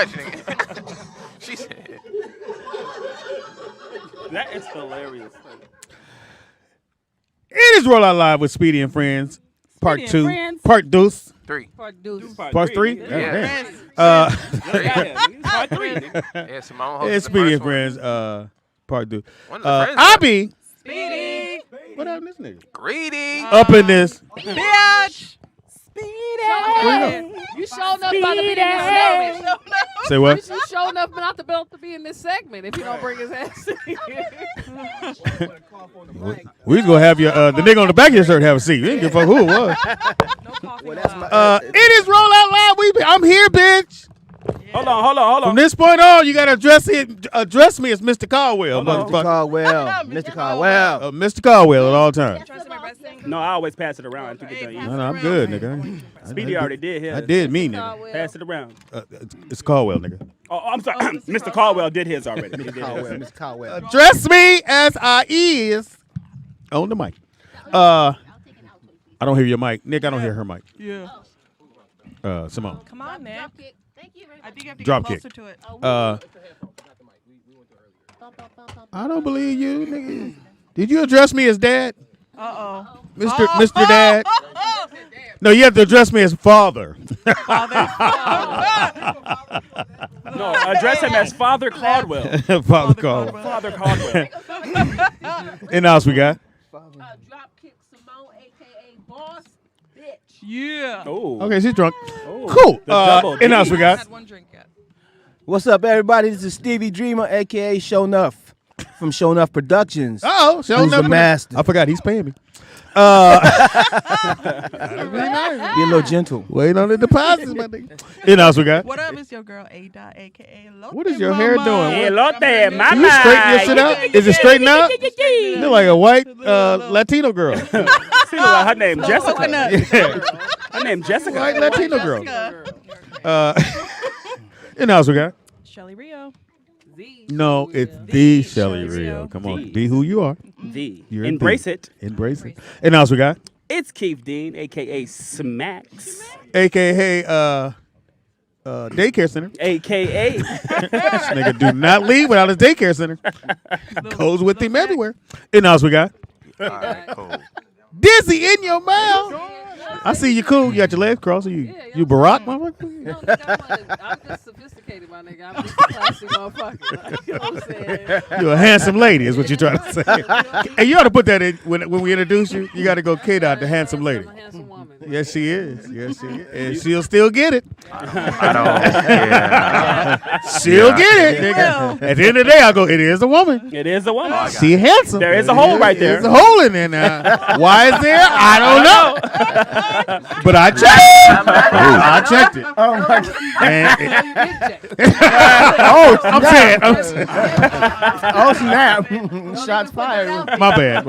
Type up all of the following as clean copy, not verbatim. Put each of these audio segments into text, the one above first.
much, nigga. She said. That is hilarious. It is Rollout Live with Speedy and Friends, Part 2, Part Deuce. 3. Part 3? Yeah. Part 3. Yeah, Simone hosted It's the Speedy first and Friends, Part Deuce. One of the friends I be. Speedy. What happened to this nigga? Greedy. Up in this. Bitch. Speedy. You showed enough about to be in this segment. Say what? You showed enough about to be in this segment if you don't bring his ass in here. We was gonna have your the nigga on the back of your shirt have a seat. We didn't give a fuck who it was. It is Rollout Live. I'm here, bitch. Hold on. From this point on, you gotta address me as Mr. Caldwell, Mr. motherfucker. Caldwell. Mr. Caldwell. Mr. Caldwell at all times. No, I always pass it around. No, I'm good, nigga. Speedy already did his. I did me, nigga. Pass it around. It's Caldwell, nigga. Oh, I'm sorry. Mr. Caldwell did his already. Mr. Caldwell. Address me as I is on the mic. I don't hear your mic. Nick, I don't hear her mic. Yeah. Simone. Come on, Nick. I think you have to Drop get kick. closer to it. I don't believe you, nigga. Did you address me as dad? Uh-oh. Mr. Dad? No, you have to address me as father. No, address him as Father Caldwell. Father Caldwell. Father Caldwell. And else we got? Dropkick Simone, a.k.a. Boss Bitch. Yeah. Oh. Okay, she's drunk. Oh, Cool. the double And else D. we got? Had one drink yet. What's up, everybody? This is Stevie Dreamer, a.k.a. Show Nuff from Show Nuff Productions. Oh, show Who's the master? I forgot he's paying me. Be a little gentle. Wait on the deposits, my nigga. And else we got? What up? It's your girl A. Dot, a.k.a. Lotte What is your hair doing? Elote, Can mama. you straighten your shit out? Is it straightened out? You look like a white Latino girl. She look like her name Jessica. Yeah. Her name Jessica. White Latino girl. And else we got? Shelly Rio. No, it's the Shelly Rio. Come on, be who you are. The. You're Embrace the. it. Embrace it. And else we got? It's Keith Dean, a.k.a. Smacks. AKA daycare center. A.k.a. This nigga do not leave without his daycare center. Goes with him everywhere. And else we got? All right, cool. Dizzy in your mouth. I see you cool. You got your legs crossed. You Barack, motherfucker? No, nigga, I'm just sophisticated, my nigga. I'm just a classy motherfucker. Like, you know what I'm saying? You're a handsome lady, is what you're trying to say. And you ought to put that in when we introduce you. You got to go K-Dot, the handsome lady. I'm a handsome woman. Yes, she is. Yes, she is. And she'll still get it. I don't. Yeah. She'll get it, nigga. At the end of the day, I go, it is a woman. It is a woman. She handsome. There is a hole right there. There's a hole in there now. Why is there? I don't know. But I checked. I checked it. Oh, my God. I'm saying. Oh, snap. Shots fired. My bad.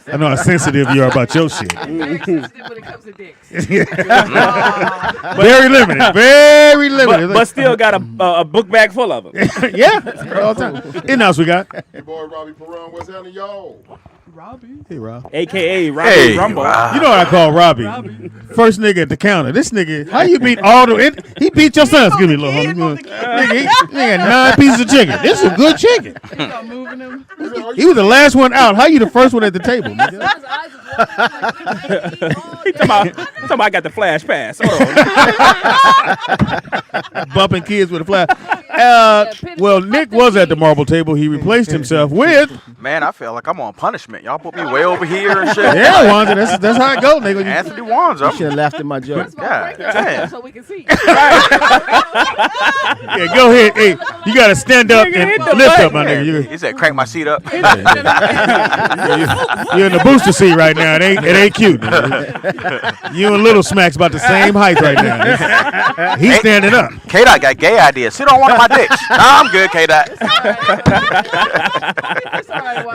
I know how sensitive you are about your shit. Very sensitive when it comes to dicks. Very limited. Very limited. But still got a book bag full of them. Yeah. All the time. And else we got? Hey, boy, Robbie Perron, what's happening, y'all? Hey, Rob. A.k.a. Robbie Hey, Rumble. You know what I call Robbie? First nigga at the counter. This nigga, how you beat all the... He beat your sons. Give me a little homie. Nigga, he had 9 pieces of chicken. This is good chicken. Moving him. He was the last one out. How you the first one at the table, nigga? His eyes is He talking about I got the flash pass. Hold on. Bumping kids with a flag. Well, Nick was at the marble table. He replaced himself with... Man, I feel like I'm on punishment. Y'all put me way over here and shit. Yeah, Wanda, that's how it goes, nigga. Anthony Wands. Should have laughed at my joke. God damn. so we can see. Yeah, go ahead. Hey, you got to stand up and lift up, my nigga. He said, crank my seat up. You're in the booster seat right now. It ain't cute. You and Little Smack's about the same height right now. He's standing up. K-Dot got gay ideas. Sit on one of my dicks. Nah, I'm good, K-Dot.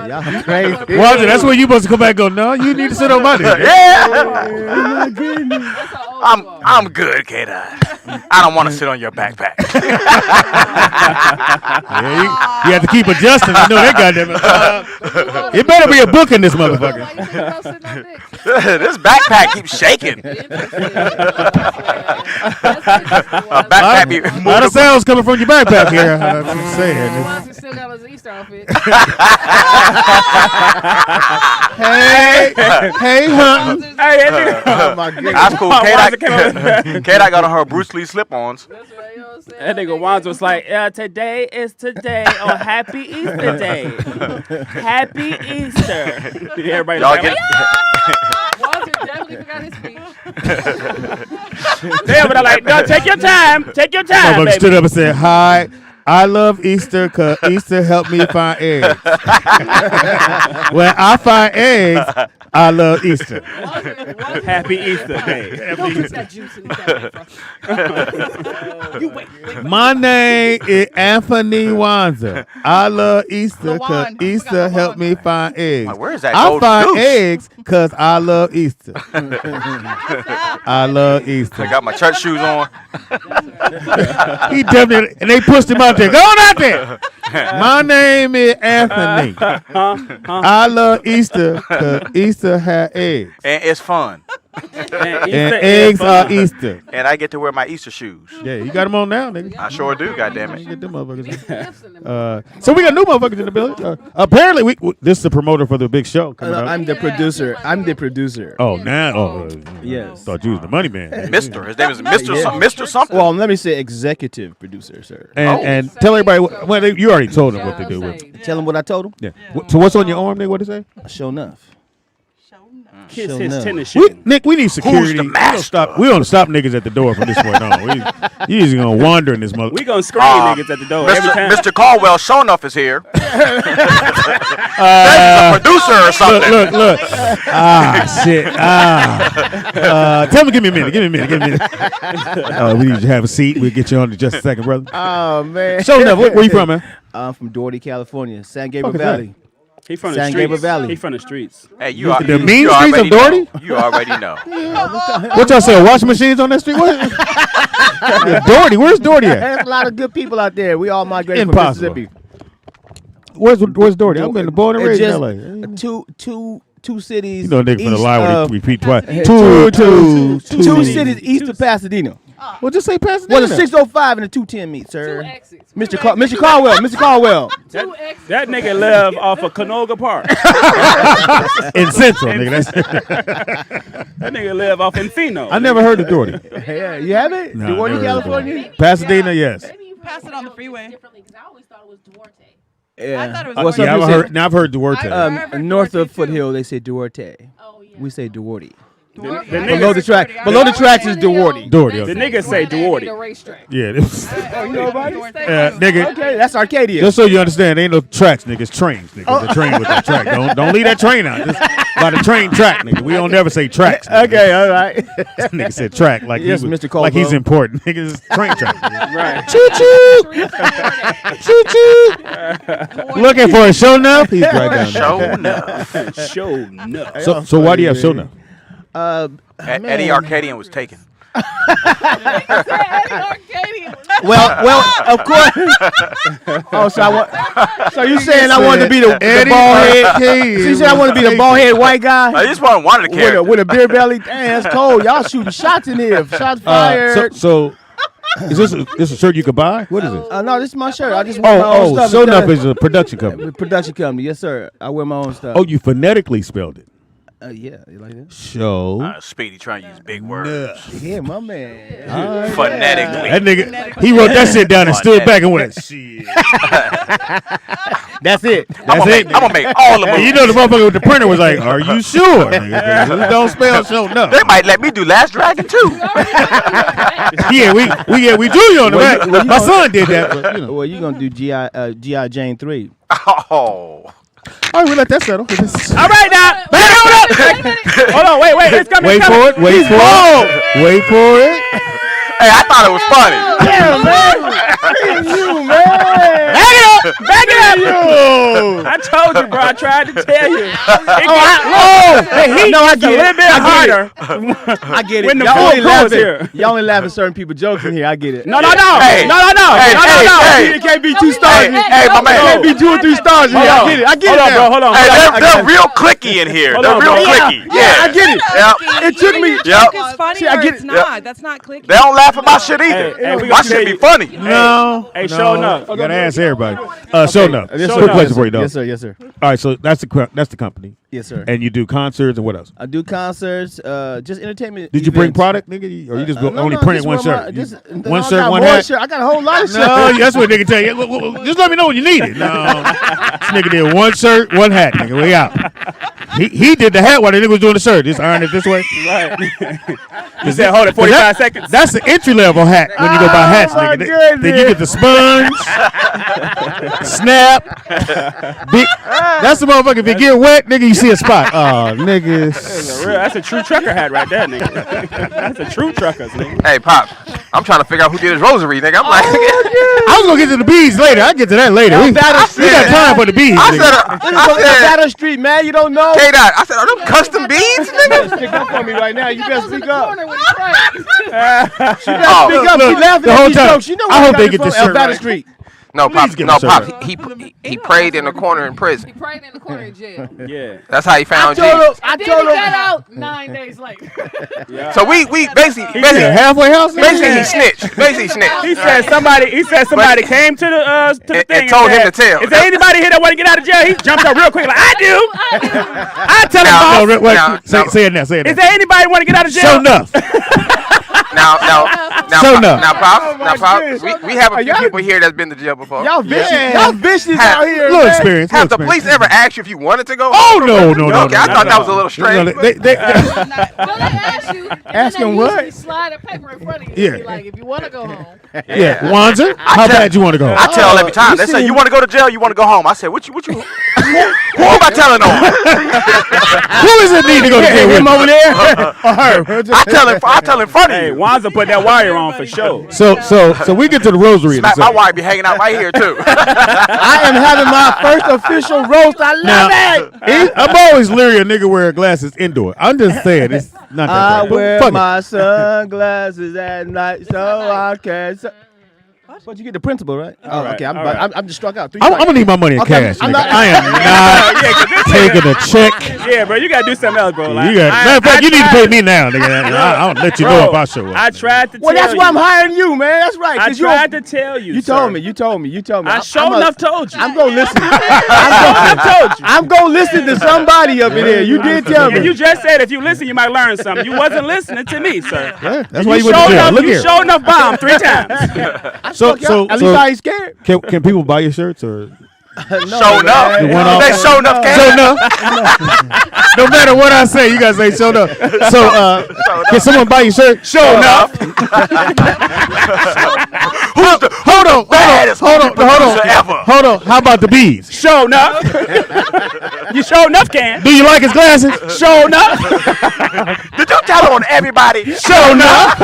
Y'all crazy. Wanda, that's when you supposed to come back and go, no, you need to sit on my dick. Yeah. Oh, my goodness. I'm good, K-Dot. I don't want to sit on your backpack. Yeah, you have to keep adjusting. You know that goddamn it better be a book in this motherfucker. This backpack keeps shaking. Backpack be A lot of moving. sounds coming from your backpack here. I'm just saying. Wazzy still got his Easter outfit. Hey, hunting. Hey, that nigga. Oh my goodness. That's cool. Wazzy came up. K-Dot got on her Bruce Lee slip-ons. That's right, you know what I'm saying? That nigga Wands was like, today is today on Happy Easter Day. Happy Easter. Everybody Y'all like, get Wazzy definitely forgot his speech. damn, but I'm like, no, take your time. Take your time, Motherfucker baby. stood up and said, "Hi, I love Easter because Easter helped me find eggs. When I find eggs, I love Easter." Wazzy, Happy Easter Day. don't get that juice in the You wait. My name is Anthony Wanza. I love Easter because Lawan. I Easter forgot helped me Lawan. find eggs. Like, where is that I golden find goose? eggs because I love Easter. I love I Easter. got my church shoes on. He definitely, and they pushed him out there. Go on out there. My name is Anthony. I love Easter because Easter had eggs. And it's fun. And eggs are Easter. And I get to wear my Easter shoes. Yeah, you got them on now, nigga. I sure do, goddammit. Get them motherfuckers. Gifts in them. So we got new motherfuckers in the building. Apparently, this is the promoter for the big show coming up. I'm the producer. I'm the producer. Oh, now? Oh, Yes. thought you was the money man. Mr. His name is Mr. Yeah. Mr. something. Well, let me say executive producer, sir. And tell everybody, well, you already told them what to do with. Tell him what I told him. Yeah. So what's on your arm, nigga? What to say? Sure enough. Kiss Show his enough. tennis We, shoe. Nick, we need security. the We don't stop niggas at the door from this point on. You just gonna wander in this mother. We gonna screen niggas at the door every time. Mr. Caldwell Shonuff is here. That's the producer or something. Look. Shit. Tell me, give me a minute. We need you to have a seat. We'll get you on in just a second, brother. Oh man. Show enough. Where you from, man? I'm from Doherty, California, San Gabriel Fuck is that? Valley. He from the San streets. Gabriel Valley. He from the streets. Hey, you The mean you streets of already know. Doherty? You already know. What y'all say? Washing machines on that street? What? Yeah, Doherty. Where's Doherty at? There's a lot of good people out there. We all migrated Impossible. from Mississippi. Where's Doherty? I've been born and It's raised in just LA. two cities. You know, nigga from the east lie when of- they repeat twice. two Two cities east of Pasadena. Well, just say Pasadena. Well, the 605 and the 210 meet, Two sir. exits. Mr. Caldwell. Two exits. That nigga live off of Canoga Park. In Central, nigga. That nigga live off Encino. I never heard of Doherty. Yeah, you have it? No, Doherty, never heard of California? Doherty. Pasadena, yes. Maybe you Pass it on the freeway. differently because I always thought it was Duarte. Yeah. I thought it was What's Yeah, up, I've heard Duarte. I heard north Duarte, of too. Foothill, they say Duarte. Oh yeah. We say Duarte. Duarte. The I nigga- heard Below the track. Duarte. Below the tracks is Duarte. Duarte. The Okay. nigga say Duarte. The racetrack. Yeah. This, Oh, you know about it? nigga. Okay, that's Arcadia. Just so you understand, ain't no tracks, nigga. It's trains, nigga. It's a train with that track. Don't leave that train out. Just by the train track, nigga. We don't never say tracks. Nigga. Okay, all right. That nigga said track like Yes, he was, Mr. Caldwell. like he's important. Nigga, it's train track. Nigga. Right. Choo choo. Looking for a show now? He's right down there. Show enough. Show no. So why do you have show now? Eddie Arcadian was taken. Well, of course. Oh, so you saying I wanted to be the bald head? So you saying I want to be the bald head white guy I just wanted the character. with a beer belly? Damn, that's cold. Y'all shooting shots in here. Shots fired. So is this a shirt you could buy? What is it? No, this is my shirt. I just wear my own Oh, stuff. Show Enough is a production company. Production company. Yes, sir. I wear my own stuff. Oh, you phonetically spelled it. Yeah, you like that? Show. Speedy trying to use big words. Yeah, my man. Phonetically. That nigga, he wrote that shit down and stood back and went, shit. That's it. I'm gonna make all of And them. you know the motherfucker with the printer was like, are you sure? Nigga? Don't spell Show Enough. They might let me do Last Dragon too. Yeah, we drew you on the Well, back. you- well, you My gonna- son did that, but you know. Well, you gonna do G.I. Jane 3. Oh. All right, we let that settle. All right now. Back on up. Hold on. Wait. It's coming. Wait for it. Wait for it. Wait for it. Hey, I thought it was funny. Yeah, man. You, man. Back it up. Yo. I told you, bro. I I tried to tell you. No, I get it. A little bit harder. I get it. When the Y'all full only crew is laughing. here. Y'all only laughing certain people jokes in here. I get it. No. Hey. Hey. It can't be 2 stars. Hey, my It can't man. be 2 or 3 stars in here. I get it. I get it. Hold on. Hey, they're real clicky in here. Hold They're on, real bro. clicky. Yeah, I get it. Yep. It took me. Yep. It's funny See, I or get it's it. not. That's not clicking. They don't laugh at my shit either. Hey, we My gonna shit tell be you- funny. No. Hey, show enough. You gotta ask everybody. Show enough. Yes, Quick sir. question for you, though. Yes, sir. Yes, sir. All right, so that's the company, Yes, sir. and you do concerts and what else? I do concerts, just entertainment. Did you bring events. product, nigga, or you just only no, printed just one my- shirt? just- One I shirt, got one more hat. shirt. I got a whole lot of shirts. No, that's what nigga tell you. Just let me know when you need it. No, this nigga did one shirt, one hat. Nigga, we out. He did the hat while the nigga was doing the shirt. Just iron it this way. Right. You said hold it 45 seconds. That's the entry level hat when you go buy hats, my nigga. Then you get the sponge, snap, big. That's the motherfucker. If you get wet, nigga, you see a spot. Oh, nigga. That's a true trucker hat right there, nigga. That's a true trucker's, nigga. Hey, Pop, I'm trying to figure out who did his rosary, nigga. I'm like, I was gonna get to the beads later. I'll get to that later. We got time for the beads. I Nigga. said, Battle Street, man. You don't know. K-Dot, I said, are them custom beads, nigga? Speak up for me right now. You better speak up. Corner with his friends. Speak Look, up. She laughing the at whole these time. jokes. You know I where hope got they it get from? this shirt Battle right. Street. No, Pop, give no, us a Pop. shirt. He prayed in the corner in prison. He prayed in the corner in jail. Yeah. That's how he found I told Jesus. him. I Then told he got him. out 9 days later. So we basically Halfway house. nigga? basically he snitched. Basically he snitched. He said somebody came to the And thing told him said, to tell. Is there anybody here that want to get out of jail? He jumped up real quick like I do. I tell him, Now- boss. Wait, Now- say it now. Say it Is now. there anybody want to get out of jail? Show enough. Now, So Pop, no. now, Pop, my goodness. we have a few Y'all- people here that's been to jail before. Y'all vicious. Yeah. Y'all vicious Have- out here. Little man. experience. Have the little police experience. ever asked you if you wanted to go? Oh no. Okay, I thought that was a little No, strange. they- Well, they ask you. And Ask then him they what? usually slide a paper in front of you. Yeah. And be like, if you want to go home. Yeah, Wanzer, how bad you want to go? I tell every time. you They say, seen- you want to go to jail, you want to go home. I said, who am I telling on? Who is it need to go to jail with? Him over there or her? I tell in front of Hey, you. Wanza put that wire on for sure. So we get to the rosary in a My second. wife be hanging out right here, too. I am having my first official roast. I love it. I'm always leery a nigga wearing glasses indoor. I'm just saying it's not that I bad. But wear fuck it. my sunglasses at night so I can. But you get the principle, right? Oh, right, okay. all right. I'm just struck out. I'm gonna need my money in Okay, cash. I'm nigga. not- I am not taking a check. Yeah, bro, you gotta do something else, bro. Like, You got, matter of fact, you need to pay me now, nigga. I'll let you know if I show up. I tried to Well, tell that's you. why I'm hiring you, man. That's right. I 'cause you tried to tell you. You sir. told me. You told me. I sure enough told you. I'm gonna listen. I told you. I'm gonna listen to somebody up in here. You did tell And me. you just said if you listen, you might learn something. You wasn't listening to me, sir. Yeah, that's why you went to showed jail. enough, Look you here. showed enough bomb 3 times. So At least I ain't scared. can people buy your shirts or Show enough. The one off- They show enough show cash. enough? No matter what I say, you guys say show enough. So can someone buy your shirt? Show enough. Hold on. How about the bees? Show enough. You show enough can. Do you like his glasses? Show enough. Did you tell on everybody? Show enough.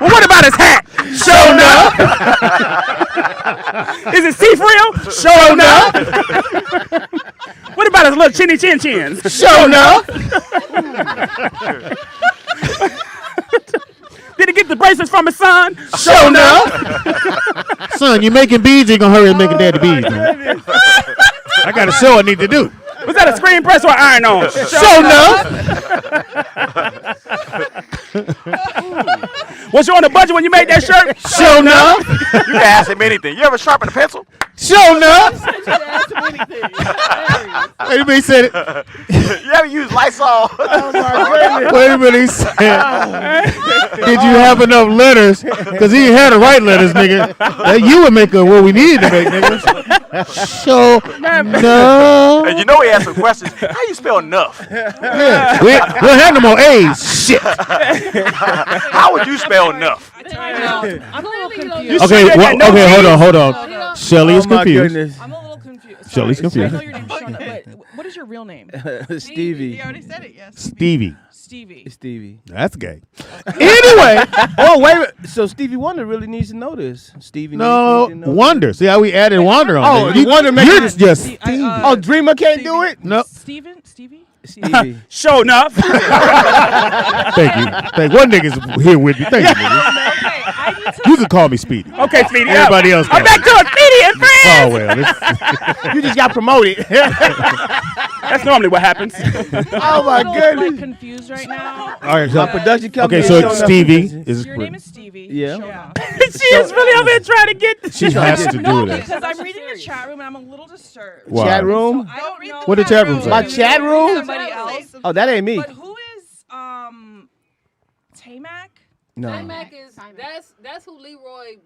Well, what about his hat? Show enough. Is it C-Frill? Show enough. What about his little chinny chin chins? Show enough. Did he get the bracelets from his son? Show enough. Son, you making beads? You gonna hurry and making daddy beads, man. I got a show I need to do. Was that a screen press or iron on? Show enough. Was you on the budget when you made that shirt? Show enough. You can ask him anything. You ever sharpen a pencil? Show enough. Ask him anything. Wait a minute, he said it. You ever use Lysol? Wait a minute, he said. Did you have enough letters? Because he had to write letters, nigga. That you would make what we needed to make, nigga. Show enough. And you know he asked some questions. How you spell enough? Yeah. We don't have no more A's. Shit. How would you spell enough? I'm a little confused. You Okay, sure that no hold on. No. Shelly is Oh my confused. goodness. I'm a little confused. Shelly's Sorry, confused. I know your name's Shona, but what is your real name? Stevie. He already said it, yes. Stevie. Stevie. It's Stevie. That's gay. Anyway, Oh wait, a minute. So Stevie Wonder really needs to know this. Stevie. no needs to know Wonder. See how we added Wonder on Oh, there. Wonder makes You're it- just Stevie. Oh, Dreamer can't do it. no. Stevie? Stevie. Show enough. Thank you. One nigga's here with me. Thank you, nigga. Okay, I need to. You can call me Speedy. Okay, Speedy. Everybody else I'm can. back to it, Speedy and friends. Oh well. This, You just got promoted. That's normally what happens. Oh my I'm like goodness. confused right now. all right. So, My production company. okay. So is it's showing up Stevie. for Is Your name is Stevie. Yeah. Show off. She is really over here trying to get. she has to No, do this. because I'm reading the chat room and I'm a little disturbed. Why? Chat room. I don't know. What the chat room say? My chat room? Somebody else. Oh, that ain't me. But who is Tamac? No. Timac is that's who Leroy.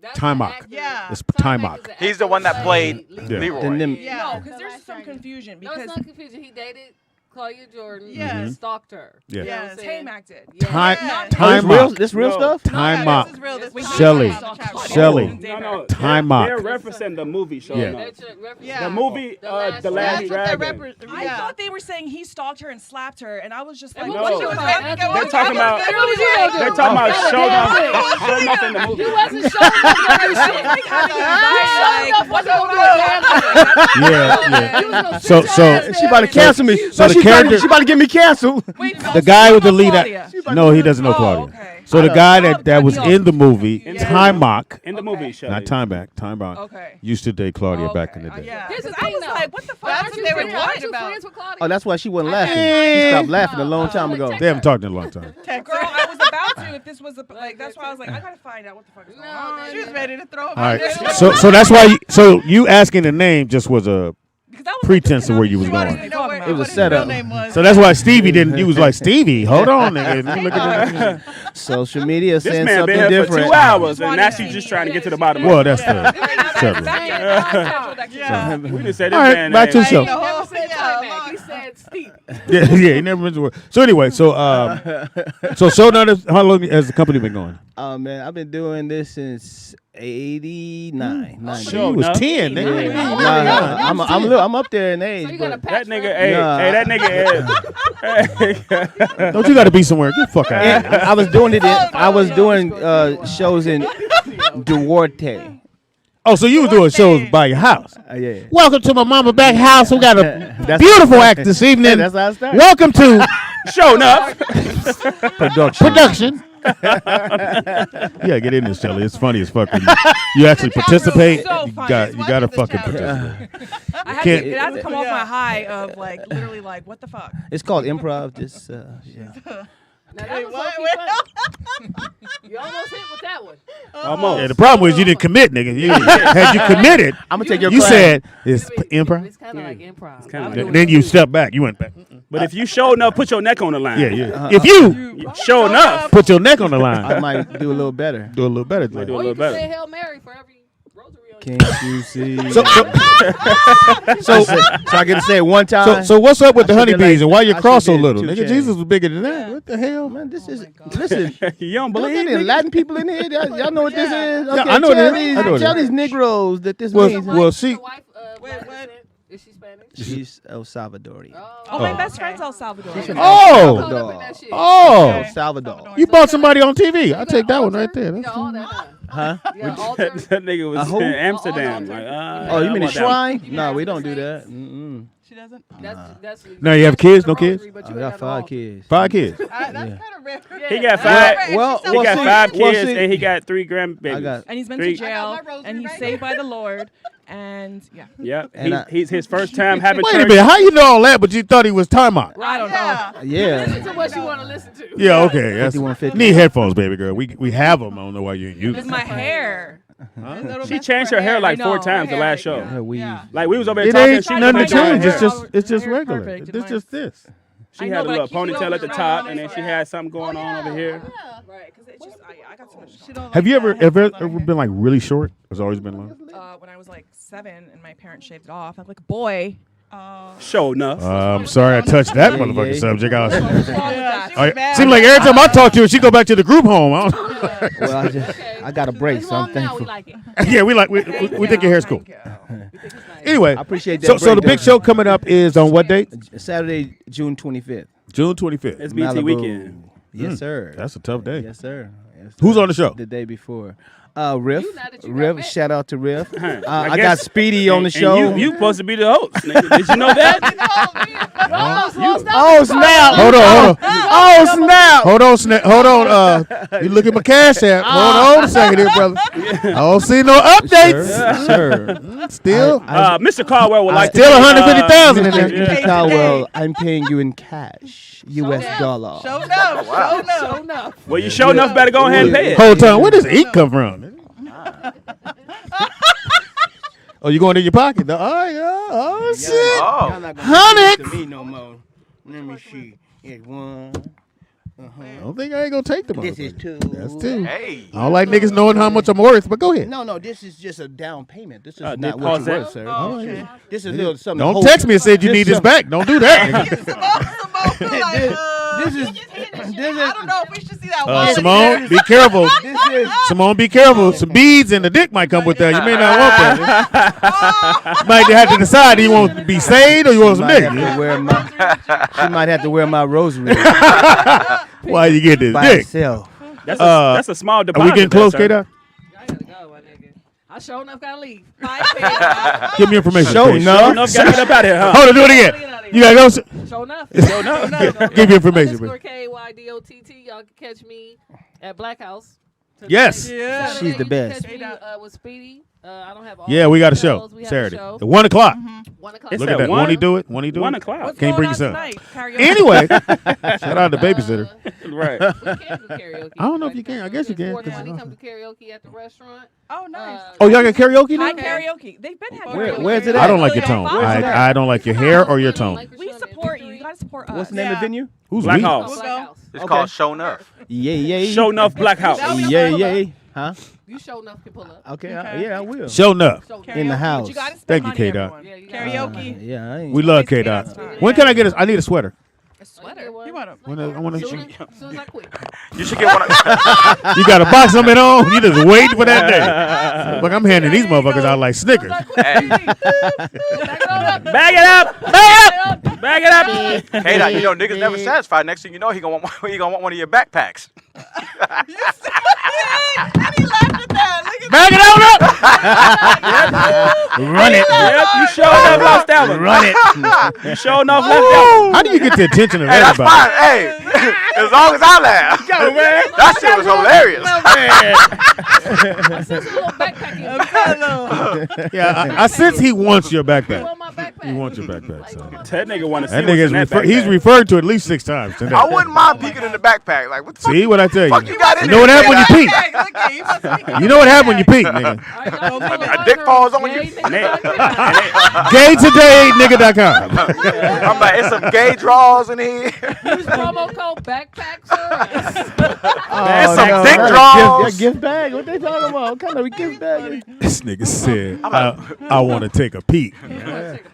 That's Timac. the actor. Yeah. It's Timac Timac. is the He's the one that actor played who played Leroy. And them- Yeah. No, because there's some confusion No, it's because not confusion. He dated Claudia Jordan. Yes. And stalked her. Yeah. You know what I'm yes, saying? Tamac did. Yeah. Time. Yeah. Oh, this Time real? out. This real No. stuff? Time No, out. this is real. This is Shelly. real. Shelly. No. Time They're out. referencing the movie show. Yeah. No. That's your reference. Yeah. The movie, The Last The Last Dragon. Dragon. I thought they were saying he stalked her and slapped her, and I was just like, And No. what what you the was fuck? like, They're talking about. What was you gonna do? They're talking about Oh, show damn enough. Show enough in the movie. You wasn't showing enough to do shit. Like, how do you You die? showed Like, enough wasn't gonna do a damn thing. Yeah. You was gonna So- sit so- your ass She about to there cancel me. So the she character- she about to get me canceled. Wait, The guy with the lead. Claudia. No, he doesn't know Oh, Claudia. okay. So the guy that Oh, was Claudia. in the movie, In the Timac, In the movie, Shelly. not Timac, Timac, Okay. used to date Claudia back in the Okay. day. Yeah. Here's the 'Cause I thing, was though. like, what the fuck? Aren't That's you what they were friends- aren't talking you about. friends with Claudia? Oh, that's why she wasn't laughing. Eh. She stopped laughing a long time ago. They haven't talked in a long time. Girl, I was about to if this was a, like, that's why I was like, I gotta find out what the fuck is going on. She was ready to throw All right. So that's why. You asking the name just was a pretense of where you was going. It was a setup. So that's why Stevie didn't. You was like Stevie. Hold on, nigga. Let me look at this. Social media This saying man something been here different. for 2 hours, and now she's just trying to get to the bottom of Well, it. that's the. Several. Yeah. We just said this All right, man. back to the ain't- show. He never said Timac. He said Steve. Yeah, he never mentioned the word. So anyway, so show notice. How long has the company been going? Oh man, I've been doing this since '89. 90. Sure. You was no. 10, nigga. Yeah. Nah, I'm up there in age. So you got a but- patch That nigga, for hey, Nah. hey, that nigga, hey. Don't you got to be somewhere? Get the fuck out of And here. I was doing it. I was doing shows in Duarte. Oh, so you were doing shows by your house? Yeah. Welcome to my mama back house. We got a That's- beautiful act this evening. That's how I started. Welcome to Show enough. production. Yeah, get in this, Shelly. It's funny as fuck. When you actually participate. so You funny. got to Watch this fucking challenge. participate. I had Can't- to, it had to come off my high of like literally like what the fuck. It's called improv. Just yeah. Now that was low-key funny. You almost hit with that one. Almost. Yeah, the problem is you didn't commit, nigga. Had you committed, I'm gonna take your you class. said it's improv. It's kind of like improv. kinda I'm like- doing Then it. you stepped back. You went back. But if you show enough, put your neck on the line. Yeah, yeah. If you Show enough. put your neck on the I line, might do a little better. do a little better. Might do a Or little you can better. say Hail Mary for every rosary on your Can't you see? So, so I get to say it one time. so what's up with the I should've honeybees like- and why you I cross so should've little? did Nigga, 2 chains. Jesus was bigger than that. What the hell? Man, this is listen. You don't Don't believe get any me? Latin people in here. Y'all know what this is? Yeah, Okay, I know what it tell is. these- I know what it Tell is. these Negroes that this Well, means. well, see, Your wife, black descent? Is she Spanish? She's El Salvadorian. Oh, my best friend's El Salvador. Caught oh, up in that shit. oh, El Salvador. you bought somebody on TV. I'll take that one right there. You That's got all that, huh? Huh? You got altar? That nigga was who? in Amsterdam. Like, Oh, you mean the I want that shrine? No, we don't do that. She doesn't. That's Now you have kids? No kids? But I you ain't got got 5 all. kids. 5 kids. That's kind of rare. He got 5. Well, He got see- 5 well, kids see- and he got 3 grandbabies. I got. And he's been Three. to jail, and he's saved by the Lord, and yeah. Yep. And He's his first time having Wait a church. minute. How you know all that? But you thought he was time out? I don't know. Yeah. Listen to what you want to listen to. Yeah. Okay. That's, 5150. need headphones, baby girl. We have them. I don't know why you ain't It's using them. my hair. She changed her hair like I 4 know, times her the last hair, show. Her weave. Like we was over there It talking. ain't She was nothing to like, change. It's hair. just Her hair's regular. perfect. It's just this. She I had know, a but I little keep it ponytail over at the the top, top. and then she had something going on over here. Right, because it's just I got so much. Have you ever been like really short? It's always been long. When I was like 7 and my parents shaved it off, I'm like, boy. Show enough. I'm sorry I touched that motherfucking yeah. subject. I was, What's wrong with that? seems like every time I talk to her, she go back to the group home. I don't- Well, I got a break, It's so I'm long now. We thankful. like it. yeah, we think your hair's cool. Thank you. Anyway, I appreciate that. so the break, big though. show coming up is on what date? Saturday, June 25th. June 25th. It's BT Malibu. weekend. Yes, sir. That's a tough day. Yes, sir. Yes, Who's sir. on the show? The day before. Riff. You, now that you got Riff. met. Shout out to Riff. I got guess- Speedy on the And show. you supposed to be the host. Nigga. Did you know that? Oh snap! Hold on. Oh snap! Hold on. You look at my Cash App. Hold on a second here, brother. I don't see no updates. Sure. Still, Mr. Caldwell would like still to 150,000 in there. Mr. Caldwell, I'm paying you in cash, U.S. dollar. Show enough. wow. Show enough. Well, you sure enough better go ahead and pay it. Hold on. Where does ink come from? Oh, you going in your pocket? Oh, shit. Oh. Y'all not gonna Hundred. do this to me no more. Let me see. It's one. I don't think I ain't gonna take the This is motherfucker. two. That's two. Hey. I don't like niggas knowing how much I'm worth, but go ahead. No, this is just a down payment. This is they not what pause you're that? worth, sir. Oh, This is- okay. This is a little something. to Don't hold- text me and say you Just need this some- back. Don't do that. This is. I don't know if we should see that wallet. Simone, be careful. This is. Simone, be careful. Some beads and the dick might come with that. You may not want that. You might have to decide. Do you want to be saved or you want some Might have dick? to wear my, she might have to wear my rosary Why you get this by dick? herself. That's a small Are deposit. we getting close, there, K-Dot? I gotta go, my nigga. I sure enough gotta leave. Give me information. Show please. enough. Sure enough, gotta get up out of here, huh? Hold on, do it again. You gotta go. Sure enough. Sure enough. Give me information, Underscore please. KYDOTT. Y'all can catch me at Black House. Yes. Yeah. Saturday, She's the you can best. Catch me, with Speedy. I don't have all Yeah, the we got a details. show We have Saturday a show. at 1 o'clock. 1 o'clock. It's Look at at that. one? Won't he do it? Won't he do 1 it? o'clock. What's Can't going bring on your son. tonight? Karaoke. Anyway, shout out to babysitter. Right. We can do karaoke. I don't know if you can. I guess you can. 420 come to karaoke at the restaurant. Oh, nice. Oh, y'all got karaoke Hi, now? karaoke. They've been having Where- karaoke. where's it I at? don't like your tone. Where's it at? I don't like your hair or your tone. We support you. You gotta support us. What's the name of the venue? Who's Black we? House. We'll Black go. House. It's Okay. called Show Enough. Yeah. Show enough Black House. That was- Yeah. Huh? You sure enough can pull up. Okay. Okay. Yeah, I will. Show enough. Show In the Karaoke, house. but you gotta spend Thank you, money, K-Dot. everyone. Yeah, you gotta- Karaoke. Yeah, I ain't. We love Always K-Dot. K-Dot's time. When can I get a? I need a sweater. A sweater. You You want When I want Soon to. as soon as I quit. You should get one. Of, You got a box of it on. You just waiting for that day. Look, I'm handing these motherfuckers out like Snickers. Bag it up. Bag it up. hey, you know niggas never satisfied. Next thing you know, he gonna want one of your backpacks. Bag it on up. Run it. Yep, you sure enough lost that one. Run it. You sure enough left that one. How do you get the attention of Hey, that's everybody? fine. Hey, as long as I laugh. That shit was hilarious. I sent you a little backpack. Yeah, I sense he wants your You backpack. want my backpack? He wants your backpack. So. That nigga want to see That what's in nigga's that he's backpack. referred to at least 6 times today. I wouldn't mind peeking in the backpack. Like, what the See what I tell fuck you? you got in You know what there, happened when you K-Dot? peek? You know what happened when you peek, nigga? A dick falls on you. GayTodayNigga.com. I'm like, it's some gay draws in here. Use promo code backpack service. There's some no, dick that's a draws. gift bag. What they talking about? What kind of a gift bag? This nigga said, I want to take a peek.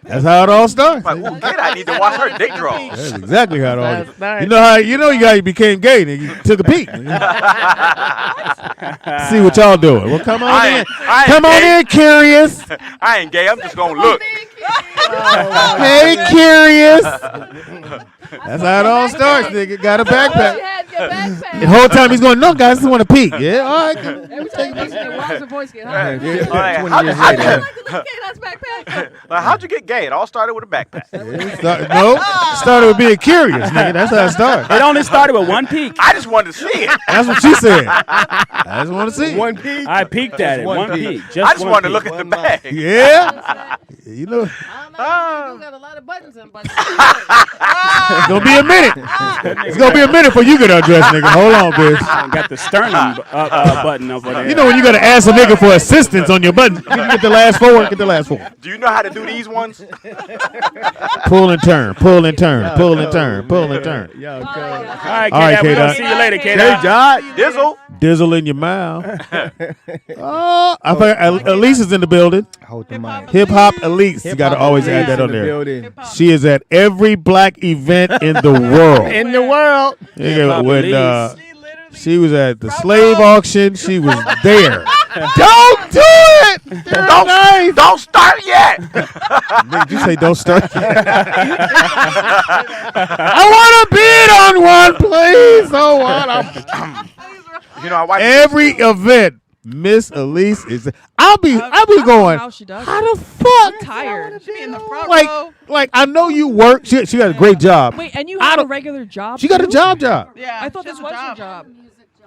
That's how it all starts. Like, ooh, K-Dot need to watch her dick draws. That's exactly how it all Last night. You know you became gay, nigga. You took a peek. See what y'all doing. Well, come on I in. ain't- I ain't Come on gay. in, curious. I ain't gay. I'm just gonna look. Hey, curious. That's how it all starts, nigga. Got a You backpack. had your backpack. The whole time he's going, no, guys, I just want to peek. Yeah, all right. Every time you mention it, why does the voice get higher? Like, 20 how- years how- later. That's backpack. Like, how'd you get gay? It all started with a backpack. No, started with being curious, nigga. That's how it started. It only started with one peek. I just wanted to see it. That's what she said. I just want to see. One peak. I peeked at it. One peek. I Just just one wanted to peek. look at the bag. Yeah. You know, I don't know. You got a lot of buttons in, but it's going to be a minute. It's going to be a minute before you get undressed, nigga. Hold on, bitch. Got the sternum button over there. You know when you got to ask a nigga for assistance on your button, get the last 4, get the last 4. Do you know how to do these ones? Pull and turn, pull and turn, pull and turn, pull and turn. Yo, All right, All right, K-Dot. We're going K-Dot. to see you later, Hey, K-Dot. Jod. Dizzle. Dizzle in your mouth. Oh, I think Elise is in the building. Hold the mic. Hip Hop Elise. You got to always add that on there. Building. She is at every black event in the world. In the world. Nigga, when Elise. she was at the slave auction, she was there. Don't do it. Don't. Nice. Don't start yet. Did you say don't start? I want to bid on one, please. Oh, what? You know, I Every event, Miss Elise is. I'll be going. How she does How it. the fuck? I'm tired. She be in the front row. Like I know you work. She got a great job. Wait, and you have a regular job? She got a too? job. Yeah, I thought this was your job.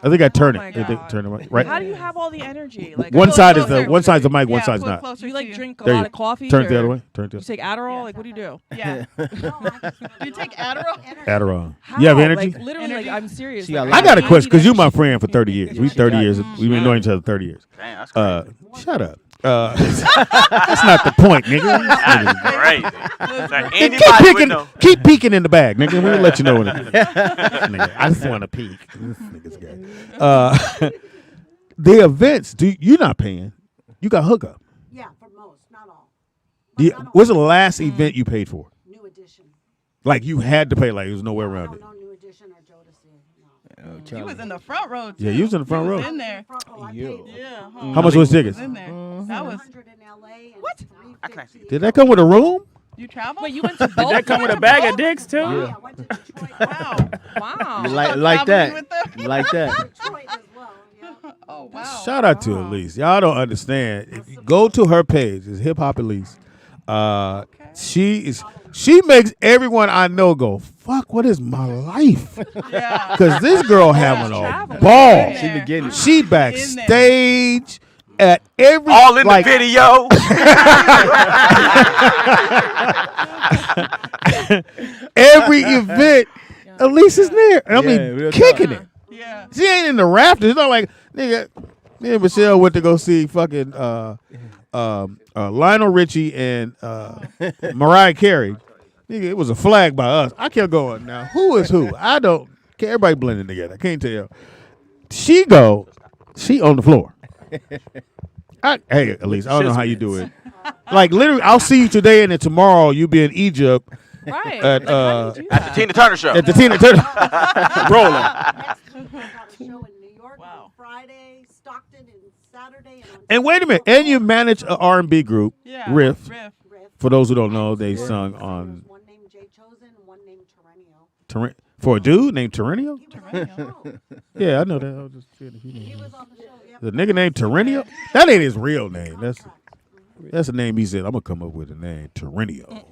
I think I turn Oh my it. I think God. turn it right. How do you have all the energy? Like One I feel side like is the one side's the mic. One side's not. Do you like drink a There lot you of coffee? Turn it the or other way. Turn it the You take Adderall? Like what do you do? Yeah. Do you take Adderall? Adderall. How? You have energy? Like, literally, like I'm serious. She got Like, I got a need question because you're my energy. friend for 30 years. We 30 years. We've been knowing each other 30 years. Damn, that's crazy. Shut up. That's not the point, nigga. Crazy. Keep Anybody would peeking, know. keep peeking in the bag, nigga. We'll let you know when it is. Nigga, I just want to peek. This nigga's gay. The events, you're not paying. You got hookup. Yeah, for most, not all. But not all. What's the last event you paid for? New Edition. Like you had to pay. Like there was nowhere I around don't it. know New Edition or Jodeci. No. You was in the front row too. Yeah, you was in the front You row. was in there. Front row, I Yo. paid Yeah. How much was tickets? Was in there. That was. 100 in LA and What? 350. Did that come with a room? You travel? Wait, you went to both? That come with a bag of dicks too. Yeah, I went to Detroit. Wow. Wow. You like Traveling that. with them? Like that. Detroit as well. Yeah. Oh wow. Shout out to Elise. Y'all don't understand. If you go to her page, it's Hip Hop Elise. She makes everyone I know go, fuck, what is my life? Yeah. Because this girl having a traveling. ball. She beginning. She backstage at every All in like, the video. every event. Elise is there. I Yeah, mean, real kicking talk. it. Yeah. She ain't in the rafters. It's not like nigga. Me and Michelle went to go see fucking Lionel Richie and Mariah Carey. Nigga, it was a flag by us. I kept going. Now who is who? I don't. Everybody blending together. I can't tell. She on the floor. Hey, Elise, I don't know how you do it. Like literally, I'll see you today, and then tomorrow you be in Egypt Right. at How do you do At the that? Tina Turner show. at the Tina Turner. Rolling. Next week I got a show in New York on Friday, Stockton, and Saturday. And, on And wait a minute, and you manage an R&B group, Yeah. Riff. Riff. For those who don't know, they sung on one named Jay Chosen and one named Terrenio. for a dude named Terrenio. He was on the show. Yeah, I know that. I was just seeing if you He knew. was on the show. Yep. The nigga named Terrenio. That ain't his real name. That's a name he said. I'm gonna come up with a name, Terrenio.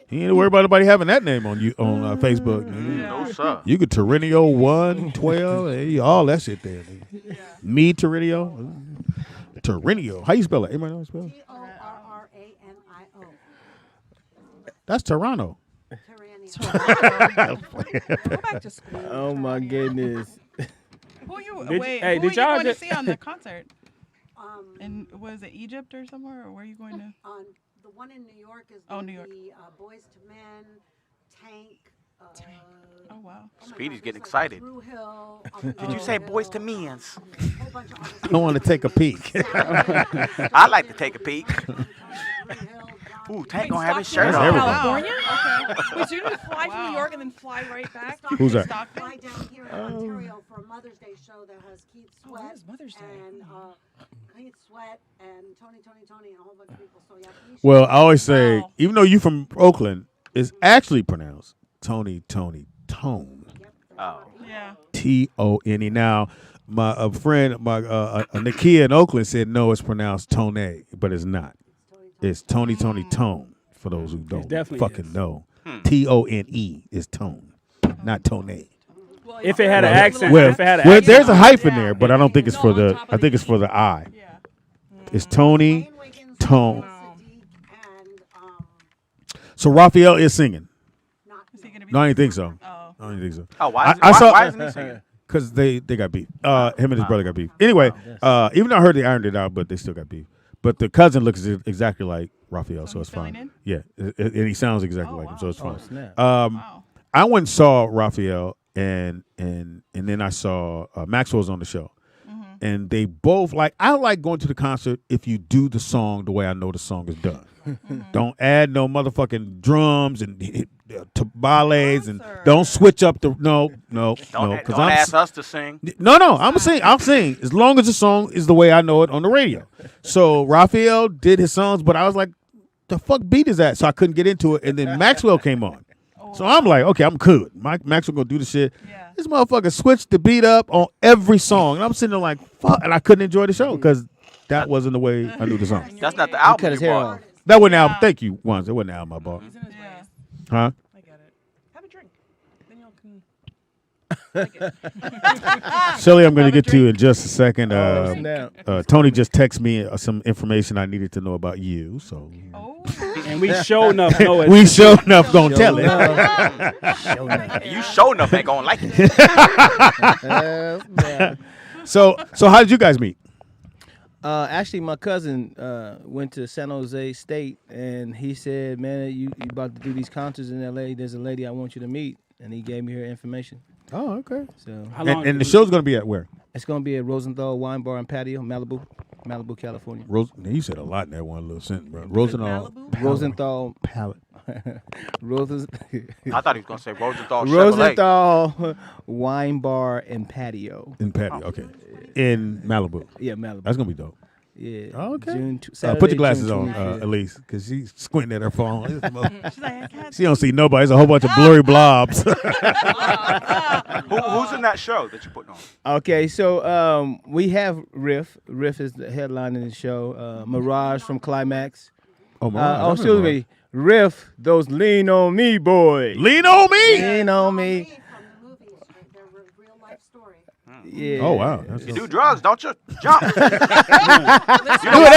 He ain't worried about nobody having that name on you on Facebook. Nigga. No, sir. You could Terrenio 1, 12, all that shit there. Nigga. Me Terrenio. Terrenio. How you spell it? Anybody know how to spell it? Torranio. That's Toronto. Terrenio. Go back to school. Oh my goodness. Who you? Did- wait. hey, who did are you y'all going to just- see on the concert? And And was it Egypt or somewhere, or where are you going to? on the one in New York is Oh, gonna New York. be Boys to Men, Tank. Oh wow. my Speedy's God, getting there's like excited. Drew Hill, Did you say boys to men's? whole bunch of others. I want to take a peek. I like to take a peek. Ooh, Tank gonna have his shirt That's on. everybody. California? Okay. Wait, so you just fly Wow. from New York and then fly right back? Who's that? Stockton? Fly down here in Ontario for a Mother's Day show that has Keith Sweat it is Mother's Day. and Keith Sweat and Tony and a whole bunch of people. So yeah, he Well, I always say, Wow. even though you from Oakland, it's actually pronounced Tone. Oh. Yeah. Tone. Now, my friend, Nakia in Oakland said no, it's pronounced Tone, but it's not. It's Tone. For those who don't definitely fucking is. know, Tone is tone, not Tone. If it had an accent, Well, if it had an well, accent, there's a hyphen Yeah. there, but I don't think it's for No, on the. top of I the think it's for the I. Yeah. It's Tony. Wayne Wiggins, Tone. Sadiq, and So Raphael is singing. not Is he gonna be? No, I didn't think so. Oh. I don't think so. Oh, why, I- is, I why, saw- why isn't he singing? Because they got beef. Him and his brother got beef. Anyway, even though I heard they ironed it out, but they still got beef. But the cousin looks exactly like Raphael, so he's it's fine. filling Yeah, and he sounds exactly Oh, like him, wow. so it's fine. snap. Wow. I went and saw Raphael, and then I saw Maxwell's on the show, and they both I like going to the concert if you do the song the way I know the song is done. Don't add no motherfucking drums and ballets and don't switch up the no. Don't Because ask us to sing. No, I'm sing. I'll sing as long as the song is the way I know it on the radio. So Raphael did his songs, but I was like, the fuck beat is that? So I couldn't get into it. And then Maxwell came on. So I'm like, okay, I'm cool. Maxwell gonna do the shit. Yeah. This motherfucker switched the beat up on every song, and I'm sitting there like, fuck, and I couldn't enjoy the show because that wasn't the way I knew the song. That's not the album cut his you hair bought. off. That wasn't the album. Thank you, Wanz. That wasn't the album I bought. He's in his ways. Huh? I get it. Have a drink. Then y'all can. Shelly, I'm going to get to you in just a second. Snap. Tony just texted me some information I needed to know about you. So Oh. And we sure enough know it. we sure enough gonna tell it. And you sure enough ain't gonna like it. So how did you guys meet? Actually, my cousin went to San Jose State, and he said, "Man, you about to do these concerts in L.A. There's a lady I want you to meet," and he gave me her information. Oh, okay. So How long And the show's gonna be at where? it's gonna be at Rosenthal Wine Bar and Patio, Malibu, California. You said a lot in that one little sentence, bro. Rosenthal. Rosenthal, Palette. I thought he was gonna say Rosenthal Chevrolet. Rosenthal Wine Bar and Patio. In patio. Okay. In Malibu. Yeah, Malibu. That's gonna be dope. Yeah. Oh, okay. Put Saturday, your glasses June on, 25th. Elise, because she's squinting at her phone. She's like, I can't. She don't see nobody. It's a whole bunch of blurry blobs. Who's in that show that you're putting on? Okay, so we have Riff. Riff is the headline in the show. Mirage from Climax. Oh, my Excuse me. Riff, those lean on me boys. Lean on me. Lean on me. From the movies, their real life story. Yeah. Oh, wow. That's You do drugs, don't you? Jump. Do it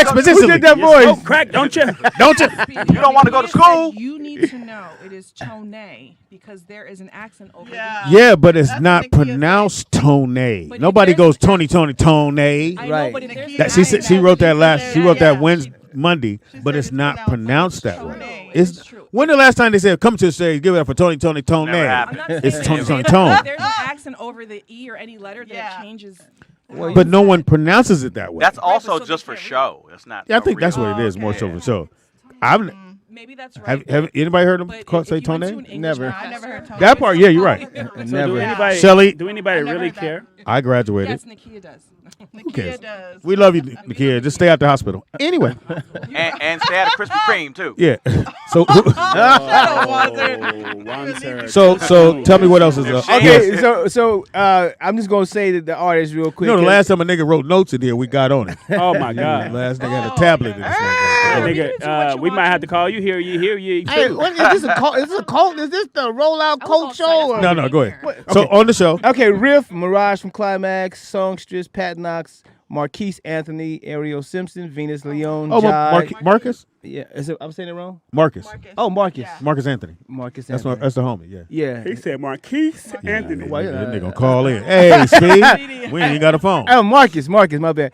expositionally. Who did that voice? Oh, crack, don't you? Don't you? You don't want to go to school? You need to know it is Tone because there is an accent over Yeah, but it's not pronounced Tone. But Nobody there's goes Tony, Tone. I know, Right. but if there's That an she said she accent- wrote that last. She wrote that Yeah. Wednesday, Monday, but it's not pronounced that Tone. way. It's true. When the last time they said come to the stage, give it up for Tony, Tone? Never happened. I'm not It's saying Tony, that Tony, if Tone. There's an accent over the E or any letter that changes. But no one pronounces it that way. That's but also so just they for can't show. It's not. Yeah, I think a that's real- what it is, more so Okay. for show. I've Maybe that's right. have anybody heard him But say if you went to Tone? an English Never. professor- I never heard Tone. That part, yeah, you're right. So do Never. anybody, Shelley- do anybody never really heard that. care? I graduated. Yes, Nakia does. Who cares? does. We love you, Nakia. Just stay out the hospital. Anyway, And stay at a Krispy Kreme too. yeah. So, Wanzer. so tell me what else is up. Okay, so I'm just gonna say that the artist real quick. You know, the last time a nigga wrote notes in here, we got on it. Oh my God. Last nigga had a tablet in his hand. Nigga, we might have to call you here. Hey, what is this a cult? Is this a cult? Is this the rollout cult show? or- No, go ahead. So on the show, Okay, Riff, Mirage from Climax, Songstress, Pat Knox, Marquise Anthony, Ariel Simpson, Venus Leon, Jai. Marcus, Yeah, I'm saying it wrong. Marcus Oh, Marcus. Anthony. Marcus That's Anthony. that's the homie. Yeah. Yeah. He said Marquise Anthony. Well, yeah. That nigga gonna call in. Hey, Speedy, we ain't even got a phone. Oh, Marcus, my bad.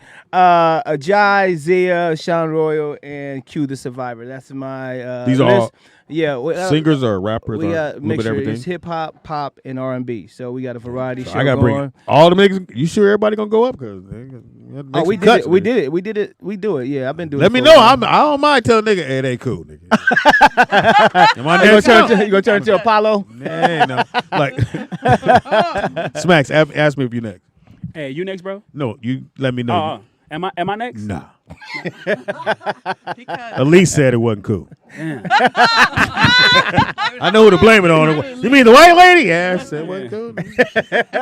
Jai, Zia, Sean Royal, and Q the Survivor. That's my These are list. all Yeah, singers or rappers we or got a little bit mixture. everything. It's hip hop, pop, and R&B. So we got a variety show I gotta going. bring all the niggas. You sure everybody gonna go up? Cause Oh, we did it. We did it. We did it. We do it. Yeah, I've been doing. Let it me for know. a while. I don't mind telling nigga, hey, it ain't cool, nigga. Am I You next? gonna turn into Apollo? Nah, no. Like, Smacks, ask me if you next. Hey, you next, bro? No, you let me know. Am I next? Nah. Elise said it wasn't cool. I know who to blame it on. You mean the white lady? Yeah, said it wasn't cool.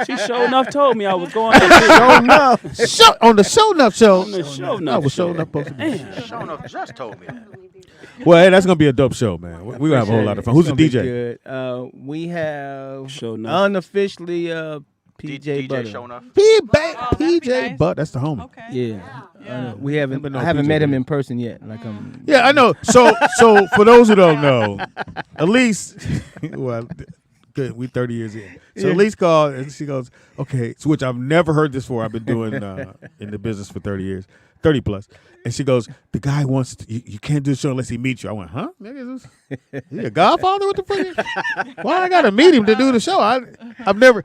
She sure enough told me I was going. Show on the Show Enough show. On the Show I Enough was show. showing up supposed to be. Sure enough, just told me that. Well, hey, that's gonna be a dope show, man. We gonna have a whole lot of fun. Who's the It's gonna DJ? be good. We have Show enough. unofficially PJ DJ Butter. showing up. that'd be PJ nice. Butt. That's the homie. Okay. Yeah. We haven't. Been no I haven't PJ met him Butter. in person yet. Like Yeah, I know. So for those who don't know, Elise, well, good, we 30 years in. So Elise called and she goes, okay, so which I've never heard this before. I've been doing in the business for 30 years, 30 plus. And she goes, the guy wants to, you can't do the show unless he meets you. I went, huh? Nigga, is this, he a godfather? What the fuck? Why I gotta meet him to do the show? I've never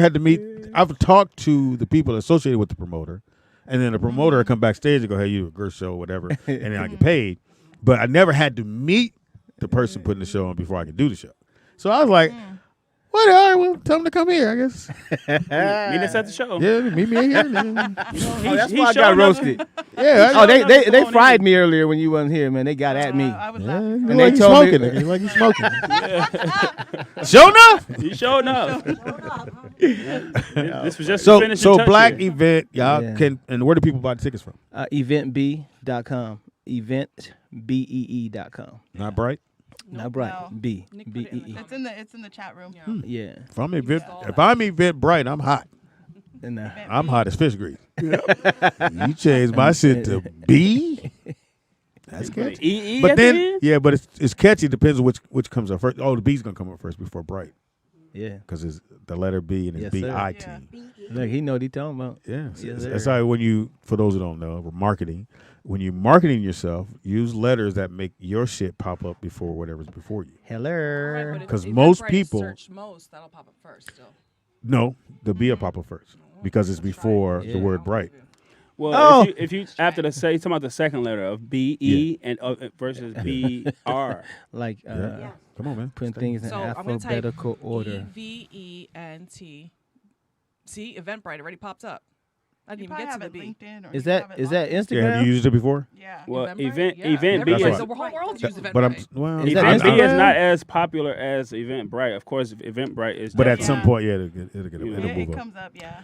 had to meet. I've talked to the people associated with the promoter, and then the promoter will come backstage and go, hey, you a girl show, whatever, and then I get paid. But I never had to meet the person putting the show on before I could do the show. So I was like, what? All right, well, tell him to come here, I guess. Meet us at the show. Yeah, meet me here. Oh, that's why I got roasted. Yeah. Oh, they fried me earlier when you wasn't here, man. They got at me. I was not. And And they they told me- smoking. Like you smoking. Sure enough. You sure enough. This was just So finishing touch black here. event, y'all Yeah. can. And where do people buy tickets from? Eventbee.com. Eventbee.com. Not Bright. Not bright. No. B. Nick B put it E in E. It's in the chat room. Yeah. If I'm event Bright, I'm hot. And I'm hot as fish grease. You changed my shit to B. That's catchy. EE But at the then, end? yeah, but it's catchy. Depends on which comes up first. Oh, the B's gonna come up first before Bright yeah. because it's the letter B and it's Yes, B sir. I T. Yeah. Look, he know what he talking about. Yeah, Yes, that's sir. how when you, for those who don't know, we're marketing. When you're marketing yourself, use letters that make your shit pop up before whatever's before you. Hello. 'Cause most people- search most, that'll pop up first. Still. No, the B will pop up first because it's before the word Bright. Well, if you after the say, talking about the second letter of B E and versus B R. Like Yeah. Come on, man. putting things in So I'm gonna type alphabetical order. EVENT. See, Eventbrite already popped up. I didn't You even probably get to have the it B. LinkedIn or Is you that have it is that on- Yeah, Instagram? have you used it before? Yeah. Well, Eventbrite? event Yeah. event B Everybody- is the whole world uses Eventbrite. But I'm well. Is that event B is Instagram? not as popular as Eventbrite. Of course, Eventbrite is. But at Yeah. some point, yeah, it'll Yeah. move It up. comes up, yeah.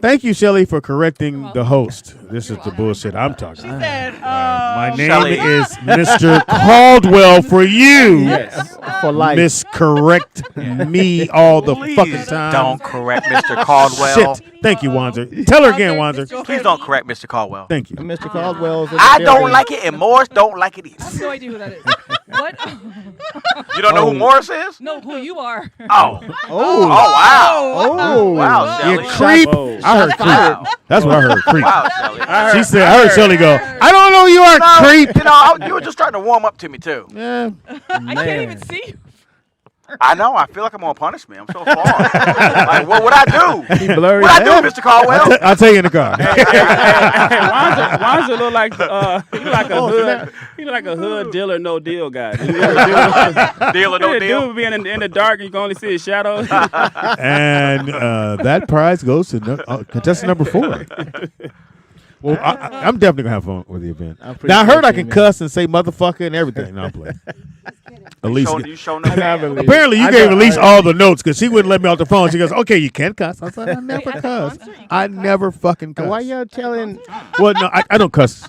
Thank you, Shelly, for correcting the host. This is the bullshit I'm talking She about. said, My name Shelley. is Mr. Caldwell for you. Yes. For life. Miscorrect me all the fucking time. Don't correct Mr. Caldwell. Shit. Thank you, Wanzer. Tell her again, Wanzer. Please don't correct Mr. Caldwell. Thank you. Mr. Caldwell's in the I don't building. like it, and Morris don't like it I have either. no idea who that is. What? You don't know who Morris is? No, who you are. Oh. Oh. Oh, wow. Oh. Wow, Shelly. You creep. Whoa. I heard creep. Wow. That's what I heard, creep. Wow, Shelly. She said, I heard Shelly go, I don't know you are No, creep. you know, you were just starting to warm up to me, too. Yeah. I can't even see you. I know. I feel like I'm on punishment. I'm so far. Like, what would I do? He blurry. What I do, Mr. Caldwell? I'll tell you in the car. Wanzer look like he look like a hood. He look like a hood dealer, no deal guy. Deal or no deal? Dude being in the dark, you can only see his shadow. And that prize goes to contestant number 4. Well, I'm definitely going to have fun with the event. Now, I heard I can cuss and say motherfucker and everything. No, I'm playing. Alicia. You showing them. Apparently, you gave Elise all the notes because she wouldn't let me off the phone. She goes, "Okay, you can cuss." I said, "I never cuss. I never fucking cuss." Why y'all telling? Well, no, I don't cuss.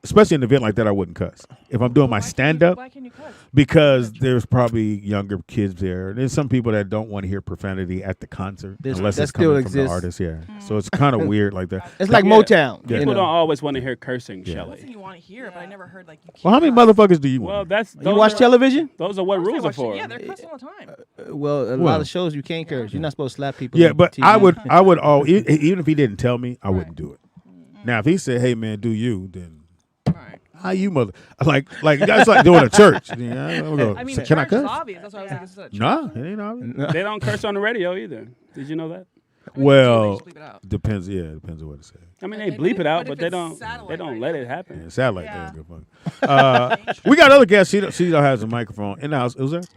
Especially in an event like that, I wouldn't cuss. If I'm doing my stand-up, Why can you cuss? because there's probably younger kids there. And there's some people that don't want to hear profanity at the concert unless that it's still coming from the exists. artist. Yeah, so it's kind of weird like that. It's like Yeah. Motown. Yeah. you People know. don't always want to hear cursing, Yeah. That's Shelley. what you want to hear, but I never heard like you can't. Well, how many cuss. motherfuckers do you Well, want? that's You watch television? Those are what Of course I rules are watch it. for. Yeah, they're cussing all the time. Well, a Well. lot of shows you can't curse. You're not supposed to slap people. Yeah, on but TV. I would all even if he didn't tell me, I wouldn't do it. Now, if he said, "Hey, man, do you?" Then Right. how you mother like that's like doing a church. Yeah, I'm gonna go, I mean, "Can I church is cuss?" obvious. That's why I was like, this is a church. Nah, it ain't obvious. They don't curse on the radio either. Did you know that? Well, Just leave it out. depends. Yeah, depends on what it says. I mean, They they bleep do, it out, but but if they it's don't. satellite They don't radio. let it happen. Yeah, satellite. Yeah. That's good fun. We got other guests. She don't have a microphone in the house. Who's that?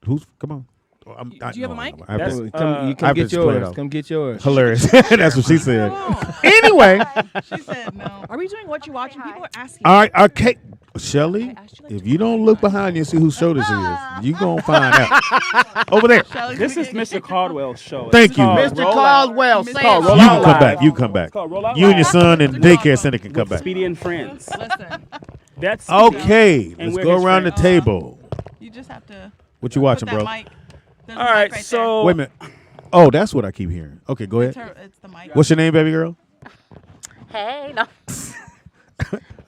Who's? Come on. Oh, Do you have a mic? I have That's- to- You I come have get to display yours. it. Come get yours. Hilarious. That's what she said. No. Anyway, She said no. Are we doing what you watching? People are asking. all right, okay. Shelly, I asked you like if two you don't look behind you and see whose show this is, you gonna find out. Over there. Shelly, This can is we get- Mr. Caldwell's show. Thank It's you. called Mr. Rollout. Caldwell. It's called called You Rollout can come Live. back. You can come back. It's called Rollout You and your Live son and daycare center can come with back. Speedy and Friends. Listen. That's Speedy. Okay, And let's we're go his around the friends. table. You just have to What you put watching, that bro? mic. There's All a mic right, right so Wait a minute. Oh, that's what I keep hearing. Okay, go there. ahead. It's the mic. What's your name, baby girl? Hey, no. I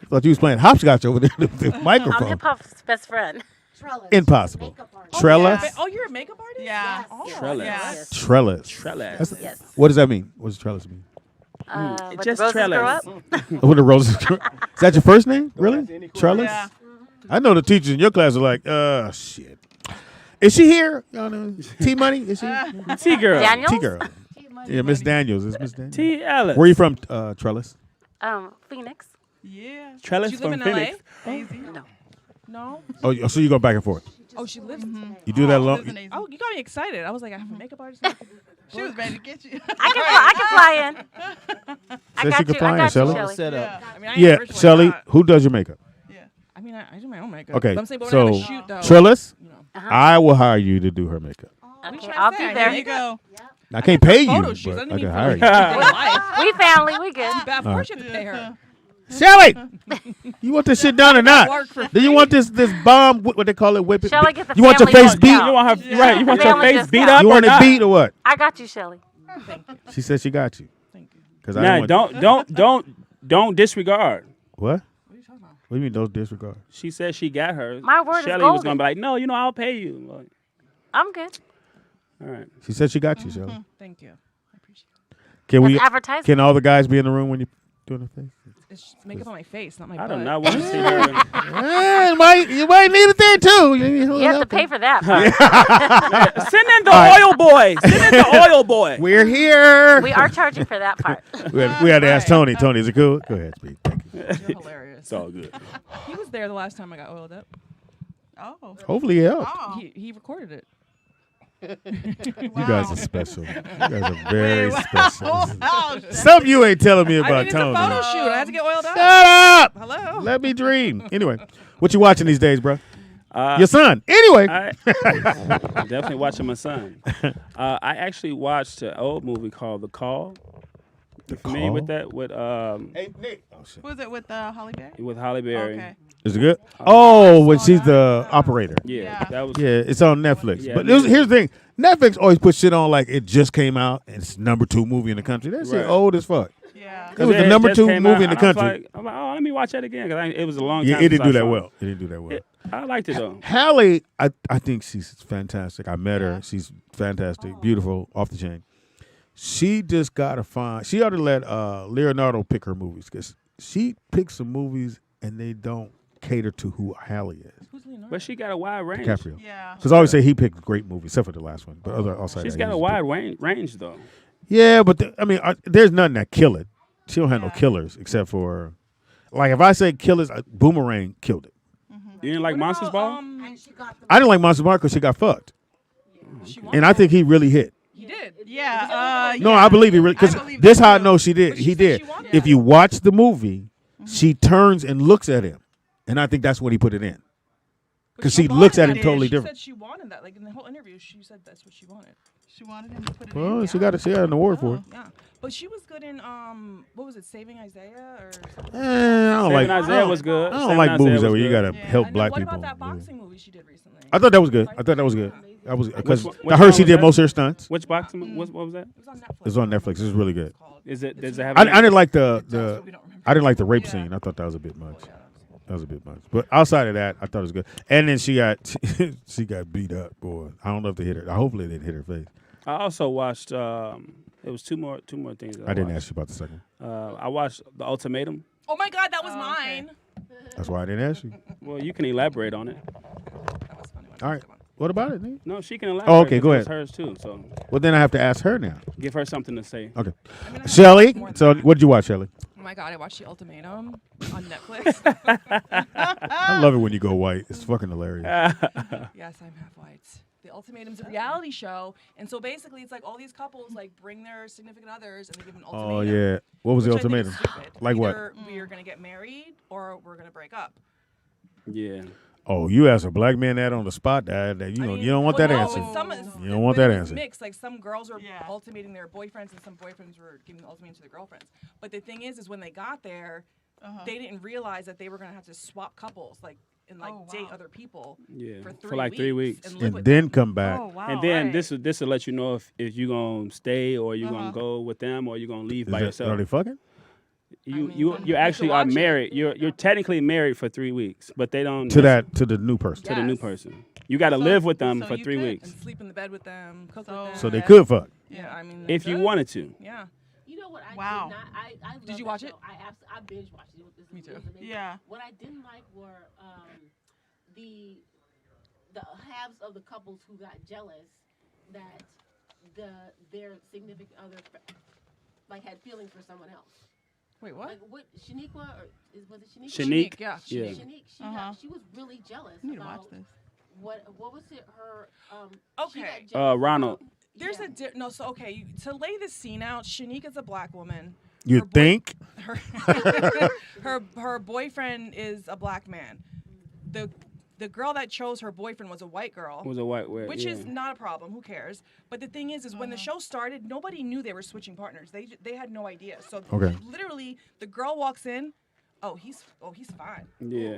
thought you was playing hopscotch over there with the I'm microphone. hip hop's best friend. Trellis. Impossible. Makeup artist. Trellis. yeah. Oh, you're a makeup artist? Yeah. Oh, Trellis. Yeah. Trellis. Trellis. That's- Yes. What does that mean? What does trellis mean? Where Just the roses grow trellis. up. What the roses? Is that your first name? Really? Trellis? Yeah. I know the teachers in your class are like, shit. Is she here? T Money? Is she? T girl. Daniels? T girl. Yeah, Miss Daniels. Is Miss Daniels? T Ellis. Where are you from, Trellis? Phoenix. Yeah. Trellis Do you live from in LA? Phoenix. No. No. Oh, so you go back and forth. Oh, she lives. You do that She long. lives in AZ. Oh, you got me excited. I was like, I have a makeup artist. She was ready to get you. I can fly in. I Said got she could you. fly I in, got you, Shelly. Shelly. Set up. Yeah. I mean, I ain't Yeah, rich like Shelly, that. who does your makeup? I mean, I do my own makeup. Okay, But I'm saying, but so when I have a shoot, though. Trillis, You know. I will hire you to do her makeup. What you Okay, trying I'll to be say? there. There you go. I can't pay you, Photo shoots. but I I didn't can mean hire photo you. shoots. Life. We family. We good. Of course you have to pay her. Shelly, you want this shit done or not? Work for Do you want this bomb? What they call it? Whip it? Shall I get the You want your family face beat? discount? You want her right? You want your Family face beat discount. up You or want it not? beat or what? I got you, Shelly. She said she got you. Thank you. Cause Nah, don't disregard. What? What do you mean? Don't disregard. She said she got her. My word is Shelly was golden. gonna be like, no, I'll pay you. Like, I'm good. all right. She said she got you, Shelly. Thank you. I appreciate it. Can we? That's advertising. Can all the guys be in the room when you doing the thing? It's just makeup on my face, not my I butt. don't know. I want to see her. You might need it there too. You have to pay for that. part. Send in the oil boy. Send in the oil boy. We're here. We are charging for that part. We had to ask Tony. Tony, is it cool? Go ahead, speak. Thank you. You're hilarious. It's all good. He was there the last time I got oiled up. Oh. Hopefully it helped. Oh. He recorded it. You guys are special. You guys are very special. Oh, Something you ain't telling me I about mean, it's a Tony. photo shoot. I had to get oiled up. Shut up. Hello. Let me dream. Anyway, what you watching these days, bro? Uh, Your son. Anyway. I'm definitely watching my son. I actually watched an old movie called The Call. You familiar with that? With Hey, Nick. Oh, shit. Was it with Holly Berry? with Halle Berry. Okay. Is it good? Oh, when she's the operator. Yeah, Yeah. that was. Yeah, it's on Netflix. Yeah, But me too. here's the thing. Netflix always puts shit on like it just came out and it's #2 movie in the country. That shit Right. old as fuck. Yeah. It was the #2 movie in the country. I'm like, oh, let me watch that again because it was a long Yeah, time. it didn't do since I that saw well. It didn't do that well. I liked it though. Halle, I think she's fantastic. I met her. She's fantastic, beautiful, off the chain. She just got to find. She ought to let Leonardo pick her movies because she picks some movies and they don't cater to who Halle is. Who's Leonardo? But she got a wide range. DiCaprio. Yeah. Because I always say he picked great movies, except for the last one. But other outside She's that, got he a was wide range though. Yeah, but there's nothing that kill it. She don't have no killers except for, like, if I say killers, Boomerang killed it. You didn't like Monsters Ball? And she got the I didn't like Monster Ball because she got fucked, She and I think he really hit. He did. Yeah. No, I believe he really because I believe this that how I too. know she did. But she He said did. she wanted If that. you watch the movie, she turns and looks at him, and I think that's when he put it in. But 'Cause she wanted looks at that. him totally She different. said she wanted that. Like in the whole interview, she said that's what she wanted. She wanted him to put it Well, in. she got an award for it. Yeah, but she was good in what was it, Saving Isaiah or something? I don't like. Saving Isaiah was good. I don't Saving like Isaiah movies that was where you good. gotta Yeah. help And then black what people. about that Yeah. boxing movie she did recently? I thought that was good. I thought that was good. That was because Which I one heard she was did that? most of her stunts. Which boxing? What was that? It was on Netflix. It was on Netflix. It was really good. Is it? Does it have? I didn't like the We don't remember. I didn't like the rape Yeah. scene. I thought that was a bit much. That was a bit much. But outside of that, I thought it was good. And then she got she got beat up, boy. I don't know if they hit her. Hopefully they didn't hit her face. I also watched. It was two more things. I didn't ask you about the second. I watched The Ultimatum. Oh my God, that was Oh, okay. mine. That's why I didn't ask you. Well, you can elaborate on it. That was funny. All right. What about it, nigga? No, she can elaborate. Oh, okay, go because ahead. It's hers too. So Well, then I have to ask her now. give her something to say. Okay. I mean, I Shelly, more than so that. what did you watch, Shelly? Oh my God, I watched The Ultimatum on Netflix. I love it when you go white. It's fucking hilarious. Yes, I'm half white. The Ultimatum's a reality show, and so basically it's like all these couples like bring their significant others and they give an ultimatum. Oh, yeah. What was the which I think is ultimatum? stupid. Like what? Either we're gonna get married or we're gonna break up. Yeah. Oh, you asked a black man that on the spot. That you know, you don't want that well, no, answer. with some- You don't want but that it was answer. Mixed. Like some girls were Yeah. ultimating their boyfriends, and some boyfriends were giving the ultimatum to their girlfriends. But the thing is when they got there, they didn't realize that they were gonna have to swap couples, like and like Oh, date wow. other people Yeah. for 3 For like 3 weeks. and live And with then them. come back. Oh wow. And then right. this will let you know if you're gonna stay or you're gonna go with them or you're gonna leave by Are yourself. they fucking? You actually are married. You're technically married for 3 weeks, but they don't To the new person. to the new Yes. person. You got to live with them so for you 3 could- weeks and sleep in the bed with them, cook So- with them. So they could fuck. Yeah, I mean, if you good. wanted to. Yeah. You know what? I Wow. did not. I love Did you that watch it? show. I binge watched it. It was Me too. it was amazing. Yeah. What I didn't like were the halves of the couples who got jealous that their significant other like had feelings for someone else. Wait, what? Like what Shaniqua or was it Shaniqua? Shanique. Yeah. Yeah. Shanique, she was really jealous You need to about watch this. what was it? Her she Okay. got jealous Ronald. about- There's yeah. no. So okay, to lay the scene out, Shanika's a black woman. You Her boy- think? her boyfriend is a black man. The girl that chose her boyfriend was a white girl. Was a white wear, which yeah. is not a problem. Who cares? But the thing is when the show started, nobody knew they were switching partners. They had no idea. So Okay. literally, the girl walks in. Oh, he's fine. Yeah.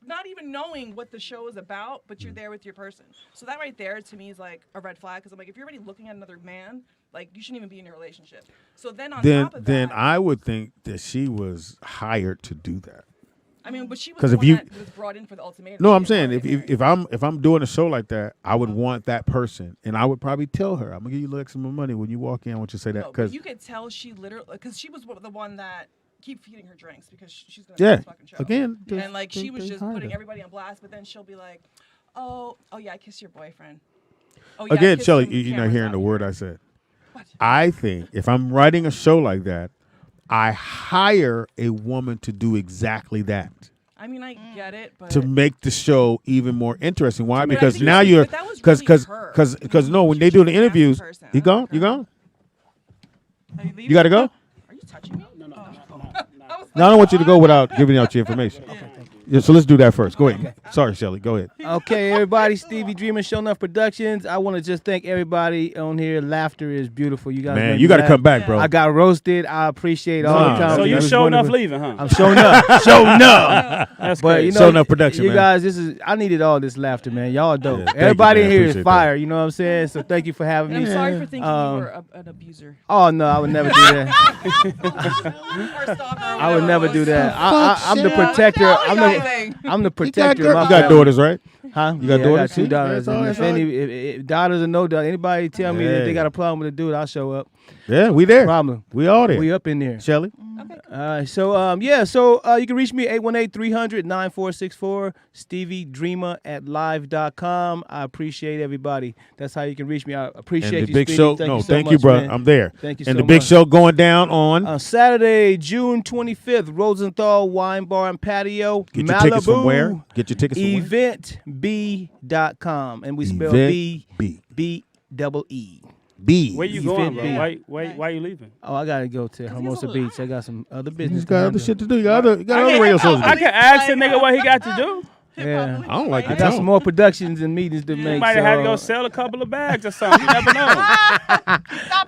Not even knowing what the show is about, but you're there with your person. So that right there, to me, is like a red flag. Because I'm like, if you're already looking at another man, like you shouldn't even be in a relationship. So then on top of Then that, I would think that she was hired to do that. I mean, but she was 'Cause the if one you- that was brought in for the ultimatum. No, She I'm didn't saying want to get if I'm doing a show like that, I would want that person, and I would probably tell her, "I'm gonna give you a little extra more money when you walk in." I want you to say that No, but because you could tell she literally, because she was the one that keep feeding her drinks because she's gonna Yeah. this fucking show. Again, and like she was they just hired putting her. everybody on blast, but then she'll be like, oh yeah, I kissed your boyfriend. Oh, yeah, I again, kissed Shelly, him, you're not cameras hearing out the here." word I said. What? I think if I'm writing a show like that, I hire a woman to do exactly that. I mean, I get it, but To make the show even more interesting. Why? But I Because think now she- you're but that was really her. because no, when She they was do the just a nasty interviews, person. you I gone? don't You know. gone? Are you leaving? You got to go? Are you touching me? No. No, I don't want you to go without giving out your information. Yeah, so let's do that first. Go ahead. Sorry, Shelly. Go ahead. Okay, everybody. Stevie Dreamer, Show Enough Productions. I want to just thank everybody on here. Laughter is beautiful. You guys, Man, made you me got to laugh. come back, bro. I got roasted. I appreciate all the Nah. time. So you That was sure enough wonderful. leaving, huh? I'm showing up. Showing up. That's But crazy. you know, Show Enough Production, you man. guys, I needed all this laughter, man. Y'all dope. Yeah, thank you, Everybody man. in here is Appreciate fire. You know what I'm saying? So thank you for having And me. I'm sorry for thinking Um, you were an abuser. Oh no, I would never do that. Or stalker, or I would whatever never it do was. that. I'm the Shell. protector. Tell me I'm anything. the protector. You of my got family. daughters, right? Huh? You got Yeah, daughters I got 2 too? daughters. That's all, And that's if all. if daughters or no daughters, anybody tell me that Hey. they got a problem with a dude, I'll show up. Yeah, we there. Problem. We all there. We up in there. Shelly? So you can reach me at 818-300-9464, Stevie Dreamer at live.com. I appreciate everybody. That's how you can reach me. I appreciate And the you, big Speedy. show. Thank No, you so thank much, you, bro. man. I'm there. Thank you And so the big much. show going down on. Saturday, June 25th, Rosenthal Wine Bar and Patio, Get your Malibu. tickets from where? Get your tickets from where? Eventb.com. And we spell Event B, B-double-E. B. Where you Event going, bro? B. Why you leaving? Oh, I got to go to Hermosa Beach. I got some other business. You got to other handle. shit to do. You got other radio shows to I do. can ask the nigga what he got to do. Yeah. I don't like I the got tone. some more productions and meetings to You make. might have had to go so- sell a couple of bags or something. You never know. Stop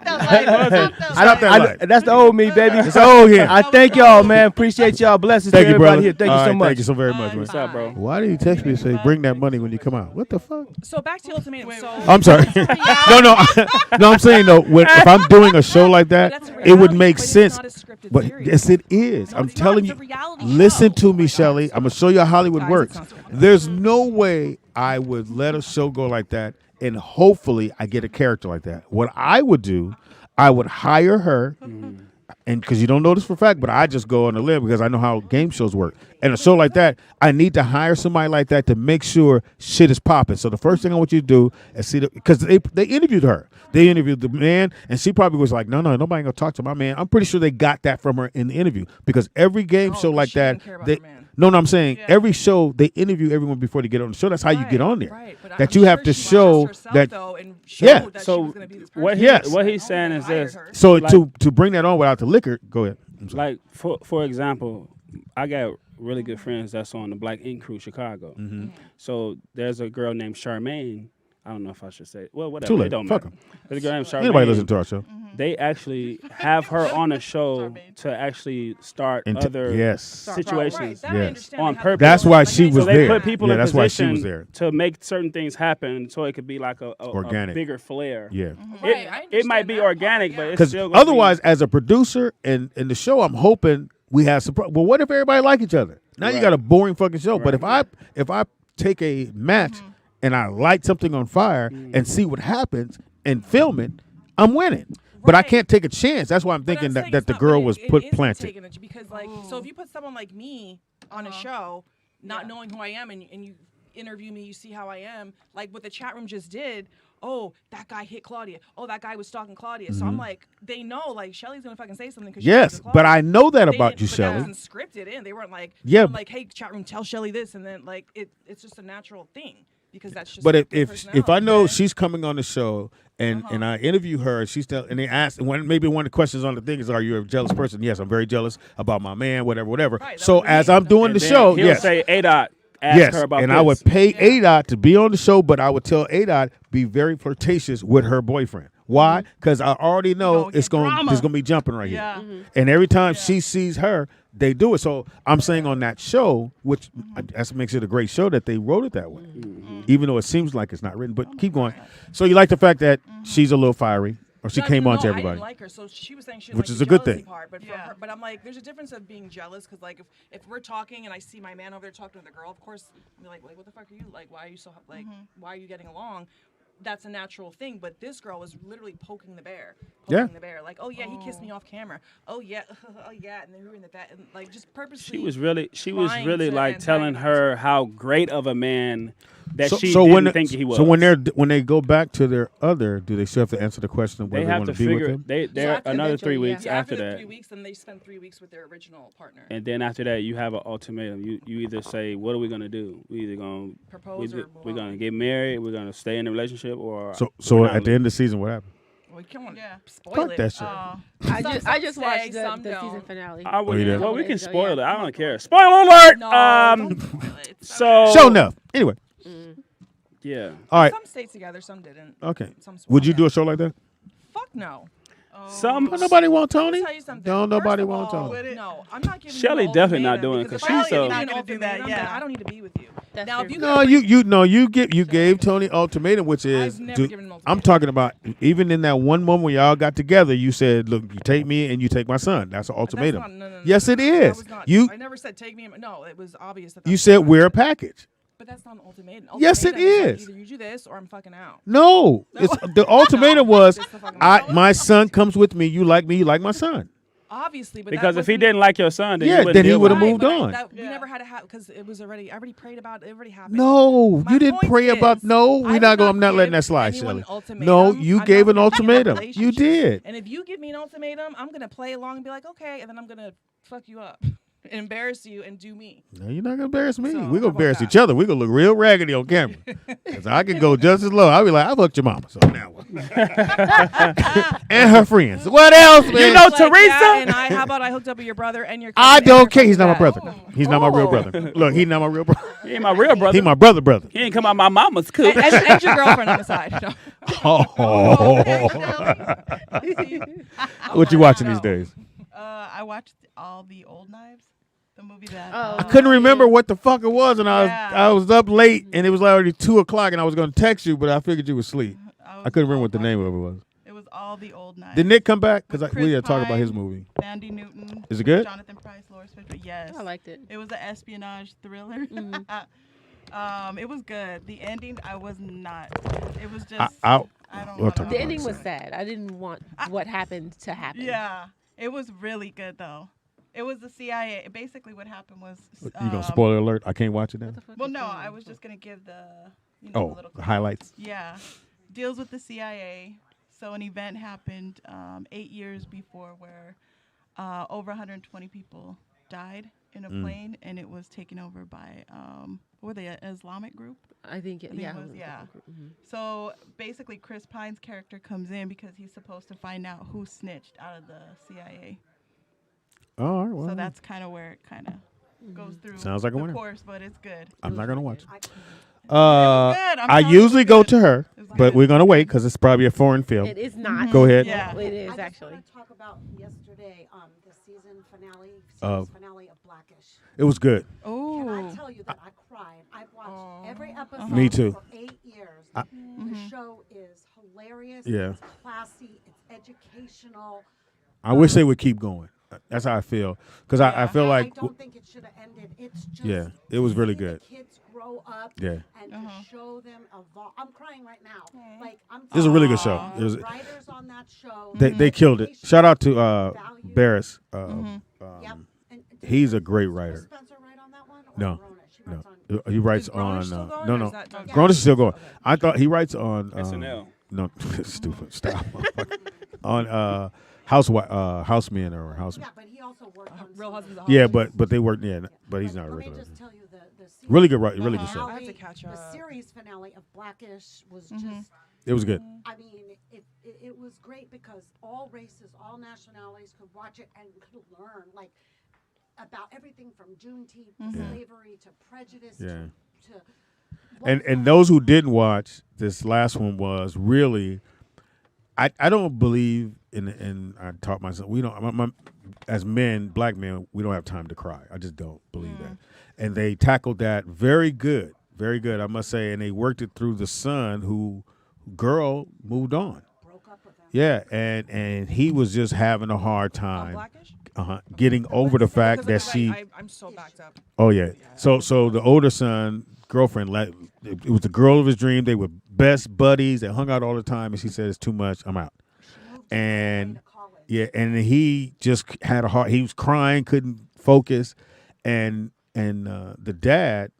that light. Stop that Stop that light. That's the old me, baby. It's old here. I thank y'all, man. Appreciate y'all. Blessings Thank to you, everybody brother. here. Thank you All so right, much. Thank you so very much, man. What's up, bro? Why did you text me and say bring that money when you come out? What the fuck? So back to the ultimatum. So I'm sorry. no. No, I'm saying though, if I'm doing a show like that, That's a it would reality, make but it's sense. not a scripted But series. yes, it is. I'm it's not. telling It's you. a reality Listen show. to Oh me, my Shelly. God. I'm gonna show you how Hollywood Guys, it works. sounds so good. There's no way I would let a show go like that, and hopefully I get a character like that. What I would do, I would hire her. And because you don't know this for a fact, but I just go on a limb because I know how game shows work. And a show like that, I need to hire somebody like that to make sure shit is popping. So the first thing I want you to do is see because they interviewed her. They interviewed the man, and she probably was like, no, nobody gonna talk to my man. I'm pretty sure they got that from her in the interview because every game show 'cause like she that, didn't care about they her man. no, I'm saying Yeah. every show they interview everyone before they get on the show. That's how you get on there. Right, but That I'm you have sure to she show watched herself, that. though, and Yeah. showed that she So was gonna be this what person. he Yes. what he's I saying is hired this. her. So Like- to bring that on without the liquor, go ahead. I'm sorry. Like for example, I got really good friends that's on the Black Ink Crew Chicago. Mm-hmm. So there's a girl named Charmaine. I don't know if I should say. Well, whatever. Too late. It don't Fuck matter. There's a girl named Charmaine. Anybody listen to our show? They actually have her on a show to actually start other Yes. situations Right, that I Yes. understand. on They have purpose. That's why she Okay, was So they there. put people Yeah, in that's why she position was there. to make certain things happen, so it could be like a Organic. bigger flair. Yeah. Right, I It might understand be that organic, part, but yeah. it's Because still gonna otherwise, be, as a producer and in the show, I'm hoping we have some. Well, what if everybody like each other? Now you Right. got a boring fucking show. But Right. if I take a match and I light something on fire and see what happens and film it, I'm winning. But I Right. can't take a chance. That's why I'm But thinking I'm that, saying that it's the not- girl but was it put isn't planted. taking it, because so if you put someone like me on a show, not knowing who I am, and you interview me, you see how I am, like what the chat room just did. Oh, that guy hit Claudia. Oh, that guy was stalking Claudia. So I'm like, they know, like Shelly's gonna fucking say something because Yes, but I know that about you, But Shelly. that wasn't scripted in. They weren't like, Yeah. I'm like, hey, chat room, tell Shelly this, and then like it's just a natural thing. because that's just. But a good if I personality. know she's coming on the show and I interview her, and they ask, and maybe one of the questions on the thing is, are you a jealous person? Yes, I'm very jealous about my man, whatever. Right, that So would be as me. I'm doing And the then show, he'll yes. say A-Dot. Ask Yes, her about and this. I would pay A-Dot to be on the show, but I would tell A-Dot be very flirtatious with her boyfriend. Why? Because I already know Gonna it's get going drama. there's going to be jumping right Yeah. here. And every time she sees her, they do it. So I'm saying on that show, which that makes it a great show that they wrote it that way, even though it seems like it's not written. But keep going. So you like the fact that she's a little fiery, or she No, came on to I everybody. didn't like her, so she was saying she Which liked is the a good jealousy thing. Part, but, for her, but I'm like, there's a difference of being jealous because like if we're talking and I see my man over there talking to the girl, of course I'm like what the fuck are you like? Why are you so like? Why are you getting along? That's a natural thing, but this girl was literally poking the bear. The bear. Like, oh yeah, he kissed me off camera. Oh yeah, oh yeah, and then we were in that, and like just purposely. She was really trying to like telling antagonize her how great of a man that she so didn't think he was. So when they go back to their other, do they still have to answer the question of whether they they have want to to be figure with them? they're another 3 weeks after after the that. 3 weeks, then they spend 3 weeks with their original partner. And then after that, you have an ultimatum. You either say, "What are we gonna do? We either gonna Propose or move we're on. gonna get married, we're gonna stay in a relationship, or So we're not at the end of the season, what happened? Well, come on, spoil Fuck it. that shit. I just say, watched some the don't. season finale. I would, Oh, you did? well, we can So, spoil yeah. it. I don't care. Spoiler alert. No, don't spoil it. It's So Show enough. Anyway, yeah. all right. Some stayed together, some didn't. Okay. Some Would you swore. do a show like that? Fuck no. Some Don't nobody want Let me Tony. tell you something. Don't nobody First of want all, Tony. No, I'm not giving Shelly you an definitely not ultimatum doing it because 'cause if I she's give so- you Not an gonna do that, ultimatum, then yeah. I don't need to be with you. That's Now, true. if you No, you gave Tony ultimatum, which is I've never given an I'm ultimatum. talking about even in that one moment when y'all got together, you said, "Look, you take me and you take my son." That's an ultimatum. That's not, no, Yes, it that is. was not- You I never said take me. No, it was obvious that. you that's said not- we're a package. But that's not an ultimatum. Yes, it Ultimatum like, is. either you do this or I'm fucking out. No, it's the ultimatum was It's the fucking my son comes with me. You like me. You like my son. Obviously, but Because that if he wasn't- didn't like your son, then Yeah, you wouldn't then he deal would've with it. moved but on. We never had to have because it was already. I already prayed about it. It already happened. No, My you didn't point pray about. is, No, I we're would not going. I'm not letting give that slide, anyone Shelly. an ultimatum. No, you I'm gave not an gonna be in a ultimatum. You relationship. did. And if you give me an ultimatum, I'm gonna play along and be like, okay, and then I'm gonna fuck you up, and embarrass you, and do me. No, you're not gonna embarrass me. So, We're how gonna about embarrass that? each other. We're gonna look real raggedy on camera. Cause I can go just as low. I'll be like, I fucked your mama. So now what? And her friends. What else, man? You know Like, Teresa? yeah, and how about I hooked up with your brother and your? I cousin and don't your care. He's not my cousin's brother. dad? He's not my real brother. Look, he's not my real brother. He ain't my real brother. He my brother. He ain't come out my mama's coop. And your girlfriend on the side. No. What you watching these days? I watched all the Old Knives, the movie that. I couldn't remember what the fuck it was, and Yeah. I was up late, and it was already 2:00, and I was gonna text you, but I figured you were asleep. I couldn't remember what the name of it was. It was all the Old Knives. Did Nick come back? Because With we had Chris talked about his Pine, movie. Andy Newton. Is it good? Jonathan Pryce, Lawrence Fishburne. Yes. I liked it. It was an espionage thriller. It was good. The ending, I was not. It was just. I don't we'll know. talk The about ending it. was sad. I didn't want what happened to happen. Yeah, it was really good though. It was the CIA. Basically, what happened was. You gonna spoiler alert? I can't watch it now. Well, no, I was just gonna give the. Oh, little the highlights. Yeah, deals with the CIA. So an event happened 8 years before where over 120 people died in a plane, and it was taken over by what were they, an Islamic group? I think it was. Yeah. So basically, Chris Pine's character comes in because he's supposed to find out who snitched out of the CIA. Oh, all right, well, So that's kind of where it kind of goes through. Sounds like a the winner. course, but it's good. I'm not gonna watch it. good. I I'm telling you, usually it was go good. to her, It was but good. we're gonna wait because it's probably a foreign film. It is not. Go ahead. Yeah. It is I just actually. want to talk about yesterday, the season Of- finale of Blackish. It was good. Can I Ooh. tell you that I cried? I've watched every episode Me too. for 8 years. The show is hilarious. Yeah. It's classy. It's educational. I wish they would keep going. That's how I feel because I feel like I don't think it should have ended. It's just Yeah, it was really to see good. The kids grow up. Yeah. And to show them evolve. I'm crying right now. Like I'm. It was a really good show. It was, The writers on that show. they killed it. Shout out to Value. Barris. Yep. And He's a great writer. Does Spencer write on that one? Or No, Verona? She writes no. on. He writes Is Grownish on still going, no or no. is that done? Grownish is still going. I thought he writes on SNL. No, stupid. Stop. On Housemen or House. Yeah, but he also worked on. Real some- Husbands of Yeah, Hollywood. but they work. Yeah, but he's not a Let me regular. just tell you Really good, right? Really good show. I have to catch The up. series finale of Blackish was just. It was good. I mean, it was great because all races, all nationalities could watch it and could learn like about everything from Juneteenth to slavery to prejudice to And those who didn't watch, this last one was really. I don't believe in I taught myself we don't as men, black men, we don't have time to cry. I just don't believe that. And they tackled that very good, I must say. And they worked it through the son who girl moved on. broke up with them. Yeah, and he was just having a hard time Blackish? getting over the fact that she. I'm so backed up. Oh yeah. So the older son girlfriend it was the girl of his dream. They were best buddies. They hung out all the time, and she said it's too much. I'm out. And yeah, and he just had a heart. He was crying, couldn't focus, and the dad,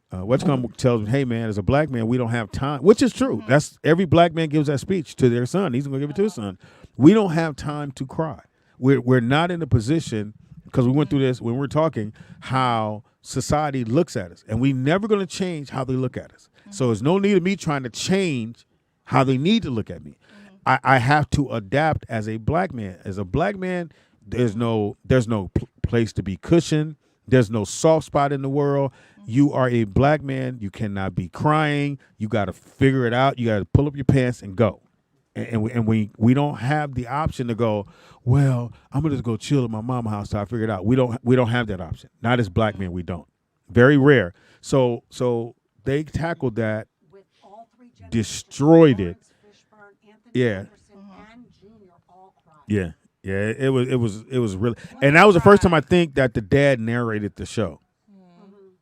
tells him, "Hey man, as a black man, we don't have time," which is true. That's every black man gives that speech to their son. He's gonna give it to his son. We don't have time to cry. We're not in a position because we went through this when we're talking how society looks at us, and we never going to change how they look at us. So there's no need of me trying to change how they need to look at me. I have to adapt as a black man. As a black man, there's no place to be cushioned. There's no soft spot in the world. You are a black man. You cannot be crying. You got to figure it out. You got to pull up your pants and go. And we don't have the option to go, well, I'm gonna just go chill at my mama's house till I figure it out. We don't have that option. Not as black men, we don't. Very rare. So they tackled that, With all three destroyed it. Fishburne, Anthony Yeah. Anderson, and Junior all cried. Yeah. Yeah, it was really, and that was the first time I think that the dad narrated the show.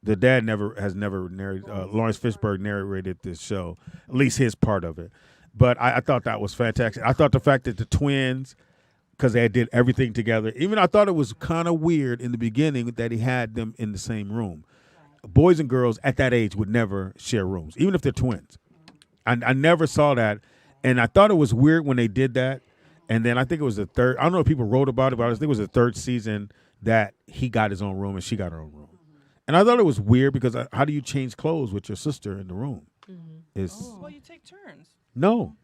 The dad has never narrated. Lawrence Fishburne narrated this show, at least his part of it. But I thought that was fantastic. I thought the fact that the twins, because they did everything together, even I thought it was kind of weird in the beginning that he had them in the same room. Boys and girls at that age would never share rooms, even if they're twins. I never saw that, and I thought it was weird when they did that. And then I think it was the third. I don't know if people wrote about it, but I think it was the third season that he got his own room and she got her own room. And I thought it was weird because how do you change clothes with your sister in the room? Well, you take turns. No.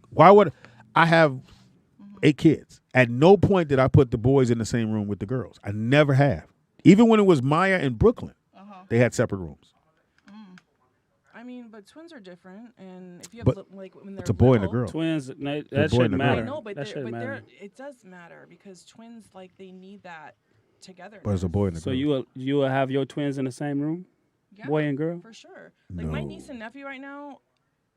Why would I have 8 kids? At no point did I put the boys in the same room with the girls. I never have. Even when it was Maya in Brooklyn, they had separate rooms. I mean, but twins are different, and if you have But like when they're it's a boy and a little- girl. Twins, that boy shouldn't and a girl. matter. I know, but that shouldn't matter. it does matter because twins like they need that together. But it's a boy and a So girl. you will have your twins in the same room, Yeah, boy and girl, for sure. Like my niece and nephew right now,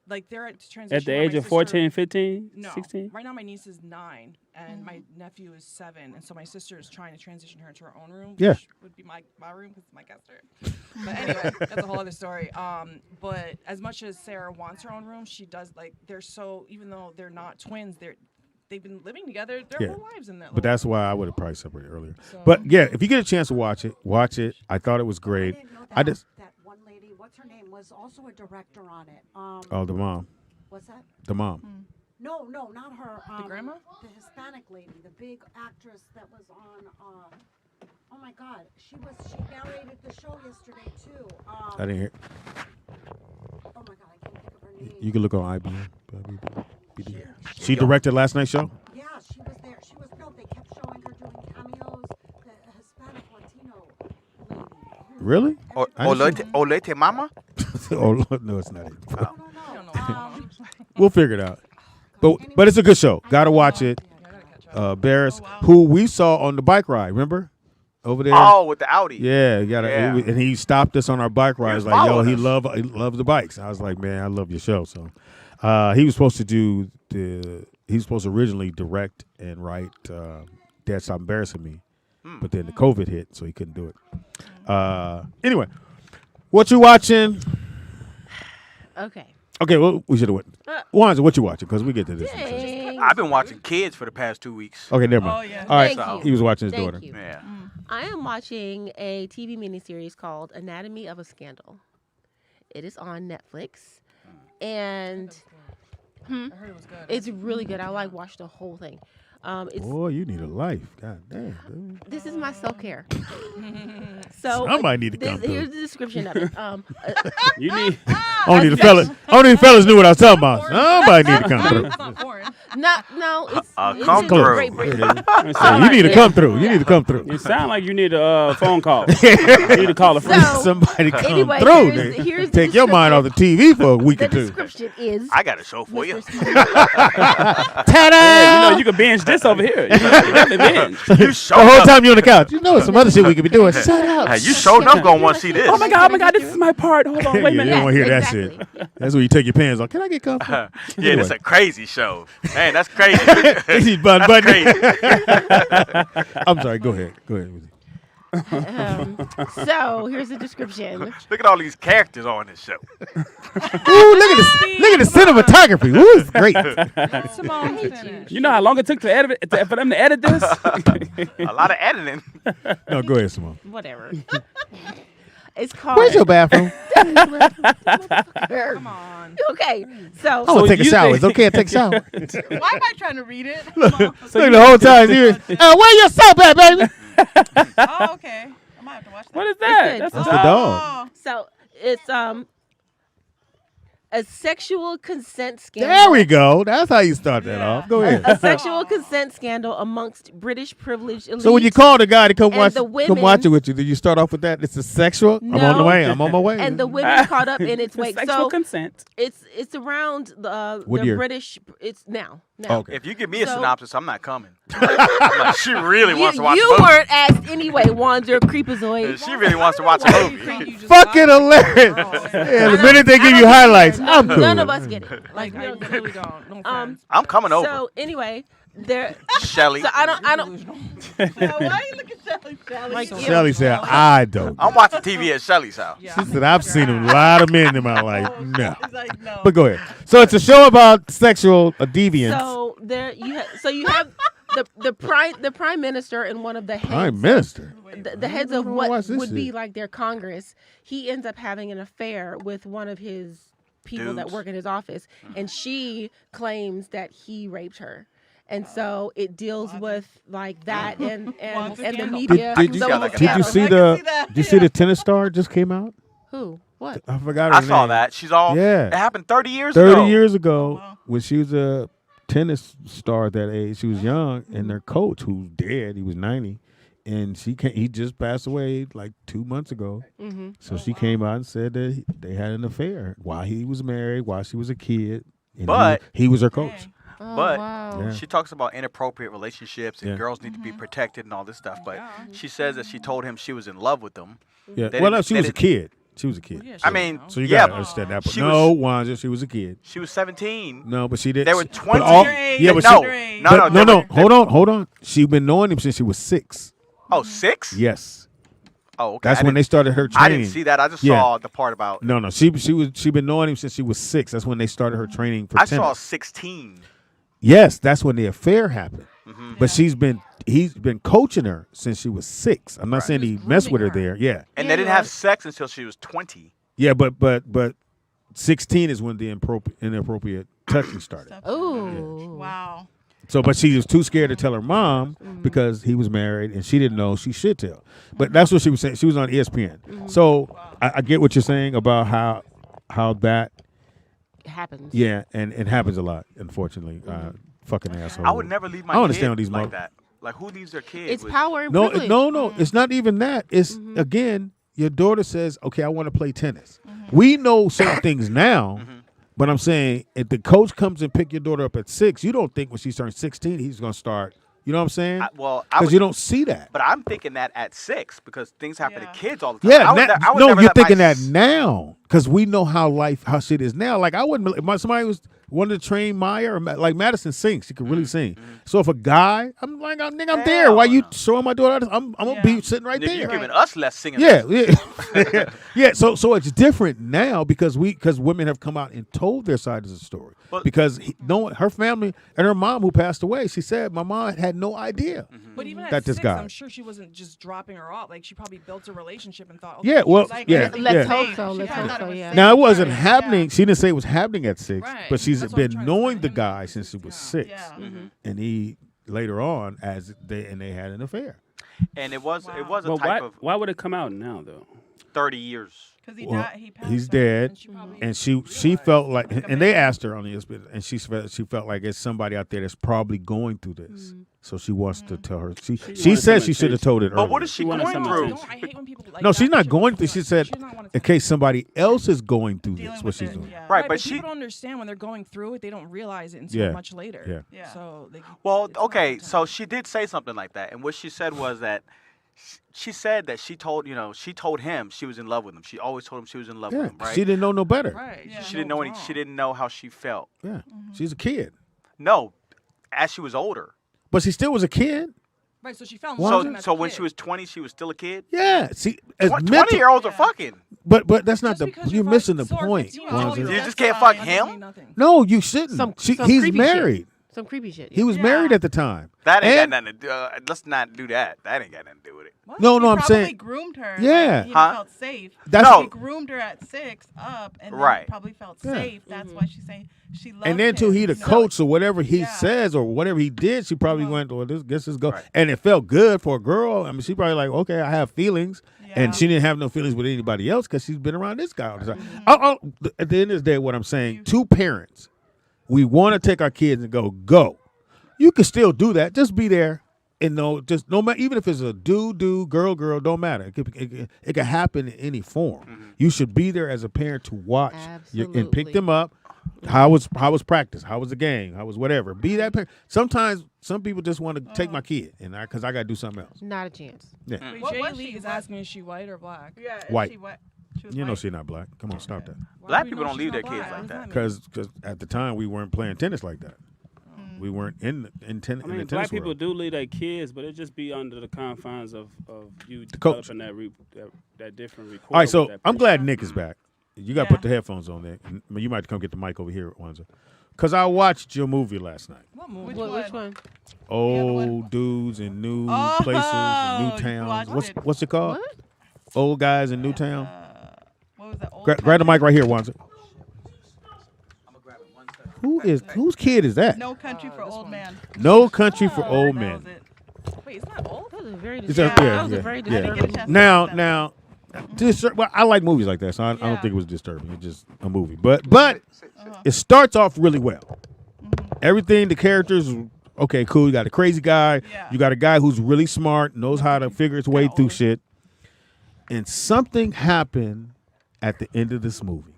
like they're at transition. at the where age my of sister- 14, 15, No, 16. right now my niece is 9 and my nephew is 7, and so my sister is trying to transition her into her own room. Yeah. Which would be my room because my guest room. But anyway, that's a whole other story. But as much as Sarah wants her own room, she does like they're so even though they're not twins, they've been living together their whole lives in that. But little that's why I would have probably separated earlier. So- But yeah, if you get a chance to watch it. I thought it was great. I didn't know I just that one lady, what's her name, was also a director on it. oh the mom, What's that? the mom. No, not her. The grandma? The Hispanic lady, the big actress that was on. Oh my God, she narrated the show yesterday too. I didn't hear. Oh my God, I can't think of her name. You can look on IBM. She directed last night's show. Yeah, she was there. They kept showing her doing cameos. The Hispanic Latino lady. Really? Olete Mama? Oh no, it's not it. I don't know. We'll figure it out. But it's a good show. Gotta watch it. Barris, who we saw on the bike ride, remember? Over there. Oh, with the Audi. Yeah, and he stopped us on our bike ride. He's like, yo, following he us. loves the bikes. I was like, man, I love your show. So he was supposed to originally direct and write Dad Stop Embarrassing Me. But then the COVID hit, so he couldn't do it. Anyway, what you watching? Okay. Okay, well, we should have went. Wanza, what you watching? Because we get to this. Dang. I've been watching Kids for the past 2 weeks. Okay, never mind. Oh, yeah. All right, Thank you. he was watching his Thank daughter. you. Yeah. I am watching a TV miniseries called Anatomy of a Scandal. It is on Netflix, and I heard it was good. it's really good. I watched the whole thing. It's Boy, you need a life. God damn, dude. this is my self care. So Somebody need to come through. here's the description of it. You need. Only the fellas knew what I was talking about. Somebody need to come through. It's not foreign. No, it's come in through. Great Britain. So you need to come through. You need to come through. You sound like you need a phone call. You need to call a friend. So, Somebody come anyway, through. here's Take the your mind off the TV for a week The or two. description is I got a show for you. Yeah, you know, you can binge this over here. You can binge. You The showed whole up. time you're on the couch. You know some other shit we could be doing. Shut up. Hey, you showed up gonna want to see this. Oh my god, this is my part. Hold on, wait a Yeah, you minute. don't want to hear exactly. that shit. That's when you take your pants off. Can I get comfy? Yeah, Anyway. it's a crazy show. Man, that's crazy. He's button. That's crazy. I'm sorry. Go ahead. Go ahead. So here's the description. Look at all these characters on this show. Ooh, look at this. Look at the cinematography. Ooh, it's great. Simone finished. You know how long it took to edit it, for them to edit this? A lot of editing. No, go ahead, Simone. Whatever. It's called. Where's your bathroom? Come on. Okay, so I want to take a you shower. think- It's okay to take a shower. Why am I trying to read it? Look the whole time. Where your soap at, baby? Oh, okay. I might have to watch that. What is that? good. That's That's a the dog. dog. so it's a sexual consent scandal. There we go. That's how you start that off. Go ahead. A sexual consent scandal amongst British privileged elites. So when you call the guy to come And watch, the come women- watch it with you, do you start off with that? It's a sexual. I'm on the No. way. I'm on my way. and the women caught up in its wake. Sexual So consent. it's around the What year? British. It's now. Okay. If you give me a So- synopsis, I'm not coming. I'm like, she really wants to watch You a movie. weren't asked anyway, Wander Creepazoid. She really wants to watch a movie. You just Fucking got- hilarious. Yeah, the minute they give you highlights, I'm cool. None of us get it. Like, I really don't. No offense. I'm coming over. So anyway, there. Shelly. So I don't. Why you look at Shelly? Like, Shelly said, I don't. I'm watching TV at Shelly's house. Yeah. She said, I've seen a lot of men in my life. No. He's like, no. But go ahead. So it's a show about sexual deviance. So there you you have the prime minister and one of the heads Prime Minister. the heads of Watch what this would be shit. like their Congress. He ends up having an affair with one of his people that Dudes. work in his office, and she claims that he raped her. And so it deals with like that and the scandal. media. Did you, So got it's like a a- did you scandal. see I can the? see that, Did you see the tennis star just came out? Who? What? I forgot her I saw name. that. She's all. Yeah. It happened 30 years ago. 30 years ago, wow. when she was a tennis star at that age, she was young, and their coach, who's dead, he was 90, and he just passed away like 2 months ago. Mm-hmm. So she came out and said that they had an affair while he was married, while she was a kid. And But- he was her coach. Oh, But wow. Yeah. she talks about inappropriate relationships and Yeah. girls need to be protected and all this stuff. But she says that she told him she was in love with him. Yeah. They Well, no, didn't- she they was a didn't- kid. She was a kid. Yeah, she I was mean, young. So you yeah, gotta understand that. But she no, was- Wanja, she was a kid. She was 17. No, but she didn't. They were but 20. all- Underage. yeah, but no, she, no, but no, no. they were- Hold on. She's been knowing him since she was 6. Oh, 6? Yes. Oh, okay. That's I when they didn't- started her training. I didn't see that. I just Yeah. saw the part about. No. She been knowing him since she was 6. That's when they started her training for I tennis. saw 16. Yes, that's when the affair happened. Mm-hmm. But he's been coaching her since she was 6. I'm not saying he messed with her there. Yeah. And they didn't have sex until she was 20. Yeah, but 16 is when the inappropriate touching started. Ooh. Wow. So, but she was too scared to tell her mom because he was married and she didn't know she should tell. But that's what she was saying. She was on ESPN. So I get what you're saying about how that, It happens. yeah, and it happens a lot, unfortunately. Fucking asshole. I would never leave my I don't understand kid what these like mother- that. Like, who leaves their kid? It's with- power and No, privilege. no. It's not even that. It's again, your daughter says, "Okay, I want to play tennis." We know certain things now, but I'm saying if the coach comes and pick your daughter up at 6, you don't think when she turns 16 he's going to start. You know what I'm saying? Well, Because you don't see that. But I'm thinking that at 6 because things happen Yeah. to kids all the time. Yeah, I would na- I would no, never you're let my thinking that s- now because we know how shit is now. Like I wouldn't if somebody wanted to train Maya or like Madison sings, she could really sing. So if a guy, I'm like, nigga, I'm there. Why you showing my daughter? I'm gonna be sitting right Nigga, there. you're giving us less singing. Yeah, yeah, yeah. So it's different now because women have come out and told their side of the story. But- Because her family and her mom who passed away, she said my mom had no idea. But even That at this 6, guy. I'm sure she wasn't just dropping her off. Like, she probably built a relationship and thought, okay, Yeah, well, she's like, yeah, Let's yeah. hope so. Let's hope so. Yeah. Now it wasn't happening. She didn't say it was happening at 6, Right. but she's That's what I'm been trying to knowing say. the guy since she was 6, Yeah. and he later on as they had an affair. And it was a But type of why would it come out now though? 30 years. Because he Well, died. He passed he's away. dead, and she felt like, Like a and they man. asked her on the ESPN, and she felt like it's somebody out there that's probably going through this, so she wants to tell her. She wanted said some she should have told it earlier. But what is she wanted going some through? attention. I hate when people like No, that. she's not She going wants through. to- She said does not wanna in tell case somebody else is going through Dealing this, what with she's it, doing. yeah. Right, but people she. don't understand when they're going through it. They don't realize it until Yeah. much later. Yeah. Yeah. So they, Well, it's not okay, on time. so she did say something like that, and what she said was that she said that she told him she was in love with him. She always told him she was in love Yeah, with him, right? she didn't know no better. Right. Yeah. She didn't know any. She didn't know how she felt. Yeah, she's a kid, No, as she was older. but she still was a kid. Right. So she fell in Why love is with him it? as So a when kid. she was 20, she was still a kid. Yeah, see, as 20-year-olds are Yeah. fucking. but that's not Just the. because You're you're missing the 14 or point. 15 You Kwanzaa. years old, just can't fuck that doesn't him? mean nothing. No, you shouldn't. Some he's creepy married. Shit. Some creepy shit. He was Yeah. married at the time. That ain't And- got nothing to do. Let's not do that. That ain't got nothing to do with it. What? No, He I'm probably saying groomed her. Yeah. Like, he Huh? felt safe. That's- No. He groomed her at 6 up, and then Right. probably felt Yeah. safe. That's why she's saying she loved and then too, him. he the So- coach, so whatever he Yeah. says or whatever he did, she probably Uh-huh. went, well, this is go. Right. And it felt good for a girl. I mean, she probably like, okay, I have feelings. Yeah. And she didn't have no feelings with anybody else because she's been around this guy all the time. At the end of the day, what I'm saying, two parents, we want to take our kids and go. You can still do that. Just be there. And just no matter, even if it's a dude, girl, don't matter. It can happen in any form. You should be there as a parent to watch and pick Absolutely. them up. How was practice? How was the game? How was whatever? Be that parent. Sometimes some people just want to take my kid, and because I got to do something else. Not a chance. Yeah, Wait, What Jay was Lee she? is What- asking, is she white or black? Yeah, is White. She what? She was you know white? she's not black. Come on, stop that. Why Black do we people know don't she's leave not their kids black? like What does that. Because at the time we weren't playing tennis like that. We weren't in I the tennis black people world. do leave their kids, but it just be under the confines of you coach. developing that different rapport. All right, so with that I'm person. glad Nick is back. You got to Yeah. put the headphones on there. You might come get the mic over here, Wanza. Because I watched your movie last night. What movie? Which Which one? Old dudes in new Oh, places and new you towns. watched it. What's it called? What? Old guys in new town. What was that? Old Grab the Country? mic right here, Wanza. Whose kid is that? No Country for Old one. Man. No Country for Old That Men. was it. Wait, it's not old. That was a very It's disturbing. just- yeah, that was yeah, a very yeah. disturbing. Get a chance to Now, watch that. well, I like movies like that, so I don't Yeah. think it was disturbing. It's just a movie, but it starts off really well. Everything, the characters, okay, cool. You got a crazy guy. Yeah. You got a guy who's really smart, knows how to figure his way Kinda through old. shit. And something happened at the end of this movie.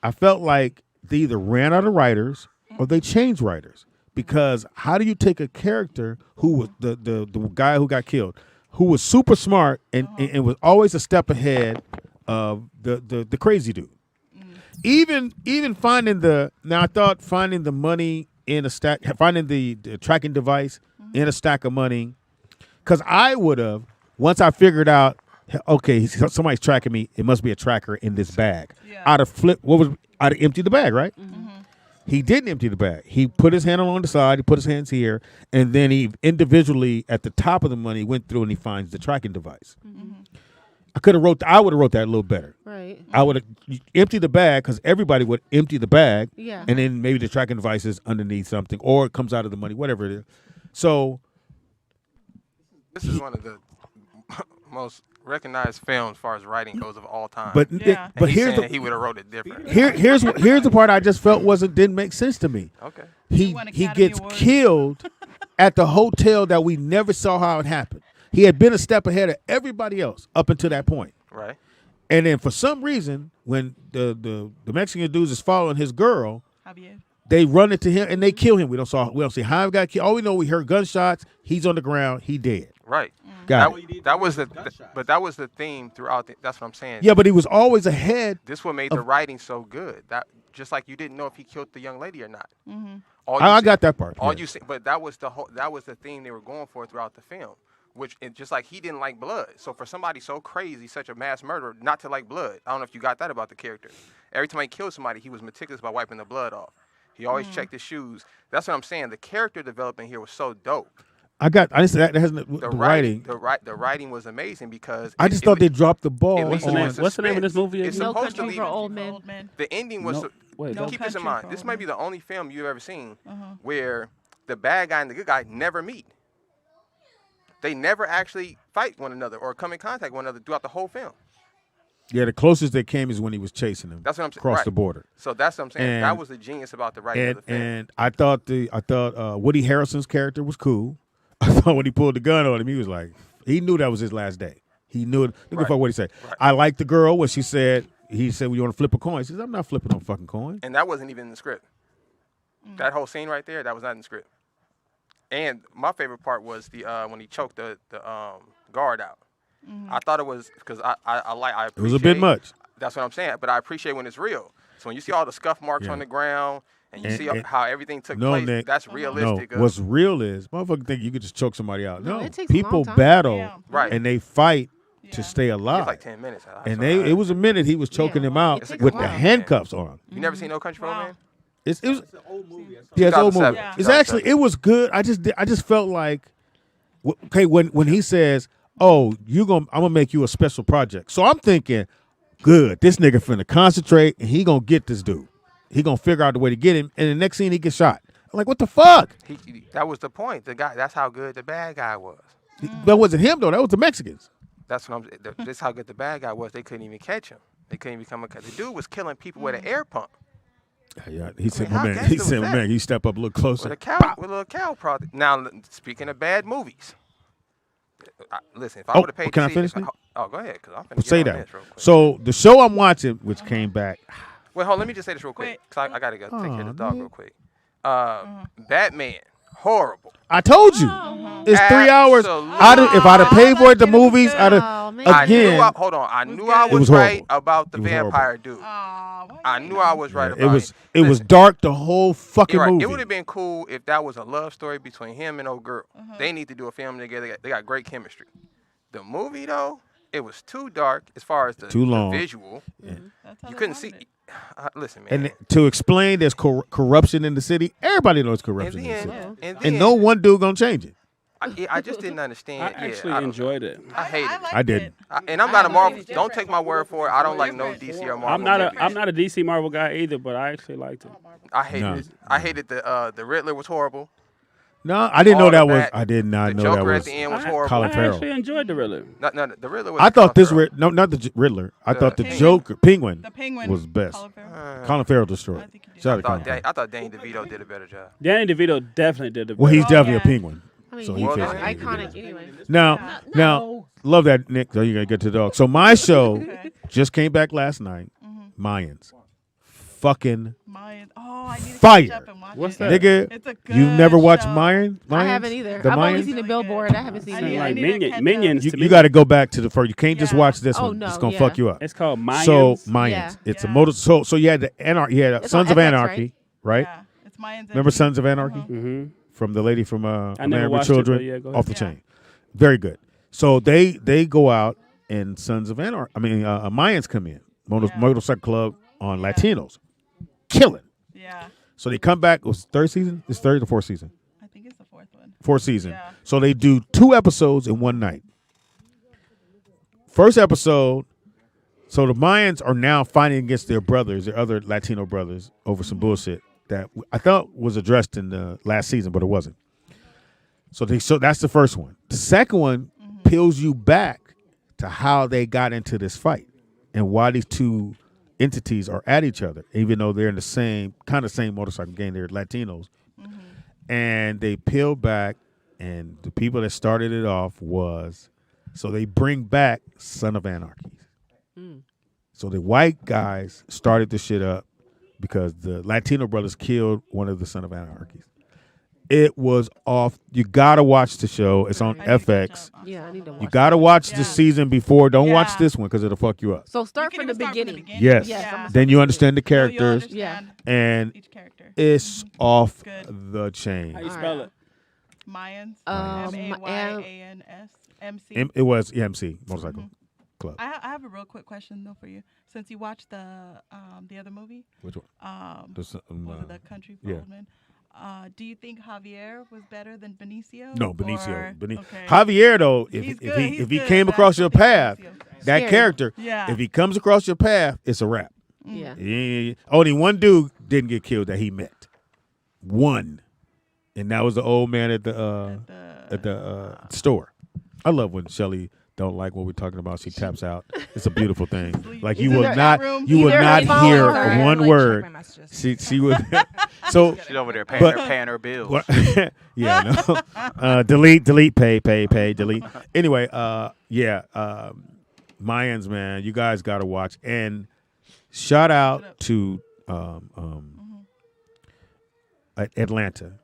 I felt like they either ran out of writers or they changed writers. Because how do you take a character who was the guy who got killed, who was super smart and was always a step ahead of the crazy dude? Even finding I thought finding the money in a stack, finding the tracking device in a stack of money, because I would have, once I figured out, okay, somebody's tracking me, it must be a tracker in this bag. Yeah. I'd have emptied the bag, right? He didn't empty the bag. He put his hand along the side, he put his hands here, and then he individually at the top of the money went through and he finds the tracking device. I would have wrote that a little better. Right. I would have emptied the bag because everybody would empty the bag, Yeah. and then maybe the tracking device is underneath something, or it comes out of the money, whatever it is. So This is one of the most recognized films as far as writing goes of all time. But Yeah. but he's here's saying the he would have wrote it different. here's the part I just felt didn't make sense to me. Okay. He won he Academy gets Award. killed at the hotel that we never saw how it happened. He had been a step ahead of everybody else up until that point. Right. And then for some reason, when the Mexican dudes is following his girl, Javier. they run into him and they kill him. We don't see how he got killed. All we know, we heard gunshots. He's on the ground. He dead. Right. Got it. That was the theme throughout. That's what I'm saying. Yeah, but he was always ahead. This what made the writing so good. That just like you didn't know if he killed the young lady or not. I got that part. All yeah. you see, but that was the theme they were going for throughout the film. Which just like he didn't like blood. So for somebody so crazy, such a mass murderer, not to like blood. I don't know if you got that about the character. Every time he killed somebody, he was meticulous about wiping the blood off. He always checked his shoes. That's what I'm saying. The character development here was so dope. I just that has the writing. The writing was amazing because I just thought they dropped the ball. leaves on- you in What's the name of this movie It's again? No supposed to Country leave. for Old Men. The ending was. No, wait, keep this in Country mind. for This Old might Men. be the only film you've ever seen where the bad guy and the good guy never meet. They never actually fight one another or come in contact with one another throughout the whole film. Yeah, the closest they came is when he was chasing him. That's what I'm saying. Across Right. the border. So that's what I'm saying. And- that was the genius about the writing of the film. And I thought Woody Harrelson's character was cool. I thought when he pulled the gun on him, he was like, he knew that was his last day. He knew it. Look at what he said. Right. I like the girl when he said, well, you want to flip a coin? He says, I'm not flipping no fucking coin. And that wasn't even in the script. That whole scene right there, that was not in the script. And my favorite part was the when he choked the guard out. I thought it was because I appreciate. It was a bit much. That's what I'm saying. But I appreciate when it's real. So when you see all the scuff marks on the ground and you see how everything took place, Nick, that's realistic. No, what's real is motherfucker think you could just choke somebody out. No, it takes a people long time. battle Right. and they fight to stay It's alive. like 10 minutes. And it was a minute he was choking him out It's a with good the one. handcuffs on. You never seen No Country for Old Men? It was an old movie. Yeah, it's an old movie. 2007. It's actually it was good. I just felt like okay when he says, "Oh, I'm gonna make you a special project." So I'm thinking, good. This nigga finna concentrate and he gonna get this dude. He gonna figure out the way to get him. And the next scene he gets shot. I'm like, what the fuck? That was the point. The guy. That's how good the bad guy was. That wasn't him though. That was the Mexicans. That's what I'm. This how good the bad guy was. They couldn't even catch him. They couldn't become the dude was killing people with an air pump. Yeah, he said, how my man. gangster He was said, my that? man. You step up a little closer. With a little cow product. Now, speaking of bad movies, listen. If I would have paid, can to I see finish this, it? oh, go ahead, because I'm finna Say get on that. this real quick. So the show I'm watching, which came back. Wait, hold on. Let me just say this real quick, because I gotta go take care of the dog man. real quick. Batman, horrible. I told you, it's 3 hours. If I'd have paid for it, the movies, I'd have again. Hold on. I knew I It was was right horrible. about the It was vampire dude. I knew I was right about it. It was dark the whole fucking You're right. movie. It would have been cool if that was a love story between him and old girl. They need to do a film together. They got great chemistry. The movie though, it was too dark as far as the visual. You couldn't see. Listen, man. And to explain there's corruption in the city, everybody knows corruption in the city. And And no one dude gonna change it. I just didn't understand. I actually enjoyed it. I hate it. I didn't. And I'm not a Marvel. Don't take my word for it. I don't like no DC or Marvel. I'm not movies. a DC Marvel guy either, but I actually liked it. I hated it. I hated the Riddler was horrible. No, I didn't know All that the was. bad- I did not the know Joker that was. at the end was horrible. Colin I Farrell. actually enjoyed the Riddler. No, the Riddler was. I thought Colin this Farrell. not the Riddler. I thought the Penguin. Joker, Penguin, The Penguin was best. Colin Farrell. Colin Farrell destroyed. Shout out to Colin Farrell. I thought Danny DeVito did a better job. Danny DeVito definitely did the. Well, he's better. definitely a penguin. I mean, So he's he fits fits it. iconic anyway. Now, love that, Nick. So you're gonna get to the dog. So my show just came back last night. Mayans, fucking Oh, I need to fire. catch up and watch What's it. that? nigga. It's a You good never watched show. Mayans? I haven't either. The I've only Mayans? seen the billboard. I haven't seen I it. need- yet. I need to catch up. Minions. You, to you me. got to go back to the first. You can't just Yeah. watch this Oh, one. no, It's gonna yeah. fuck you up. It's called Mayans. So Mayans. Yeah. It's a Yeah. motor. So you had the Anarchy. You had It's Sons on of FX, Anarchy, right? Yeah, it's Mayans. Remember Sons of Anarchy Mm-hmm. from the lady from never Married with watched it, Children, but yeah, go ahead. off the Yeah. chain. Very good. So they go out and Sons of Anarchy. I mean Mayans come in motorcycle club on Latinos, killing. Yeah, So they come back. It was third season. It's third or fourth season. I think it's the fourth one. Fourth season. Yeah. So they do 2 episodes in one night. First episode. So the Mayans are now fighting against their brothers, their other Latino brothers, over some bullshit that I thought was addressed in the last season, but it wasn't. So that's the first one. The second one peels you back to how they got into this fight and why these two entities are at each other, even though they're in the same motorcycle gang. They're Latinos, and they peel back, and the people that started it off so they bring back Son of Anarchy. So the white guys started the shit up because the Latino brothers killed one of the Son of Anarchies. It was off. You gotta watch the show. It's on FX. Yeah, I need to watch You gotta watch the season before. Don't watch Yeah. this one because it'll fuck you up. So start You from can the even start beginning. Yes. Yeah. Then you understand the So you'll characters, understand and each character. it's off Good. the chain. How you spell it? Mayans. Um, MAYANS. MC. It was EMC Motorcycle Club. I have a real quick question though for you. Since you watched the other movie, Which one? was it the Country for yeah. Old Men? Do you think Javier was better than Benicio? No, Benicio. Or- okay. Javier though, He's if good, he he's if he good, came but I across still your think path, Benicio. that Scary. character, Yeah. if he comes across your path, it's a wrap. Yeah. Only one dude didn't get killed that he met. One. And that was the old man at the store. I love when Shelly don't like what we're talking about. She taps out. It's a beautiful thing. Like you will not hear one word. She would. So she's over there paying her bills. Yeah, no. Delete, pay, delete. Anyway, Mayans, man, you guys got to watch. And shout out to Atlanta.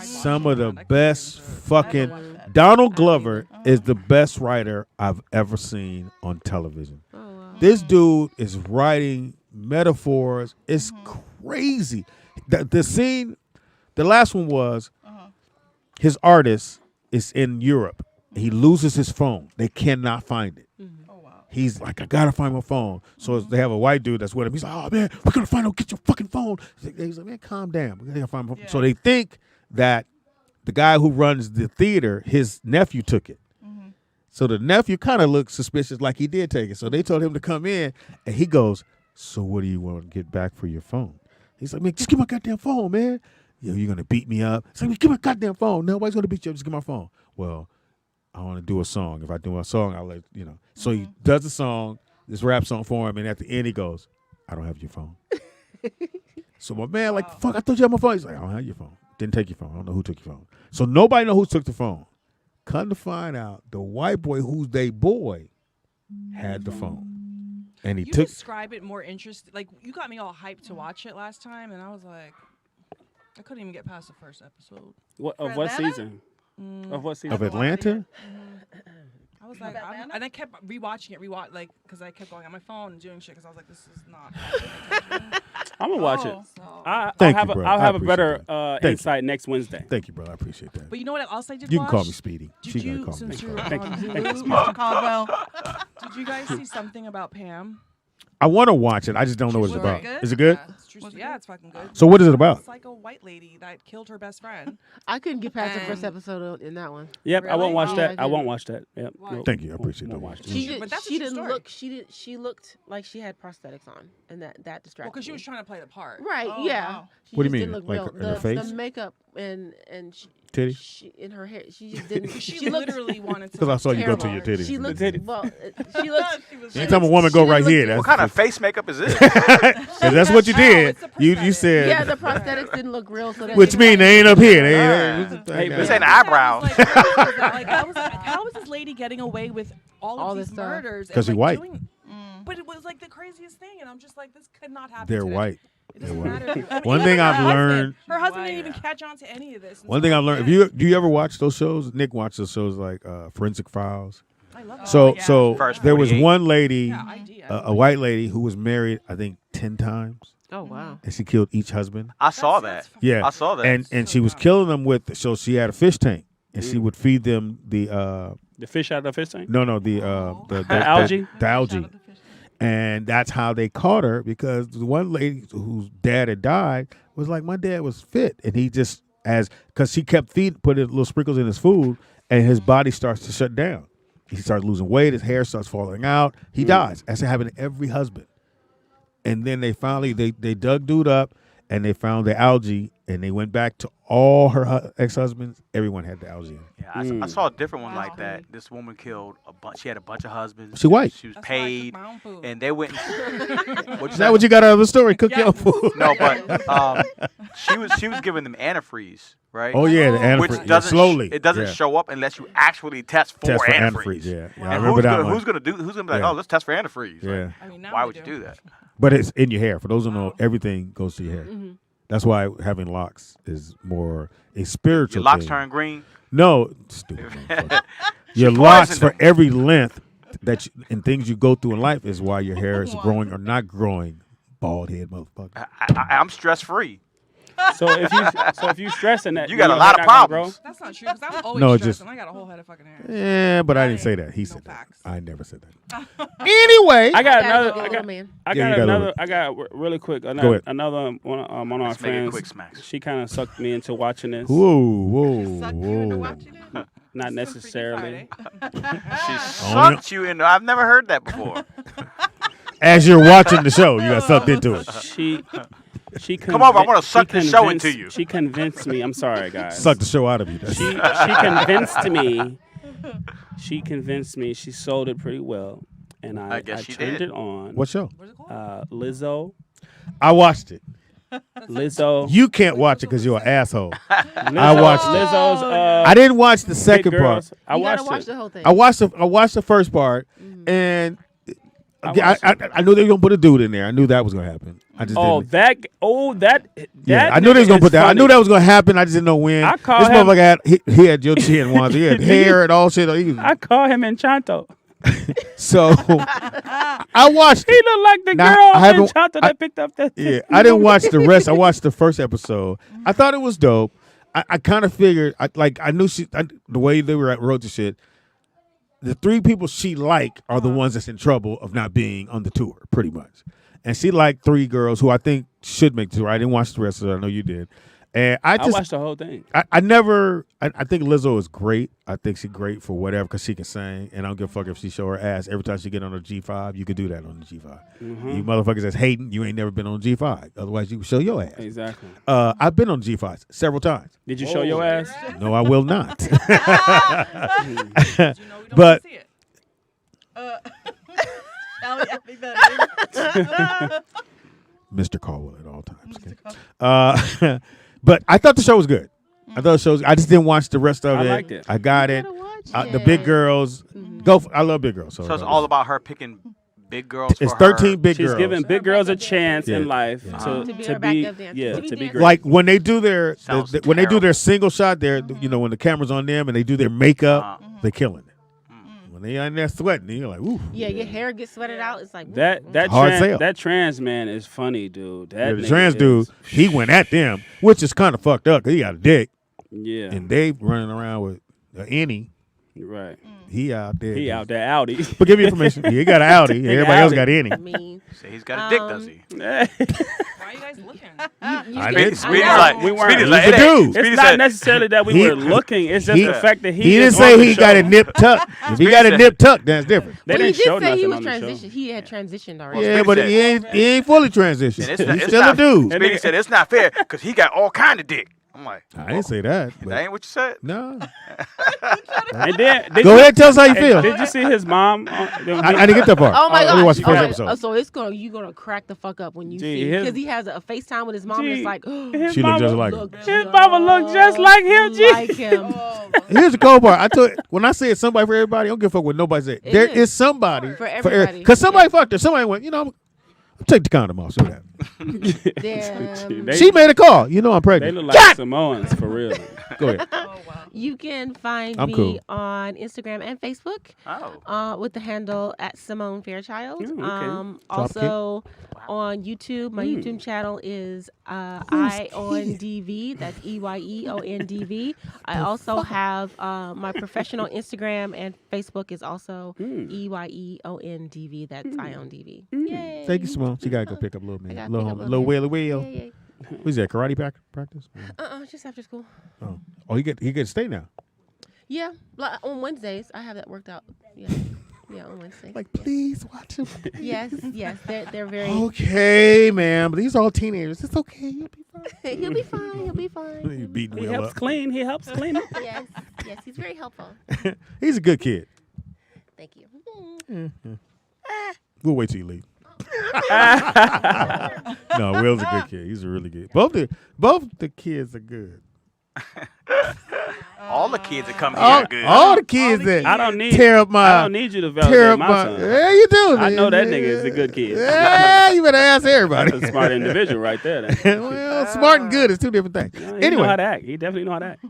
Some of the best fucking Donald Glover is the best writer I've ever seen on television. Oh, wow. This dude is writing metaphors. It's crazy. The scene, the last one was his artist is in Europe. He loses his phone. They cannot find it. Oh, wow. He's like, I gotta find my phone. So they have a white dude that's with him. He's like, oh man, we're gonna find out. Get your fucking phone. He's like, man, calm down. We gotta find my phone. So they think that the guy who runs the theater, his nephew took it. So the nephew kind of looks suspicious like he did take it. So they told him to come in, and he goes, so what do you want to get back for your phone? He's like, man, just give my goddamn phone, man. Yo, you're going to beat me up. He's like, give my goddamn phone. Nobody's going to beat you up. Just give my phone. Well, I want to do a song. If I do a song, I'll let you know. So he does the song, this rap song for him, and at the end he goes, I don't have your phone. So my man, like, fuck, I thought you had my phone. He's like, I don't have your phone. Didn't take your phone. I don't know who took your phone. So nobody know who took the phone. Come to find out, the white boy who's they boy had the phone. And he took. Describe it more interesting. Like, you got me all hyped to watch it last time, and I was like, I couldn't even get past the first episode. Of what season? Of what season? Of Atlanta? I was like, and I kept rewatching it, like, because I kept going on my phone and doing shit, because I was like, this is not. I'm gonna watch it. So. I'll have a better insight next Wednesday. Thank you, bro. I appreciate that. But you know what else I did? You can call me Speedy. Did you call me. Did you guys see something about Pam? I want to watch it. I just don't know what it's about. Is it good? Yeah, it's fucking good. So what is it about? It's like a white lady that killed her best friend. I couldn't get past the first episode in that one. Yep, really? I won't watch that. I won't watch that. Yep. Thank you. I appreciate that. She didn't look. She looked like she had prosthetics on, and that distracted. Well, because she was trying to play the part. Right. yeah. Wow. What do you mean? Didn't look Like real. in her face? The makeup and titty? In her hair, she just didn't. She literally wanted to. Because I saw you go to your titties. She looked. Well, she looked. Anytime a woman go right here, what kind of face makeup is this? Because that's what you did. You said. Yeah, the prosthetics didn't look real. So which mean they ain't up here. This ain't eyebrows. How is this lady getting away with all of these murders? Because he's white. But it was like the craziest thing, and I'm just like, this could not happen. They're today. white. It doesn't matter. One thing I've learned. Her husband didn't even catch on to any of this. One thing I've learned. Do you ever watch those shows? Nick watched those shows like Forensic Files. I love that. So there was one lady, a white lady, who was married, I think, 10 times. Oh wow! And she killed each husband. I saw that. Yeah, I saw that. And she was killing them with. So she had a fish tank, and she would feed them the fish out of the fish tank. No, the algae. The algae. And that's how they caught her, because the one lady whose dad had died was like, my dad was fit. And he just, because she kept putting little sprinkles in his food, and his body starts to shut down. He starts losing weight, his hair starts falling out. He dies. That's happened to every husband. And then they finally, they dug dude up, and they found the algae, and they went back to all her ex-husbands. Everyone had the algae. Yeah, I saw a different one like that. This woman killed a bunch. She had a bunch of husbands. She white. She was paid, and they went. Is that what you got out of the story? Cook your food. No, but she was giving them antifreeze, right? Oh yeah, the antifreeze. Which doesn't slowly. It doesn't show up unless you actually test for antifreeze. Yeah, and I remember that one. Who's gonna be like, oh, let's test for antifreeze? Yeah. Like, why would you do that? But it's in your hair. For those who know, everything goes to your hair. Mm-hmm. That's why having locks is more a spiritual Your locks thing. turn green? No, stupid. Your locks for every length and things you go through in life is why your hair is growing or not growing. Bald head motherfucker. I'm stress free. So if you stressing that, you got a lot of problems. That's not true, because I'm always stressed and I got a whole head of fucking hair. Yeah, but I didn't say that. He said that. I never said that. Anyway, I got really quick. Another one of our friends. She kind of sucked me into watching this. Whoa. Not necessarily. She sucked you into. I've never heard that before. As you're watching the show, you got sucked into it. Come over, I want to suck the show into you. She convinced me. I'm sorry, guys. Suck the show out of you. She convinced me. She convinced me. She sold it pretty well, and I guess she turned did. it on. What show? Lizzo. I watched it. Lizzo. You can't watch it because you're an asshole. I watched it. Lizzo's. I didn't watch the second part. Girls. I You gotta watched watch it. the whole thing. I watched the first part, and I knew they were gonna put a dude in there. I knew that was gonna happen. I just didn't. That. I knew they was gonna nigga put is that. I funny. knew that was gonna happen. I just didn't know when. I call this him- motherfucker had he had Joncea and Wanza. He had hair and all shit. I call him Enchanto. So I watched He it. looked like the Now, girl I haven't- Enchanto that picked up that. Yeah, I didn't watch the rest. I watched the first episode. I thought it was dope. I kind of figured, I knew the way they wrote the shit. The three people she liked are the ones that's in trouble of not being on the tour, pretty much. And she liked three girls who I think should make the tour. I didn't watch the rest of it. I know you did. And I watched the whole thing. I think Lizzo is great. I think she's great for whatever because she can sing. And I don't give a fuck if she show her ass every time she get on her G5. You could do that on the G5. You motherfuckers that's hating, you ain't never been on G5. Otherwise, you can show your ass. Exactly. I've been on G5 several times. Did you show your ass? No, I will not. But I think that Mr. Caldwell at all times. Okay. But I thought the show was good. I just didn't watch the rest of I it. liked it. I got it. watch The big it. girls. I love big girls. So it's all about her picking big girls. It's for 13 her. big She's girls. giving big girls a chance Yeah. in life Yeah. To be to her be backup dancer. yeah To be to be dancing. great. Like when they do their Sounds when they do terrible. their single shot, when the camera's on them and they do their makeup, they're killing it. When they in there sweating, you're like, ooh. Yeah, your hair gets sweated out. It's like that Hard sell. that trans man is funny, dude. That The nigga trans dude, is- he went at them, which is kind of fucked up because he got a dick, Yeah, and they running around with any. right. He out there. He out there Audi. But give you information. He got an Audi. Everybody else got any. I mean, Say he's got a dick, does he? why are you guys looking? I did. Speedy's know. like, We weren't- Speedy's He like, was a it ain't- dude. It's Speedy not said- necessarily that we He- were looking. It's just he- the fact that He he didn't is say on the he got show. it nip tuck. If he Speedy got it said- nip tuck, that's different. They well, he didn't did show say he nothing was on the show. transitioned. He had transitioned already. Yeah, Speedy but said- he ain't fully transitioned. And He's it's still a not- dude. Speedy said it's not fair because he got all kind of dick. I'm like, I didn't say that. that But ain't what you said. no. And then did Go you- ahead and tell us how you and feel. Did you see his mom? I didn't get that part. Oh my I only god! watched the first episode. So you gonna crack the fuck up when you Gee, see his- because he has a FaceTime with his mom. And Gee, it's like his She looked just mama like him. look His mama look just like him. G. like him. Here's the cold part. I told when I say it's somebody for everybody, I don't give a fuck what nobody said. It There is. is somebody For everybody. Because somebody fucked her. Somebody went, I'm take the condom off. So that Damn. They- she made a call. I'm They pregnant. look like Samoans for real. Go ahead. You can find I'm me cool. on Instagram and Facebook Oh. with the handle at Simone Fairchild. Ooh, okay. Also on YouTube, my YouTube channel is IONDV. That's EYEONDV. I also have my professional Instagram and Facebook is also EYEONDV. That's IONDV. Yay. Thank you, Simone. She gotta go pick up little I man, gotta little pick up homie, little little man. wheelie wheel. Yay, yay. Who's that? Karate practice? Just after school. Oh, he get to stay now. Yeah, like on Wednesdays. I have that worked out. Yeah, on Wednesdays. Like, please watch him. Yes, they're very. Okay, man. But these are all teenagers. It's okay. You'll be fine. He'll be fine. He'll be fine. You beating He Will helps up. clean. He helps clean it. Yes, he's very helpful. He's a good kid. Thank you. We'll wait till you leave. No, Will's a good kid. He's a really good. Both the kids are good. All the kids that come here are good. All the kids that I don't need. tear up my. I don't need you to tear validate up my my. son. Yeah, you do. I know that nigga is a good kid. Yeah, you better ask everybody. That's a smart individual right there. Then. Well, smart and good is two different things. He know how Anyway, to act. He definitely know how to act.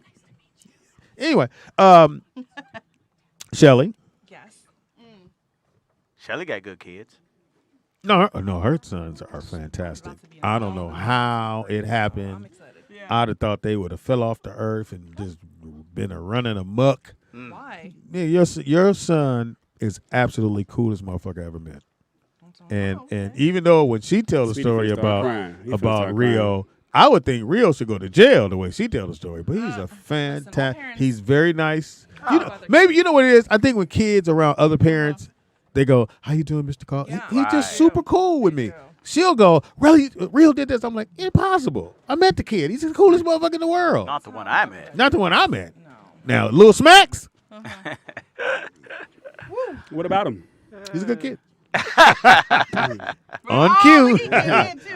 Shelly. Yes. Shelly got good kids. No, her sons are fantastic. I don't know how it happened. I'd have thought they would have fell off the earth and just been a running amok. Why? Yeah, your son is absolutely coolest motherfucker I ever met. And even though when she tells the Speedy story finna start crying. He finna about start Rio, I would think Rio should go to jail the way she tells the story. But he's a fantastic. He's very nice. Maybe you know what it is. I think when kids around other parents, they go, "How you doing, Mr. Carl?" He's just super cool with me. she'll go, really, Real did this. I'm like, impossible. I met the kid. He's the coolest motherfucker in the world. Not the one I met. Not the one I met. No. Now, Lil Smacks, What about him? he's a good kid. On cue.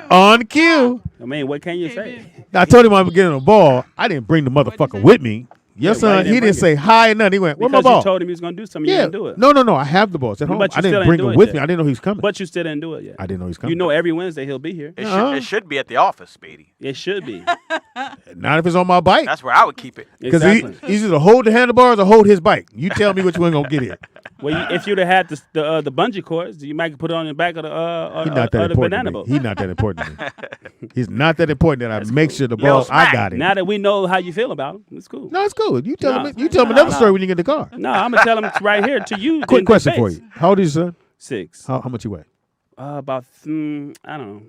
On cue. I mean, what can you say? I told him I was getting a ball. I didn't bring the motherfucker with me. Your Yeah, why son, you he didn't didn't say bring hi and nothing. He went, where my Because ball? you told him he was going to do something, you Yeah. didn't do it. No. I have the balls at home. But you I still didn't ain't bring do him it with yet. me. I didn't know he was coming. But you still didn't do it yet. I didn't know he was coming. You know every Wednesday he'll be here. It should be at the office, Speedy. It should be. Not if it's on my bike. That's where I would keep it. Because Exactly. he's either hold the handlebars or hold his bike. You tell me which one gonna get here. Well, if you'd have had the bungee cords, you might put it on the back of the He's not that the important banana to me. boat. He's not that important to me. He's not that important that I make sure the Lil ball I Smack. got it. Now that we know how you feel about him, it's cool. No, it's cool. You tell No. him. You tell him another story when you get in the car. No, I'm gonna tell him right here to you. Quick in question the for face. you. How old is your son? 6. How much you weigh? About I don't know.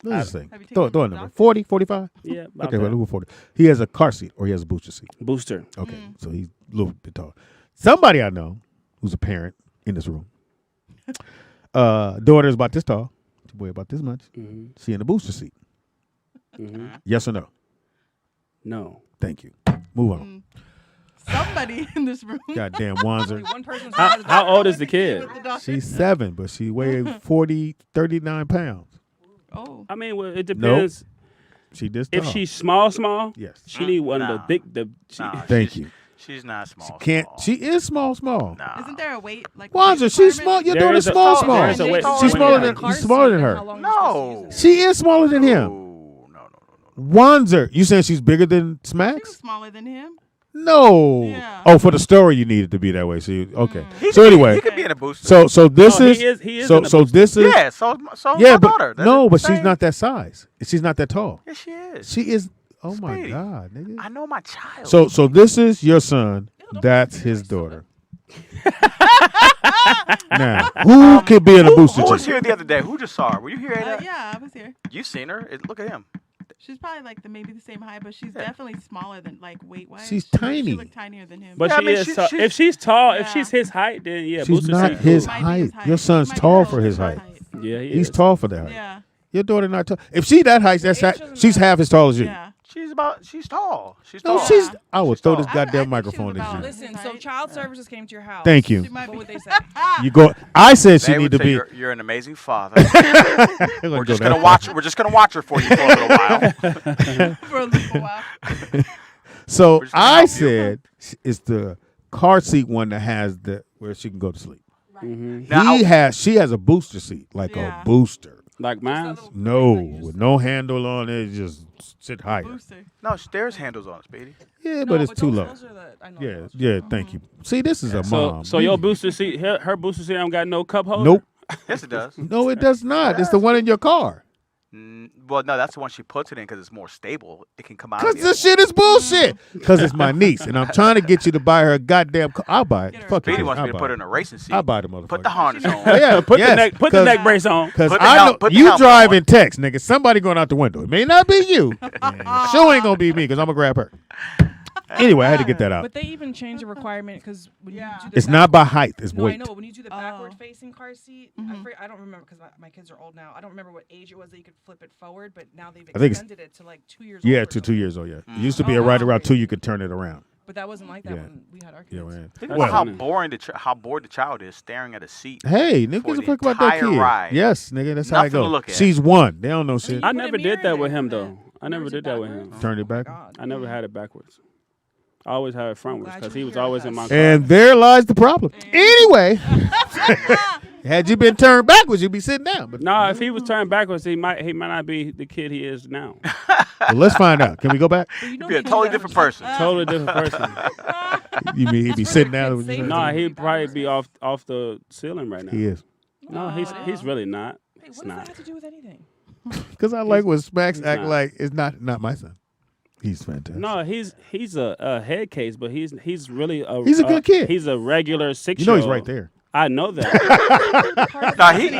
What's this thing? Have you Throw taken a him to number. the 40, 45? Yeah. About Okay, that. well, we'll go 40. He has a car seat or he has a booster seat. Booster. Okay, so he's a little bit tall. Somebody I know who's a parent in this room. Daughter is about this tall. Boy about this much. Mm-hmm. She in the booster seat. Mm-hmm. Yes or no? No. Thank you. Move on. Somebody in this room. Goddamn Wanzer. One person's How old is the kid? She's 7, but she weighs 39 pounds. Oh. I mean, well, it depends. She this tall. If she's small, Yes. she need one of Nah. the big. Nah, Thank you. She's not small. Can't. small. She is small. Nah. Isn't there a weight like? Wanzer, weight she's requirement? small. Your There daughter's is a- small. there is a weight- She's smaller than Car he's smaller than seat, her. how long you're supposed to use it. She is smaller than him. No. Wanzer, you saying she's bigger than She was Smacks? smaller than him. No. Yeah. Oh, for the story, you need it to be that way. So okay. He So could be- anyway, he could be in a booster. so this No, is he is so in a so booster. this is Yeah, so yeah, my but daughter. That no, is but the she's same. not that size. She's not that tall. Yes, she is. She is. Oh my Speedy. God, nigga. I know my child. So this is your son. That's his daughter. Now, who could be in a booster Who was seat? here the other day? Who just saw her? Were you here? Ada? Yeah, I was here. You seen her? Look at him. She's probably like maybe the same height, but she's definitely smaller than like weight wise. She's She tiny. looked tinier than him. But Yeah, I she mean, is. she's- tall. she's- If she's tall, if Yeah. she's his height, then yeah, She's booster not seat. his Might be height. his height. Your son's Might be tall close for to his her height. Yeah, he He's is. tall for that height. Yeah. Your daughter not tall. If she that height, that's Age doesn't she's matter. half as tall as you. Yeah. She's tall. She's No, tall. she's. I would She's throw tall. this I goddamn think she microphone was at about- you. Listen, so child services came to your house. Thank you. She might What be. would they say? You go. I said she They need would to say, be. You're an amazing father. We're We're just gonna watch. We're just gonna watch her for you for a little while. For a little while. So We're just gonna I help you. said it's the car seat one that has the where she can go to sleep. Mhm. Now, She has a booster seat, like Yeah. a booster. Like mine. No, with no handle on it, just sit higher. Booster. No, there's handles on it, Speedy. Yeah, No, but it's too those- low. those are the- I know Yeah, those. yeah. Thank you. See, this is a So, mom. so your booster seat, her booster seat, don't got no cup holder. Nope. Yes, it does. No, it does not. It's the one in your car. Well, no, that's the one she puts it in because it's more stable. It can come out. Cause of the this shit is bullshit. Cause it's my niece, and I'm trying to get you to buy her a goddamn car. I'll buy it. Fuck Speedy it. wants I'll me to buy put it. her in a racing seat. I'll buy the motherfucker. Put the harness on. Yeah, Put yes, the neck. Put the 'cause- neck brace on. Cause Put the I hel- know put the you helmet driving on. text, nigga. Somebody going out the window. It may not be you. Sure ain't gonna be me, cause I'm gonna grab her. Anyway, I had to get that out. But they even changed the requirement because when you do the It's not by height. It's No, I weight. know. But when you do the backward-facing car seat, I don't remember because my kids are old now. I don't remember what age it was that you could flip it forward, but now they've I think it's- extended it to like 2 years. Yeah, old or to 2 something. years old. Yeah, it used to be a right around 2. You could turn it around. But that wasn't like that Yeah. when we had our kids. Yeah, man. Think Well, about how boring how bored the child is staring at a seat. Hey, for niggas a the fuck about that entire kid. ride. Yes, nigga, that's how I Nothing to go. look at. She's one. They don't know shit. I never did that with him though. I never did that with him. Turned it back. I never had it backwards. I always had it frontwards because he was always in my car. And there lies the problem. Anyway, had you been turned backwards, you'd be sitting down. But No, if he was turned backwards, he might not be the kid he is now. well, let's find out. Can we go back? He'd be a totally different person. Totally different person. You mean he'd be sitting down? With you? No, he'd probably be off the ceiling right now. He is. No, he's really not. Hey, It's what does that not. have to do with anything? Because I like when Smacks act not. like it's not my son. He's fantastic. No, he's a head case, but he's really He's a good kid. He's a regular 6-year-old. You know he's right there. I know that. No, he's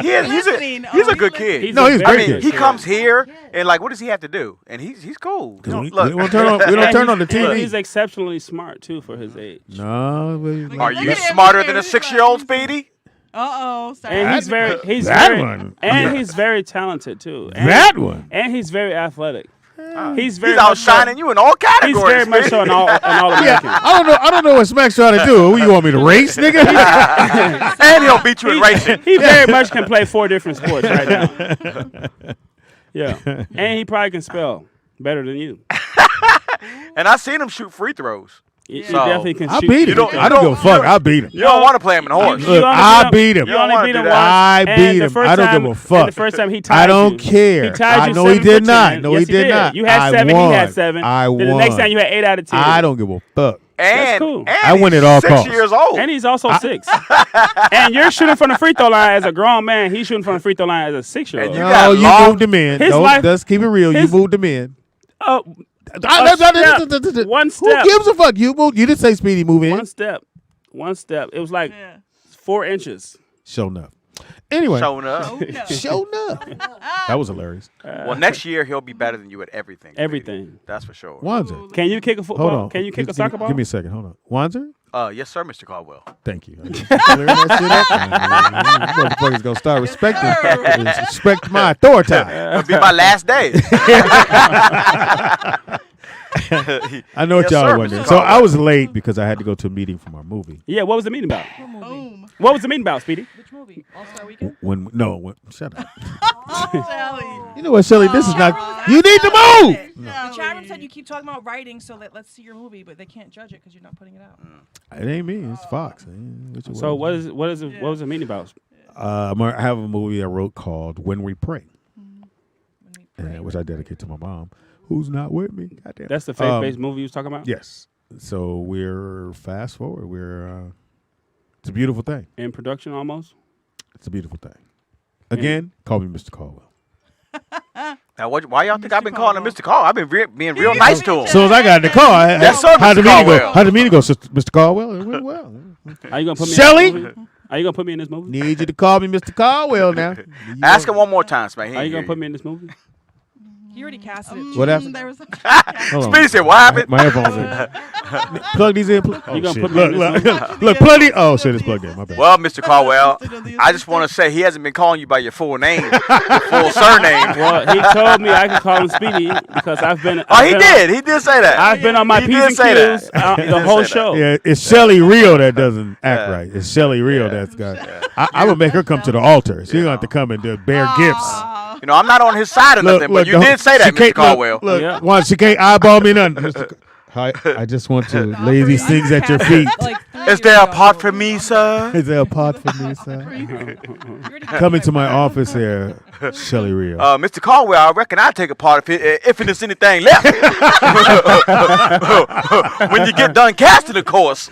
a good kid. He's No, a he's I great mean, kid. he comes here and like, what does he have to do? And he's cool. You know, we look, don't turn on. We don't And turn on the he's- TV. He's exceptionally smart too for his age. No, are you smarter than a 6-year-old, Speedy? Sorry. And he's very That one. and he's very talented too. And That one. And he's very athletic. He's He's outshining you in all categories. He's very much so an all Yeah, American. I don't know what Smack's trying to do. What, you want me to race, nigga? And he'll beat you in racing. He very much can play 4 different sports right now. Yeah, and he probably can spell better than you. And I seen him shoot free throws. He So, definitely can I shoot. beat him. I don't give a fuck. I beat him. You don't want to play him in a horse. Look, I beat him. You only beat him once. I and beat the him. first I don't time- give a fuck. and the first time he tied I don't you. care. He tied I you know he 7 did for not. 10. No, Yes, he did not. You had I 7. won. He had 7. I Then won. the next time you had 8 out of 10. I don't give a fuck. And, cool. and I win he's at all 6 costs. years old. And he's also 6. And you're shooting from the free throw line as a grown man. He's shooting from the free throw line as a 6-year-old. And you No, got you long- moved him in. His Don't, life- let's keep it real. You his- moved him in. One Who step. gives a fuck? You moved. You didn't say Speedy move in. One step. It was like 4 inches. Show enough. Anyway, Showing up. show enough. That was hilarious. Well, next year he'll be better than you at everything. Everything. That's for sure. Wanzer. Can you kick a football? Hold on. Can you kick a Give- soccer ball? Give me a second. Hold on. Wanzer? Yes, sir, Mr. Caldwell. Thank you. I just clearing that shit up. Motherfuckers gonna start respect my authority. It'll be my last day. I know what Yes, y'all sir, are wondering. Mr. So I Caldwell. was late because I had to go to a meeting for my movie. Yeah, what was the meeting about? Boom. What was the meeting about, Speedy? Which movie? All Star Weekend? Shut up. Shelly. You know what, Shelly? This is not. You need to move. The chat room said you keep talking about writing, so let's see your movie, but they can't judge it because you're not putting it out. It ain't me. It's Fox. So what was the meeting about? I have a movie I wrote called When We Pray, which I dedicate to my mom, who's not with me. Goddamn. That's the faith-based movie you was talking about? Yes. So we're fast forward. It's a beautiful thing. In production almost? It's a beautiful thing. Again, call me Mr. Caldwell. Now, why y'all think I've been calling him Mr. Caldwell? I've been being real nice to him. As soon as I got in the car, Yes, sir, how'd the Mr. meeting go? Caldwell. How'd the meeting go, Mr. Caldwell? It went well. Are you gonna put me Shelly? in this movie? Are you gonna put me in this movie? Need you to call me Mr. Caldwell now. Ask him one more time, Smack. Are you gonna put me in this movie? He already casted it. What happened? There was Hold on. Speedy said, what happened? My headphones in. Plug these in. Oh, You gonna shit. put me in Look, this movie? look, plug these. Oh, shit, it's plugged in. My bad. Well, Mr. Caldwell, I just want to say he hasn't been calling you by your full name, your full surname. Well, he told me I could call him Speedy because I've been. Oh, he did. He did say that. I've been on my He P's did and say that. Q's He the did whole say that. show. Yeah, it's Shelly Rio that doesn't act right. It's Shelly Rio that's got. I would make her come to the altar. She's gonna have to come and bear gifts. You know, I'm not on his side or nothing, but you did say that, Mr. Caldwell. Look, Yeah. once she can't eyeball me none. I just want to lay these things at your feet. Is there a part for me, sir? Is there a pot for me, sir? Come into my office here, Shelly Rio. Mr. Caldwell, I reckon I'd take a part if there's anything left. When you get done casting, of course.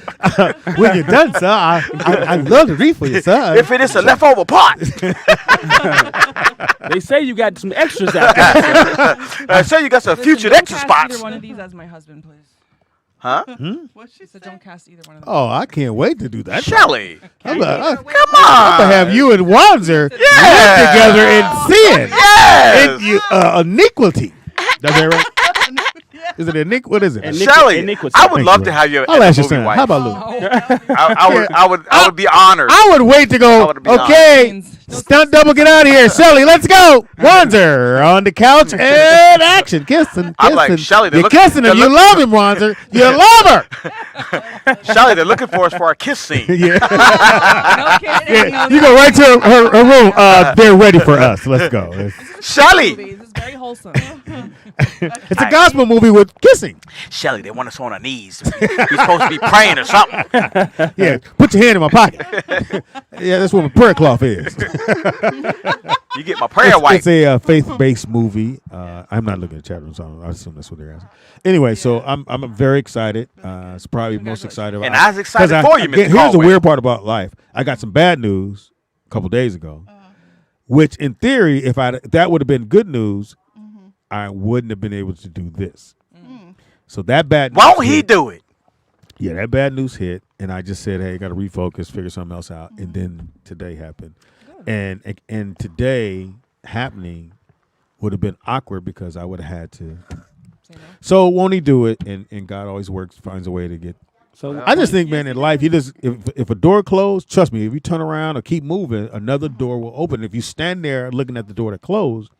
When you're done, sir, I'd love to read for you, sir. If it is a leftover pot. They say you got some extras out there. I say you got some future Don't extra cast spots. Either one of these as my husband, please. Huh? What she So said? don't cast either one of them. Oh, I can't wait to do that. Shelly. I'm Come gonna on. have you and Wanzer live together in sin. Yes. In iniquity. That's that right? Is it iniquity? What is it? Shelly, iniquity. I would Thank love you, to Lou. have you I'll as ask a your movie son. wife. How about Lou? I would be honored. I would wait to I go. would be honored. Okay, stunt double, get out of here, Shelly. Let's go. Wanzer on the couch and action, kissing. I'm like, Shelly, they're you're looking- kissing her. they're You love him, Wanzer. You love her. Shelly, they're looking for us for our kiss scene. Yeah. No kissing. Yeah, you go right to her room. They're ready for us. Let's go. Shelly. This is very wholesome. It's a gospel movie with kissing. Shelly, they want us on our knees. We're supposed to be praying or something. Yeah, put your hand in my pocket. Yeah, that's what my prayer cloth is. You get my prayer wipe. It's a faith-based movie. I'm not looking at chat room, so I assume that's what they're asking. Anyway, so I'm very excited. It's probably most excited about. And I was excited 'cause for you, Mr. Here's the Caldwell. weird part about life. I got some bad news a couple days ago, which in theory, if that would have been good news, I wouldn't have been able to do this. So that bad news Why don't he hit. do it? Yeah, that bad news hit, and I just said, "Hey, got to refocus, figure something else out." And then today happened, and today happening would have been awkward because I would have had to. So won't he do it? And God always finds a way to get So I just think, man, in life, you just if a door closed, trust me, if you turn around or keep moving, another door will open. If you stand there looking at the door that closed,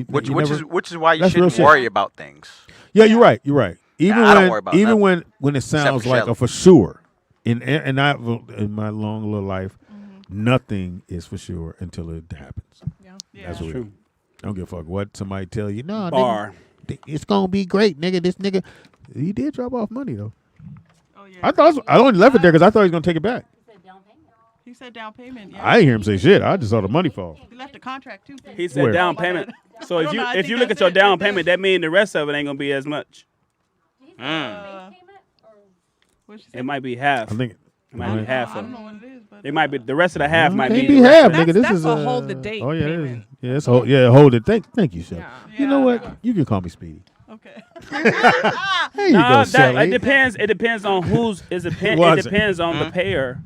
which is why you shouldn't worry about things. Yeah, you're right. You're right. Even I don't worry about even nothing. when it sounds for like Shelly. a for sure, in my long little life, nothing is for sure until it happens. That's what true. I don't give a fuck what somebody tell you. No, Bar. it's gonna be great, nigga. This nigga, he did drop off money though. I thought I only left it there because I thought he was gonna take it back. He said down payment. Yeah. I didn't hear him say shit. I just saw the money fall. He left a contract too. He said Where? down payment. So I if don't you know, I if think you look that's at your it. down payment, that means the rest of it ain't gonna be as much. It might be half. I think It might be half I of don't it. know what it is, but It might be the rest of the half might can't be be the rest half, of it. nigga. This That's is a hold the date Oh yeah, it is. payment. Yeah, it's hold it. Thank you, Chef. Yeah. You know what? You can call me Speedy. okay. There you No, go, that, Shelly. it depends. It depends on who's is it. It Was it? depends on the payer.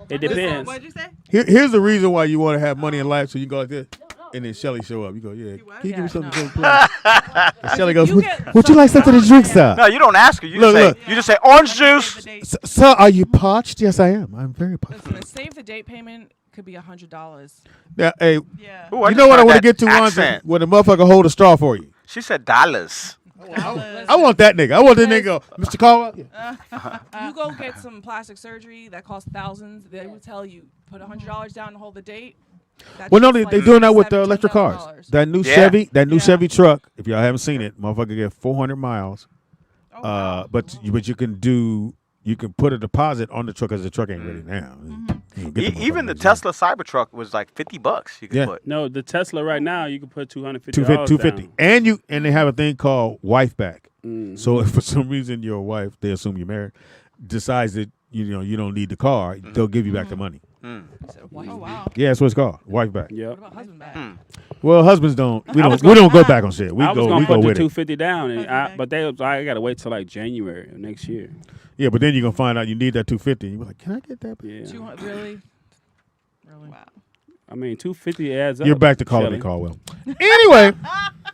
It depends. What'd you say? Here's the reason why you want to have money in life, so you go like this, and then Shelly show up. You go, yeah. Can you give me something to drink, please? And Shelly goes, would you like something to drink, sir? No, you don't ask her. You Look. just say orange juice. Sir, are you parched? Yes, I am. I'm very parched. Listen, a save the date payment could be $100. Now, hey, Yeah. Ooh, I you just know what I heard want to that get to once? accent. When the motherfucker hold a straw for you. She said dollars. I want that nigga. I want that nigga. Go, Mr. Caldwell. Yeah. You go get some plastic surgery that costs thousands. They will tell you put $100 down and hold the date. That's Well, no, just they like doing that with the electric $17,000. cars. That new Yeah. Chevy truck. If y'all haven't seen it, motherfucker get 400 miles. But you can put a deposit on the truck because the truck ain't ready now. You get the Even the motherfucker Tesla Cybertruck was like $50. You could Yeah. put. No, the Tesla right now you can put $250. 250, and they have a thing called wife back. Mm. So if for some reason your wife, they assume you're married, decides that you don't need the car, they'll give you back the money. Oh wow. Yeah, that's what it's called, wife back. Yep. What about husband back? Well, husbands don't. We I was don't go back on shit. We I was go gonna put the with it. $250 down, but I gotta wait till like January of next year. Yeah, but then you're gonna find out you need that 250. You're like, can I get that? Yeah. 200 really? Wow. I mean, 250 adds up. You're back to calling me Shelly. Caldwell. Anyway,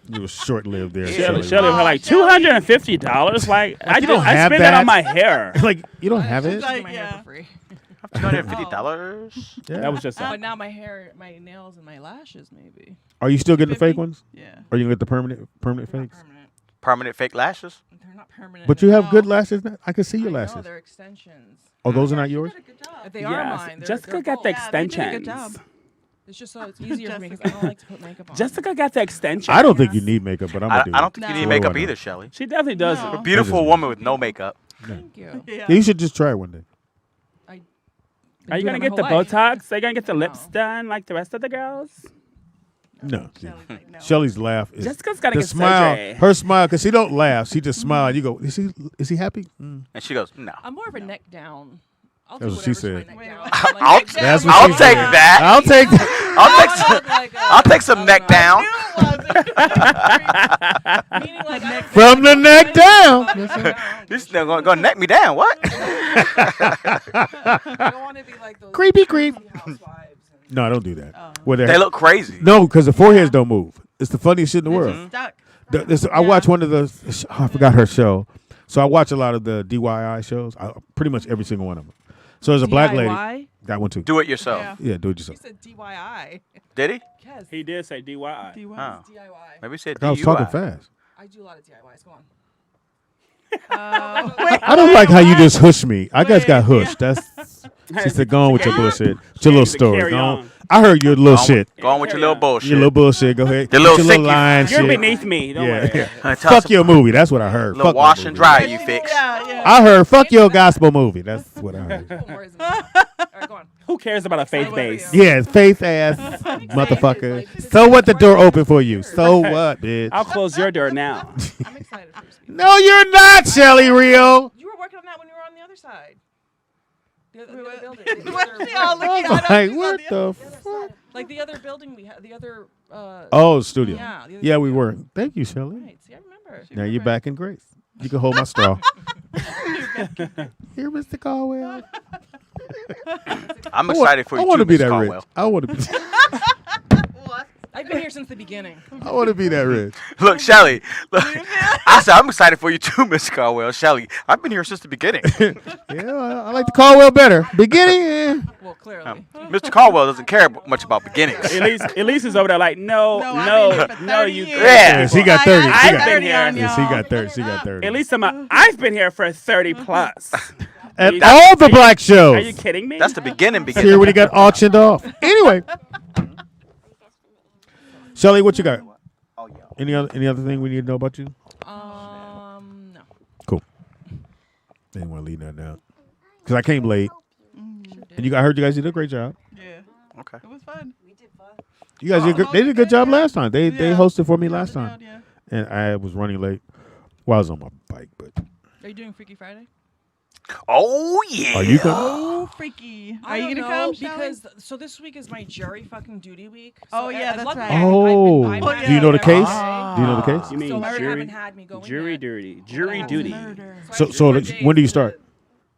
you were short lived there. Shelly was like $250. Like I you don't I have spend that that. on my hair. Like you don't have it. Like, My hair yeah. for free. $250. Yeah. That was just But now my hair, my nails, and my lashes maybe. Are you still getting the fake 250? ones? Yeah. Or you gonna get the permanent They're not fakes? permanent. Permanent fake lashes. They're not permanent. But you have No. good lashes now. I can see your I know, lashes. they're extensions. Oh, those are not yours? They are mine. They're, Jessica they're got the both. Yeah, they did a good extensions. job. It's just so it's easier for me because I don't like to put makeup on. Jessica got the extensions. I don't think you need makeup, but I'm I gonna do don't it. think No. you need So makeup do I either, not. Shelly. She definitely does No. it. A beautiful woman with no makeup. Thank you. Yeah. Yeah, you should just try it one day. Are you gonna get the Botox? Are you gonna get the lips done like the rest of the girls? No. Shelly's like, no. Shelly's laugh is Jessica's gotta the get smile. surgery. Her smile, because she don't laugh. She just smile. You go, is he happy? Mm. And she goes, no. I'm more of a neck down. I'll That's do what she whatever's said. my neck down. Wait, Like, I'll- neck down. That's what I'll she take said. that. I'll take that. I'll take some neck down. Meaning like I don't From the neck down. This nigga gonna neck me down. What? I don't want to be like those Creepy creep. housewives. No, don't do that. Oh. Where They look crazy. No, because the foreheads don't move. It's the funniest shit in the world. Stuck. I watch one of the. I forgot her show. So I watch a lot of the DIY shows. Pretty much every single one of them. So there's a black lady. DIY? That one too. Do it yourself. Yeah. Yeah, do it He yourself. said DIY. Did he? Yes. He did say DIY. DIY. Oh. DIY. Maybe he said I was DUI. talking fast. I do a lot of DIYs. Go on. I don't like how you just hush me. I just got hushed. That's she said, go on with your bullshit. It's your little story. Carry Go on. on. I heard your little shit. Go on with your little bullshit. Your little bullshit. Go ahead. Your Get little your sick little lying You're shit. beneath me. Don't worry. Yeah. Tell Fuck some your movie. That's what I heard. little Fuck my wash movie. and dry you fix. Yeah, yeah. I heard fuck your gospel movie. That's what I heard. All right, go on. Who cares about a faith base? Yeah, faith ass motherfucker. So what? The door open for you. So what, bitch? I'll close your door now. I'm excited for you. Speedy. No, you're not, Shelly Rio. You were working on that when you were on the other side. The other What? building. What's she all looking I'm at? like, what the fuck? Like the other building we had. The other. Oh, studio. Yeah, the other Yeah, we studio. were. Thank you, Shelly. Right. See, I remember. Now you're back in grace. You can hold my straw. Here, Mr. Caldwell. I'm excited for you I want too, to be Miss that Caldwell. rich. I want to be. I've been here since the beginning. I want to be that rich. Look, Shelly. Look, I said I'm excited for you too, Mr. Caldwell. Shelly, I've been here since the beginning. Yeah, I like the Caldwell better. Beginning. Well, clearly. Mr. Caldwell doesn't care much about beginnings. Elise is over there like, no, you. Yeah, she got 30. I've been here. Yeah, she got 30. She got 30. Elise, I've been here for 30 plus. At all the black shows. Are you kidding me? That's the beginning. Here when he got auctioned off. Anyway. Shelly, what you got? Any other thing we need to know about you? No. Cool. Didn't want to leave that down. Because I came late. And I heard you guys did a great job. Yeah. Okay. It was fun. We did fun. You guys they did a good job last time. They hosted for me last time. And I was running late. Well, I was on my bike, but. Are you doing Freaky Friday? Oh yeah. Are you coming? Oh, freaky. Are you gonna come? Because so this week is my jury fucking duty week. So Oh, yeah, that's luckily right. Oh. I'm Do you know the case? Ah. Do you know the case? You mean So they jury? haven't had me going Jury yet. duty. Jury duty. So when do you start?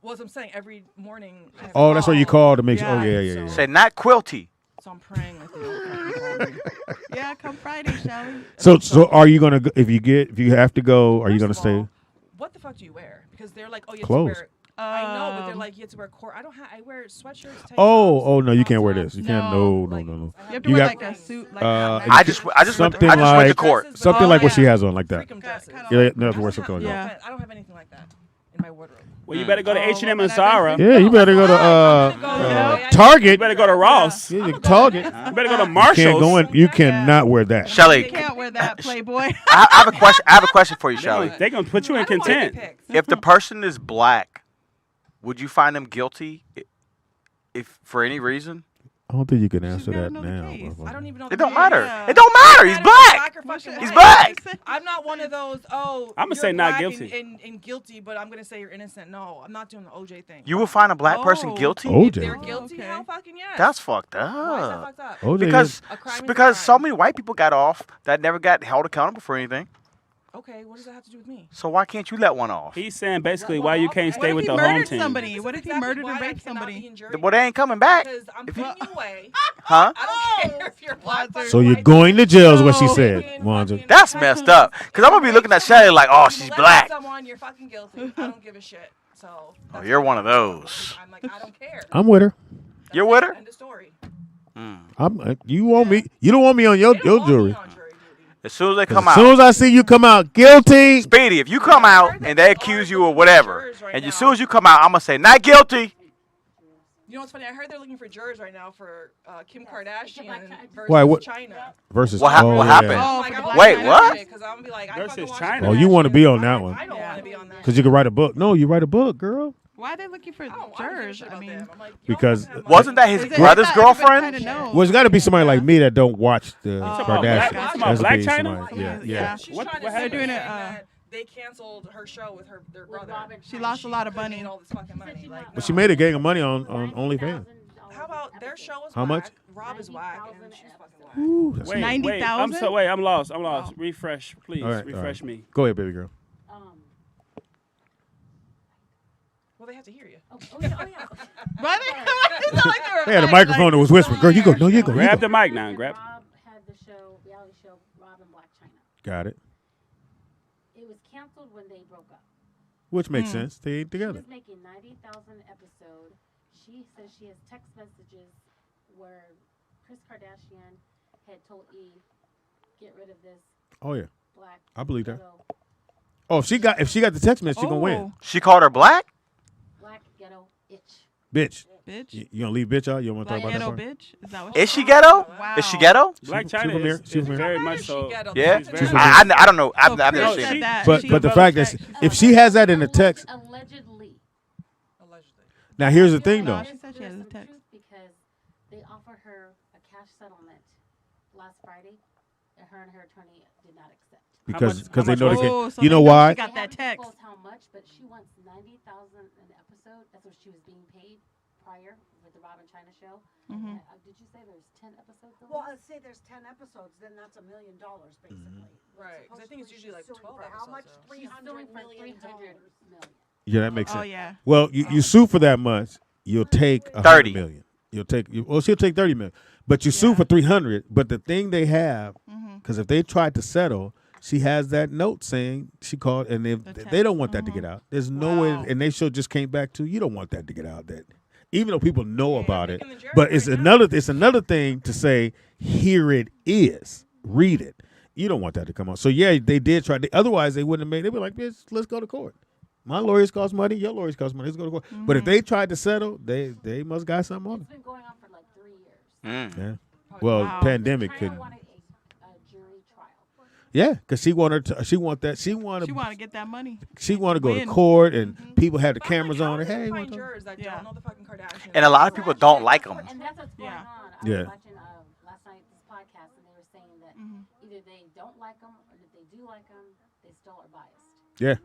Well, as I'm saying, every morning. I have Oh, to that's what you call to make sure. Oh, yeah. Say not quilty. So I'm praying that they don't fucking call me. Yeah, come Friday, shall we? So are you gonna go, if you have to go? Are you gonna First of all, stay? What the fuck do you wear? Because they're like, oh, you have Clothes. to wear. I know, but they're like, you have to wear cord. I wear sweatshirts. Tank Oh, tops, no, you can't wear crop this. You tops. can't. No. You have to wear like a suit. Like I just went something to like court. something Oh, like what she yeah. has on, like that. Freakum dresses. Yeah, no, have to wear something like Yeah. that. I don't have anything like that in my wardrobe. Well, you better go to Oh, H&M well, and then Zara. Yeah, you better go to You Target. better go to Ross. Yeah, Target. You better go to You Marshalls. can't go in. You cannot wear that. You Shelly, can't wear that, Playboy. I have a question. I have a question for you, Shelly. They're going to put you in I don't wanna content. get picked. If the person is black, would you find them guilty if for any reason? I don't think you can answer gotta that know the now. case. motherfucker. I don't even know. It the don't name. matter. Yeah. It don't matter. He's Matter if black. or fucking He's white. black. I'm not one of those. Oh, I'ma you're say not black guilty. and guilty, but I'm gonna say you're innocent. No, I'm not doing the OJ thing. You would find a black person Oh. guilty? OJ. If they're guilty, okay. hell fucking yes. That's fucked Why is that up. fucked up? OJ Because A crime is a because so crime. many white people got off that never got held accountable for anything. Okay, what does that have to do with me? So why can't you let one off? He's saying basically why you can't What stay if with he the home murdered team. somebody? What if he Exactly murdered why and I raped cannot somebody? be in jury Well, they ain't coming back. Because I'm If you- putting you away. Huh? I don't care if you're black. So you're going to jail is what she Oh. said. Wanda. That's messed up. Because I'm going to be looking at Shelly like, oh, she's black. Someone, you're fucking guilty. I don't give a shit. So. Oh, that's you're why one of I'm those. I'm like, I don't care. I'm with her. You're with her? End of story. You want me? You don't want me on your They don't want me jury. on jury duty. As soon as they 'Cause come as soon out. as I see you come out guilty, Speedy, if you come out and they accuse you of whatever, and as soon as you come out, I'm going to say, not guilty. You know what's funny? I heard they're looking for jurors right now for Kim Kardashian versus Why, what- China. versus What hap- oh, what yeah. happened? I'm like, I hope Wait, China what? did it, 'cause I'm gonna be like, I Versus fucking watched China. Oh, the you want to be on Kardashians. that one I don't want to be on that. because you can write a book. No, you write a book, girl. Why are they looking for I don't give a jurors? shit I about mean, them. I'm like, Because- y'all have Wasn't that his Is it- brother's I thought everybody girlfriend? kinda knows. Well, it's got to be somebody like me that don't watch the about Kardashians. black- talking about Has to Black be China? somebody- Yeah, Yeah. yeah. She's What- trying to what say happened? They're doing it, that they canceled her show with their brother. She lost a lot of money. Made all this fucking money. Like, But she no. made a gang of money on OnlyFans. How about their show is How much? whack, Rob is whack, and she's fucking whack. Ooh, that's Wait, 90,000? wait, I'm lost. Refresh, please. All right, Refresh all right. me. Go ahead, baby girl. Well, they have to hear you. Why they it's not like they were They had a fighting, microphone that was whispering. Girl, you go. No, you go. You Grab go. the mic now. Grab. Rob had the show, reality show, Rob and Black China. Got it. It was canceled when they broke up. Which makes sense. They ain't She together. was making 90,000 episode. She says she has text messages where Kris Kardashian had told E, get rid of this Oh yeah, black. I believe that. ghetto- Oh, if she got the text message, she gonna win. Oh, She called her black? Black ghetto itch. Bitch. bitch. You gonna leave bitch out? You don't want to talk Black about ghetto that part? bitch. Is that what? Is she ghetto? Wow. Is she ghetto? Black She China from here. is, She is from here. very How much is she so. ghetto? Yeah? She's very- I don't know. I've So never Chris seen said it. that. But She the wrote fact text. that if she has that in the text, Allegedly. Allegedly. now here's the thing though. She said she has a There's some text. truth because they offered her a cash settlement last Friday, and her attorney did not accept. Because how they much know they was it? Oh, can. so You they know know why? she got They that haven't text. disclosed how much, but she wants 90,000 an episode. That's what she was being paid prior with the Rob and China show. Mhm. Did you say there's 10 episodes? of Well, it? I'd say there's 10 episodes, then that's $1 million basically. Right, 'cause I think it's Supposedly usually like she's suing 12 for how much? episodes, She's suing $300 for million. 300 million. Yeah, that makes Oh sense. yeah. Well, you sue for that much, you'll take 30. $100 million. She'll take 30 million, but you sue for 300. But the thing they have, because if they tried to settle, she has that note saying she called, and if they don't want that to get out, there's no way. And they just came back to you don't want that to get out. That even though people know about it, but it's another thing to say here it is. Read it. You don't want that to come out. So yeah, they did try. Otherwise, they wouldn't have made. They'd be like, bitch, let's go to court. My lawyers cost money. Your lawyers cost money. Let's go to court. But if they tried to settle, they must got something on it. It's been going on for like 3 years. Yeah. Well, pandemic couldn't. Wanted a jury trial. Yeah, because she wanted to get that money. She wanted to go to court, and people had the cameras on her. Hey, find jurors that don't know the fucking Kardashians. And a lot of people don't like them. And that's what's going on. I Yeah. was watching last night this podcast, and they were saying that either they don't like them, or if they do like them, they still are biased. Yeah.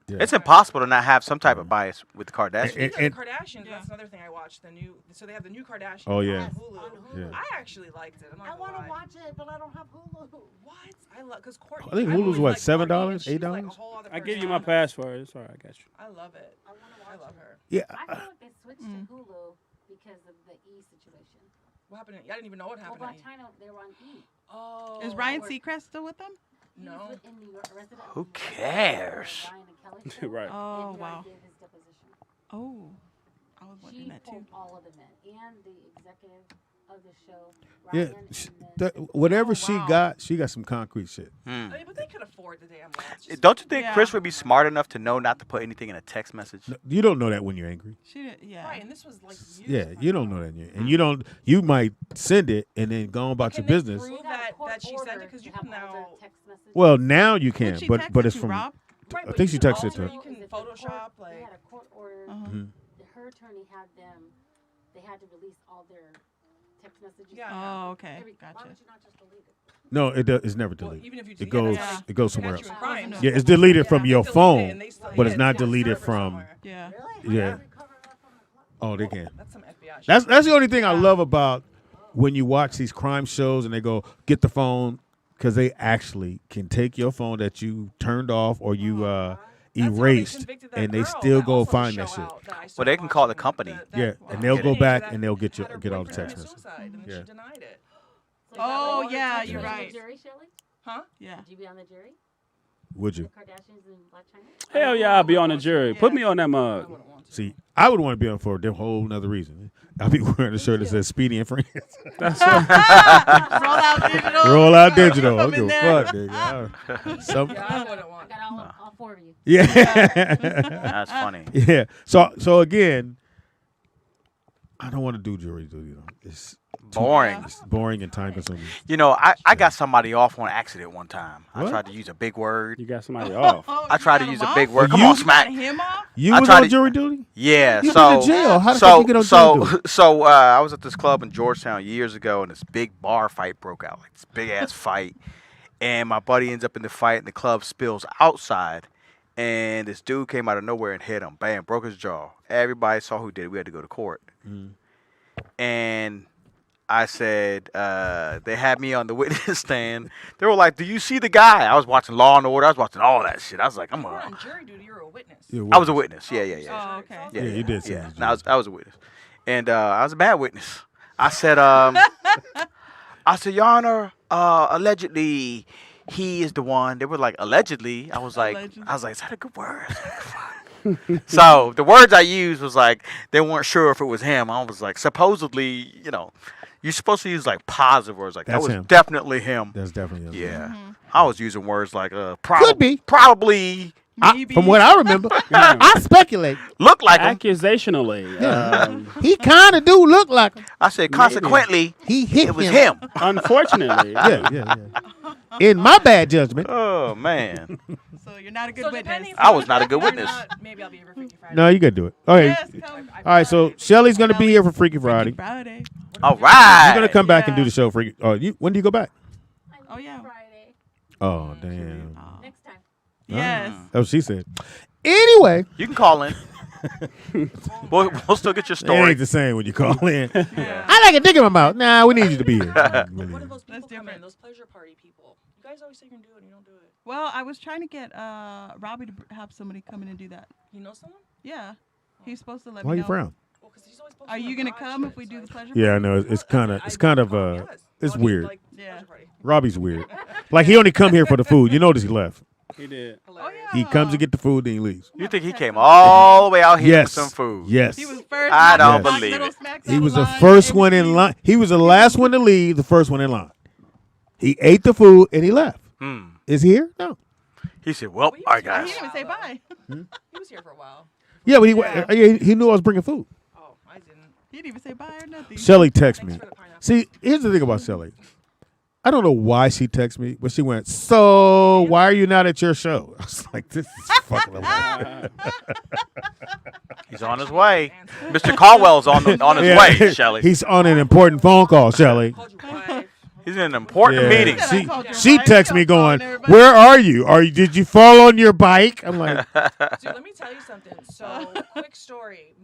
Yeah. It's impossible to not have some type of bias with the Kardashians. The Kardashians, that's another thing I watched. So they have the new Kardashians Oh, yeah. on Hulu. Yeah. I actually liked it. I want to watch it, but I don't have Hulu. What? I love because Courtney. I think Hulu's what, $7, $8? I give you my password. It's all right. I got you. I love it. I love her. Yeah. I feel like they switched to Hulu because of the E situation. What happened? I didn't even know what happened. Well, Blac Chyna, they were on E. Oh. Is Ryan Seacrest still with them? No. In New York, resident Who of New York, cares? Ryan and Kelly show, Right. Oh, and wow. Ryan gave his deposition. Oh, I was watching She that too. pulled all of them in, and the executive of the show, Yeah, Ryan, and then whatever she got some concrete shit. I mean, but they could afford the damn rights. Don't you think Chris would be smart enough to know not to put anything in a text message? No, you don't know that when you're angry. She did, yeah. Right, and this was like years Yeah, you don't know that, and you might send it and then go on about your business. Prove that she sent it because you can now. Well, now you can, she but text it's it to from. Rob? Right, I but think you she can texted it to alter, her. You can Photoshop they like. had a court order. Her attorney had them. They had to release all their text messages. Yeah. Oh, okay. Why Gotcha. would you not just delete it? No, it's never deleted. even if you It goes yeah. it goes somewhere Got else. you in crime. Yeah, it's deleted from your They delete it phone, and they still- but it's yeah, not it's on a deleted server from. somewhere. Yeah. Yeah. Oh, they can. That's some FBI shit. That's the only thing I love about when you watch these crime shows and they go get the phone, because they actually can take your phone that you turned off or you erased, and they still go find that shit. Well, they can call the company. Yeah, and they'll go back and they'll get all the text messages. Yeah. Yeah. She denied it. Oh, yeah, you're Would you be on right. the jury, Shelley? Huh? Yeah. Would you be on the jury? Would you? The Kardashians and Blac Chyna? Hell yeah, I'll be on the jury. Put me on that mug. See, I would want to be on for a whole nother reason. I'll be wearing a shirt that says Speedy and Friends. That's ROLLOUT digital. Roll out digital. I Come don't give in a there. fuck, nigga. Some- Yeah, I wouldn't want. I got all 4 of you. yeah. That's funny. Yeah. So again, I don't want to do jury duty. It's Boring. It's boring and time consuming. You know, I got somebody off on accident one time. I What? tried to use a big word. You got somebody off. I tried to use a big word. Come You on, got Smack. Him off? You I was tried on to- jury duty? Yeah, You so been in jail. How the fuck you get on jury duty? so I was at this club in Georgetown years ago, and this big bar fight broke out, like this big ass fight. And my buddy ends up in the fight, and the club spills outside. And this dude came out of nowhere and hit him. Bam, broke his jaw. Everybody saw who did it. We had to go to court. And I said, they had me on the witness stand. They were like, "Do you see the guy?" I was watching Law and Order. I was watching all that shit. I was like, You were on jury duty. You were a witness. I was a witness. Yeah. Oh, okay. Yeah, you did say Yeah, that. no, I was a witness, and I was a bad witness. I said, Your Honor, allegedly, he is the one. They were like, allegedly. I was like, Allegedly. is that a good word? So the words I used was like they weren't sure if it was him. I was like, supposedly, you're supposed to use like positive words, like That's that was him. definitely him. That's definitely Yeah, Mm-hmm. I was using words like Could be. probably, From what I remember, I speculate. look like him. Accusationally. He kind of do look like him. I said, consequently, He hit it was him. Unfortunately. Yeah. In my bad judgment. Oh man, So you're not a good So witness. depending I was not a good if you're witness. not, maybe I'll be here for Freaky Friday. No, you gotta do it. Okay. Yes, come. All right. So Shelly's gonna be here for Freaky Friday. Friday. all right. You're gonna come back and do Yeah. the show. Freaky. When do you go back? Oh, yeah. Friday. Oh damn. Oh. Next time. Yes. That's what she said. Anyway, You can call in. we'll still get your it story. ain't the same when you call in. I like a dick in my mouth. Nah, we need you to be here. What are those people come different. in? Those pleasure party people. You guys always say you're gonna do it and you don't do it. Well, I was trying to get Robbie to have somebody come in and do that. You know someone? Yeah. He's supposed to let Why me you know. frown? Well, 'cause he's always posting Are you on gonna God come shit, if we so do I- the pleasure? Yeah, I party? know. It's kind of Yes. it's Well, I mean, weird. like, Yeah. pleasure party. Robbie's weird. Like he only come here for the food. You notice he left. He did. Oh Hilarious. yeah. He comes to get the food, then he leaves. You think he came all the way out here Yes. for some food? Yes. He was first. I don't knocked believe little it. smacks He out was of the line, first in one in between. line. He was the last one to leave, the first one in line. He ate the food and he left. Is he here? No. He said, "Well, But he all was right, here guys." He didn't even say bye. He was here for a while. Yeah, but he knew I was bringing food. Oh, I didn't. He didn't even say bye or nothing. Shelly texted me. Thanks for the pineapple. See, here's the thing about Shelly. I don't know why she texted me, but she went, "So why are you not at your show?" I was like, "This is fucking hilarious." He's on his way. Mr. Caldwell's on his way, Shelly. He's on an important phone call, Shelly. Called you wife. He's in an important Yeah. meeting. I called your She wife, texted me I'm calling going, everybody. "Where are you? Did you fall on your bike?" I'm like, Dude, let me tell you something. So, quick story.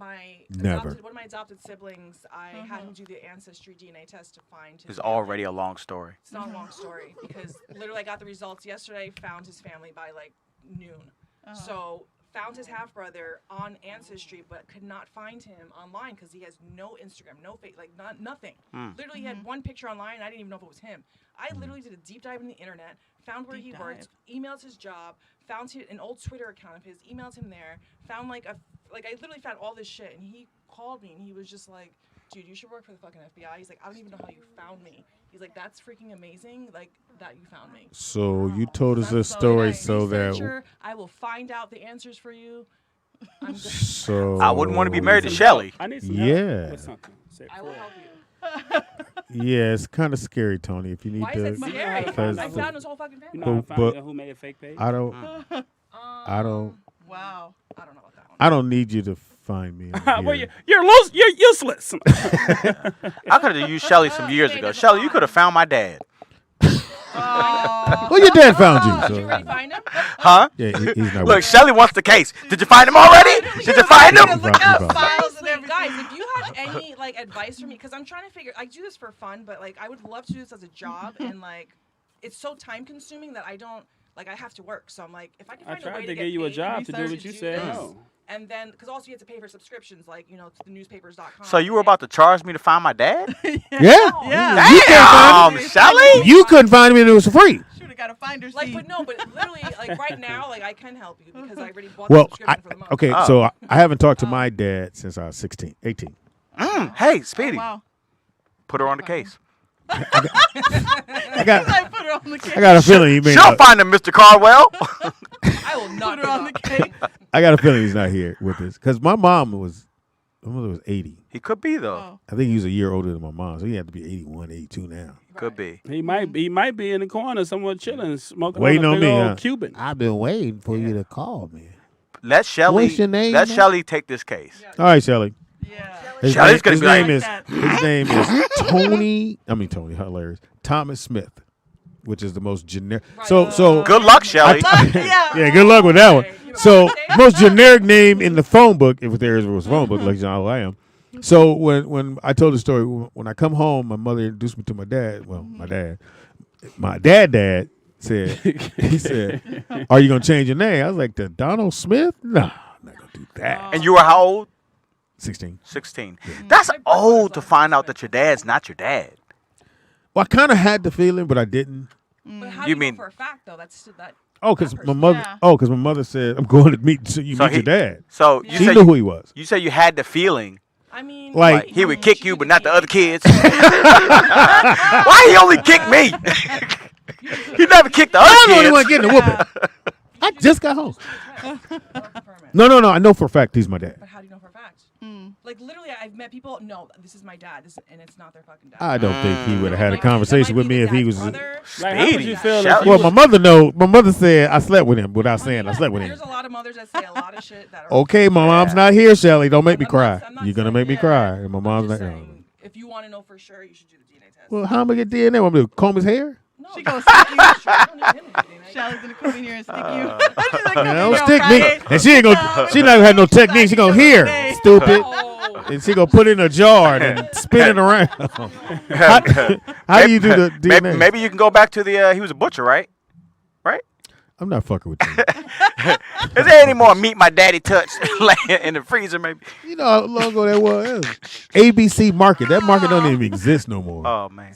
Never. One of my adopted siblings, I had him do the ancestry DNA test to find his It's family. already a long story. It's not a long story because literally I got the results yesterday, found his family by like noon. So found his half brother on Ancestry, but could not find him online because he has no Instagram, no face, like nothing. Literally, he had one picture online, and I didn't even know if it was him. I literally did a deep dive in the internet, found where he worked, emailed his job, found an old Twitter account of his, emailed him there, found I literally found all this shit, and he called me and he was just like, "Dude, you should work for the fucking FBI." He's like, "I don't even know how you found me." He's like, "That's freaking amazing, like that you found me." "So you told us I'm this so story like, so that researcher, I will find out the answers for you. I'm just, so I wouldn't want to be married to Shelly. I need some Yeah. help with something. Say I will for help real. you. yeah, it's kind of scary, Tony. If you need Why to, is that scary? because I found his whole fucking You family. know how I But- found out who made a fake page? I don't, Wow. I don't know about that one. I don't need you to find me. on Well, here. you're useless. I could have used Shelly some years ago. Shelly, you could have found my dad. Well, your dad found you. Did you So. already find him? Huh? Yeah, he's not. Look, with Shelly wants the case. Did you find him already? Did you find him? Look up files and Seriously, guys, if you have any like advice for me, because I'm trying to figure, I do this for fun, but like I would love to do this as a job, and like it's so time consuming that I don't like I have to work. So I'm like, if I can I find a way tried to to get give you a paid job to do to what you do said this, no. and then because also you have to pay for subscriptions, like to the newspapers.com. So you were about to charge me to find my dad? Yeah. Yeah. You can't find Damn, Shelly. him. You couldn't find him and it was free. Should have got a finder's Like, fee. but no, but literally, like right now, like I can help you because I already bought Well, the subscription for the month. okay, Oh. so I haven't talked to my dad since I was 18. Hey, Speedy, Wow. put her on the case. I got, I put her on the case. I got a feeling he may She'll not. find him, Mr. Caldwell. I will not Put her on the case. I got a feeling he's not here with us because my mother was 80. He could be though. Oh. I think he was a year older than my mom, so he had to be 81, 82 now. Could be. He might be in the corner somewhere chilling, smoking Waiting on on a big me, old huh? Cuban. I've been waiting for you to call me. Let Shelly. What's your name, Let man? Shelly take this case. All right, Shelly. Yeah. His Shelly's gonna be name like- his name is Tony. Hilarious. Thomas Smith, which is the most generic. So Good luck, Shelly. Yeah. yeah, good luck with that one. So most generic name in the phone book, if there was a phone book, like how I am. So when I told the story, when I come home, my mother introduced me to my dad. Well, my dad said, he said, "Are you gonna change your name?" I was like, "The Donald Smith? No, I'm not gonna do that." And you were how old? 16. 16. That's old to find out that your dad's not your dad. Well, I kind of had the feeling, but I didn't. But how You do you mean- know for a fact though? That's that. Oh, because That my person. mother. Yeah. Oh, because my mother said, "I'm going to meet So your dad." So you She said knew who he was. You said you had the feeling I mean, Like- he would kick you, but not the other kids. Why he only kicked me? He never kicked the other I'm the kids. only one getting a whooping. I just got home. No. I know for a fact he's my dad. But how do you know for a fact? Like literally, I've met people. No, this is my dad, and it's not their fucking dad. I don't think he would have had a Like, that conversation might with be me the if he dad's was. brother. Like, how would Speedy. you feel if Shelly. you Well, my mother know. My mother said I slept with him without saying I slept with him. There's a lot of mothers that say a lot of shit that are. Okay, my mom's not here, Shelly. Don't make me I'm cry. not You're gonna saying make me that. cry. And my I'm mom's just not. saying, if you want to know for sure, you should do the DNA test. Well, how am I gonna get DNA? I'm gonna do comb his hair. No, She gonna stick you. you don't need him to do DNA. Shelly's gonna come in here and stick you. She's like, come in Don't here on stick me. Friday. And she ain't gonna. She not gonna have no technique. She gonna hear, stupid. Oh. And she gonna put it in a jar and spin it around. How do you do the DNA? Maybe you can go back to the. He was a butcher, right? Right? I'm not fucking with you. Is there any more meat my daddy touched laying in the freezer? Maybe. You know how long ago that was? ABC Market. That market don't even exist no more. Oh man,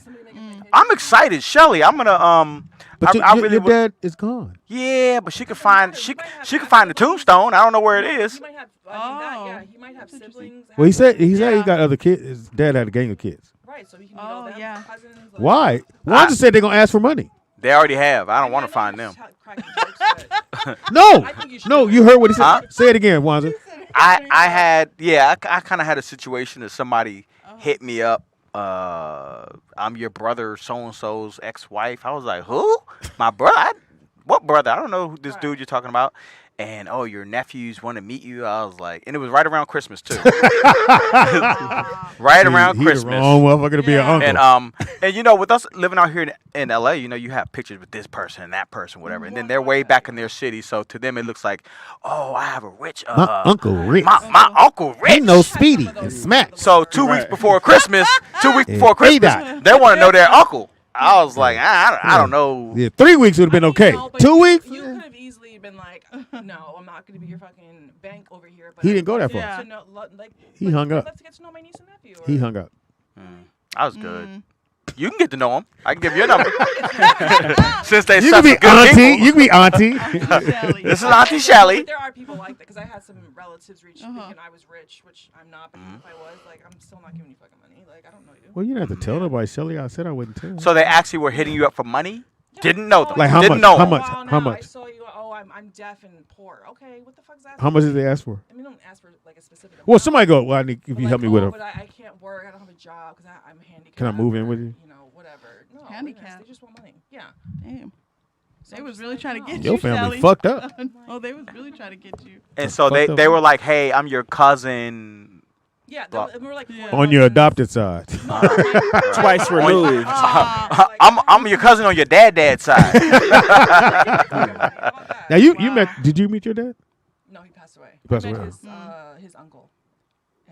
I'm excited, Shelly. I'm gonna But I really your would- dad is gone. Yeah, but she could find she could find the tombstone. I don't know where it is. He might have. Yeah, he might have siblings. Well, he said he got other kids. His dad had a gang of kids. Right, so he can meet all them cousins. Like, Why? Wanda said they're gonna ask for money. They already have. I don't want to find them. No, you heard what he said. Huh? Say it again, Wanda. I had I kind of had a situation that somebody hit me up. I'm your brother so and so's ex-wife. I was like, who? My brother? What brother? I don't know who this dude you're talking about. And your nephews want to meet you. I was like, and it was right around Christmas too. Around He Christmas. the wrong motherfucker to be an uncle. And you know, with us living out here in LA, you know, you have pictures with this person and that person, whatever, and then they're way back in their city. So to them, it looks like, oh, I have a rich My Uncle Rich. My Uncle Rich. He knows Speedy and Smack. So 2 weeks before Christmas, 2 weeks before Christmas, died. they want to know their uncle. I was like, I don't know. Yeah, 3 weeks would have been okay. 2 weeks. You could have easily been like, no, I'm not going to be your fucking bank over here. But He didn't go that far. He hung up. Let's get to know my niece and nephew. He hung up. I was good. You can get to know him. I can give you a number. Since they You such can be good auntie. people. You can be auntie. This is Auntie Shelly. But there are people like that because I had some relatives reach thinking I was rich, which I'm not. But if I was, like, I'm still not giving you fucking money. Like, I don't know you. Well, you didn't have to tell nobody, Shelly. I said I wouldn't tell. So they actually were hitting you up for money? Didn't know them. Like how Didn't much? know How them. much? Oh, no, How much? I saw you. Oh, I'm deaf and poor. Okay, what the fuck's that? How much did they ask for? I mean, don't ask for like a specific. Well, somebody go. Well, I need if you help me with Oh, a. but I can't work. I don't have a job because I'm handicapped. Can I move in with you? You know, whatever. No, Handicapped. They just want money. Yeah. Damn. So They I'm was just really like, trying to no. get Your you, family Shelly. fucked up. Oh, they was really trying to get you. And so fucked up. they were like, hey, I'm your cousin. Yeah, Well, we were like On your adopted side. Twice removed. I'm your cousin on your dad's side. Now you met. Did you meet your dad? No, he passed away. He passed I met away. his uncle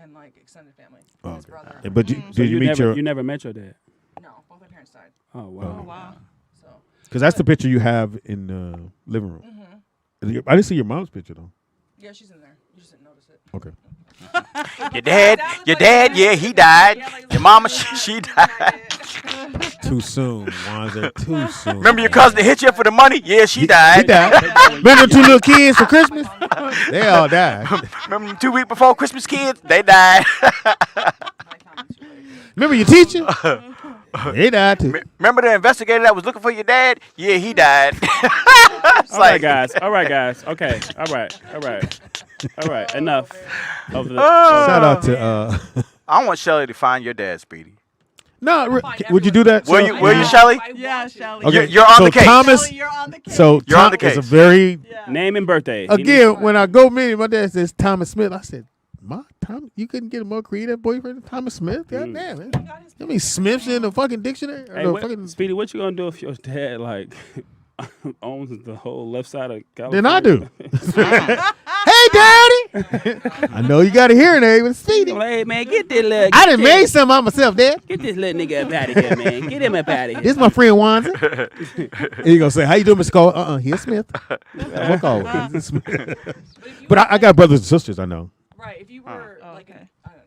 and like extended family. Oh, His okay. brother. Yeah, but So did you meet never, your? You never met your dad. No, both my parents died. Oh wow. Oh wow. So. Because that's the picture you have in the living room. I didn't see your mom's picture though. Yeah, she's in there. You just didn't notice it. Okay. Your dad, yeah, he died. Your mama, she died. Too soon, Wanza. Too soon. Remember your cousin that hit you up for the money? Yeah, she died. He died. Remember the 2 little kids for Christmas? They all died. Remember the 2 weeks before Christmas kids? They died. Remember your teacher? They died too. Remember the investigator that was looking for your dad? Yeah, he died. All right, guys. All right, guys. Okay. All right. All right. All right. Enough of the. Shout out to. I want Shelly to find your dad, Speedy. No, would you do that? Will you, Shelly? Yeah, Shelly. Okay. You're on so the case. Thomas, Shelly, you're on the case. so You're on the Tom is a case. very. Name and birthday. Again, when I go meet my dad says Thomas Smith. I said, "Ma, Tom, you couldn't get a more creative boyfriend than Thomas Smith? God damn, man. How many Smiths in the fucking dictionary? Hey, Speedy, what you gonna do if your dad like owns the whole left side of California? Then I do. Hey, Daddy. I know you got a hearing aid with Speedy. Hey man, get this little. I done made some out myself, Dad. Get this little nigga up out of here, man. Get him up out of here. This is my friend Wanza. And he gonna say, "How you doing, Mr. Cole?" Here's Smith. What Cole? But I got brothers and sisters. I know. Right. If you were like,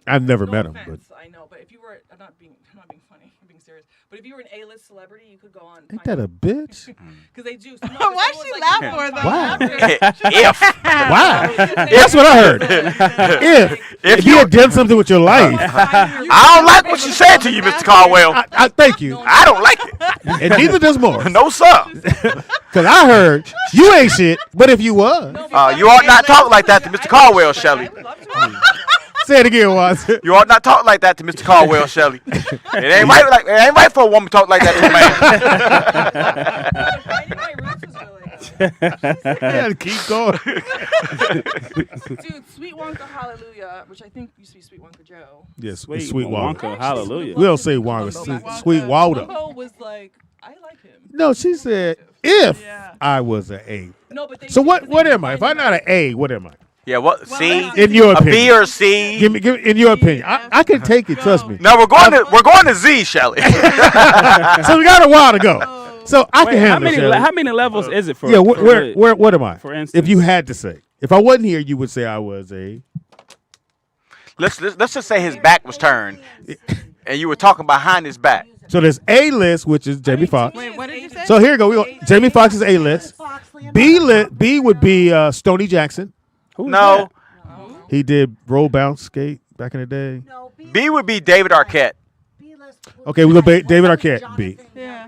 I've never no met him, offense, I know, but if you were, I'm not being funny, I'm being serious. But if you were an A-list celebrity, you could go on. Ain't that a bitch? Because they do. Why she laugh for though? Why? If. Why? That's what I heard. If you had done something with your life, I don't like what she said to you, Mr. Caldwell. I thank you. I don't like it. And neither does Morris. No, sir. Because I heard you ain't shit, but if you was. You ought not talk like that to Mr. Caldwell, Shelly. Say it again, Watson. You ought not talk like that to Mr. Caldwell, Shelly. It ain't right for a woman to talk like that to a man. Yeah, keep going. Dude, Sweet Wonka Hallelujah, which I think used to be Sweet Wonka Joe. Yes, Sweet Sweet Wonka. Wonka, hallelujah. We don't say Wonka. Sweet Wonka. Wumbo was like, I like him. No, she said if I was an A. No, but they So what am I? If I'm not an A, what am I? Yeah, what? C? In your A opinion. B or C? Give me in your opinion. I can take it, trust me. No, we're going to Z, Shelly. So we got a while to go. So I Wait, can handle Shelly. how many levels is it for? Yeah, for where what am I? For instance, if you had to say, if I wasn't here, you would say I was a. Let's just say his back was turned, and you were talking behind his back. So there's A list, which is Jamie Foxx. Wait, what did you say? So here you go. We go. Jamie Foxx is A list. B would be Stoney Jackson. No. He did roll, bounce, skate back in the day. B would be David Arquette. Okay, we go David Arquette. B. Yeah.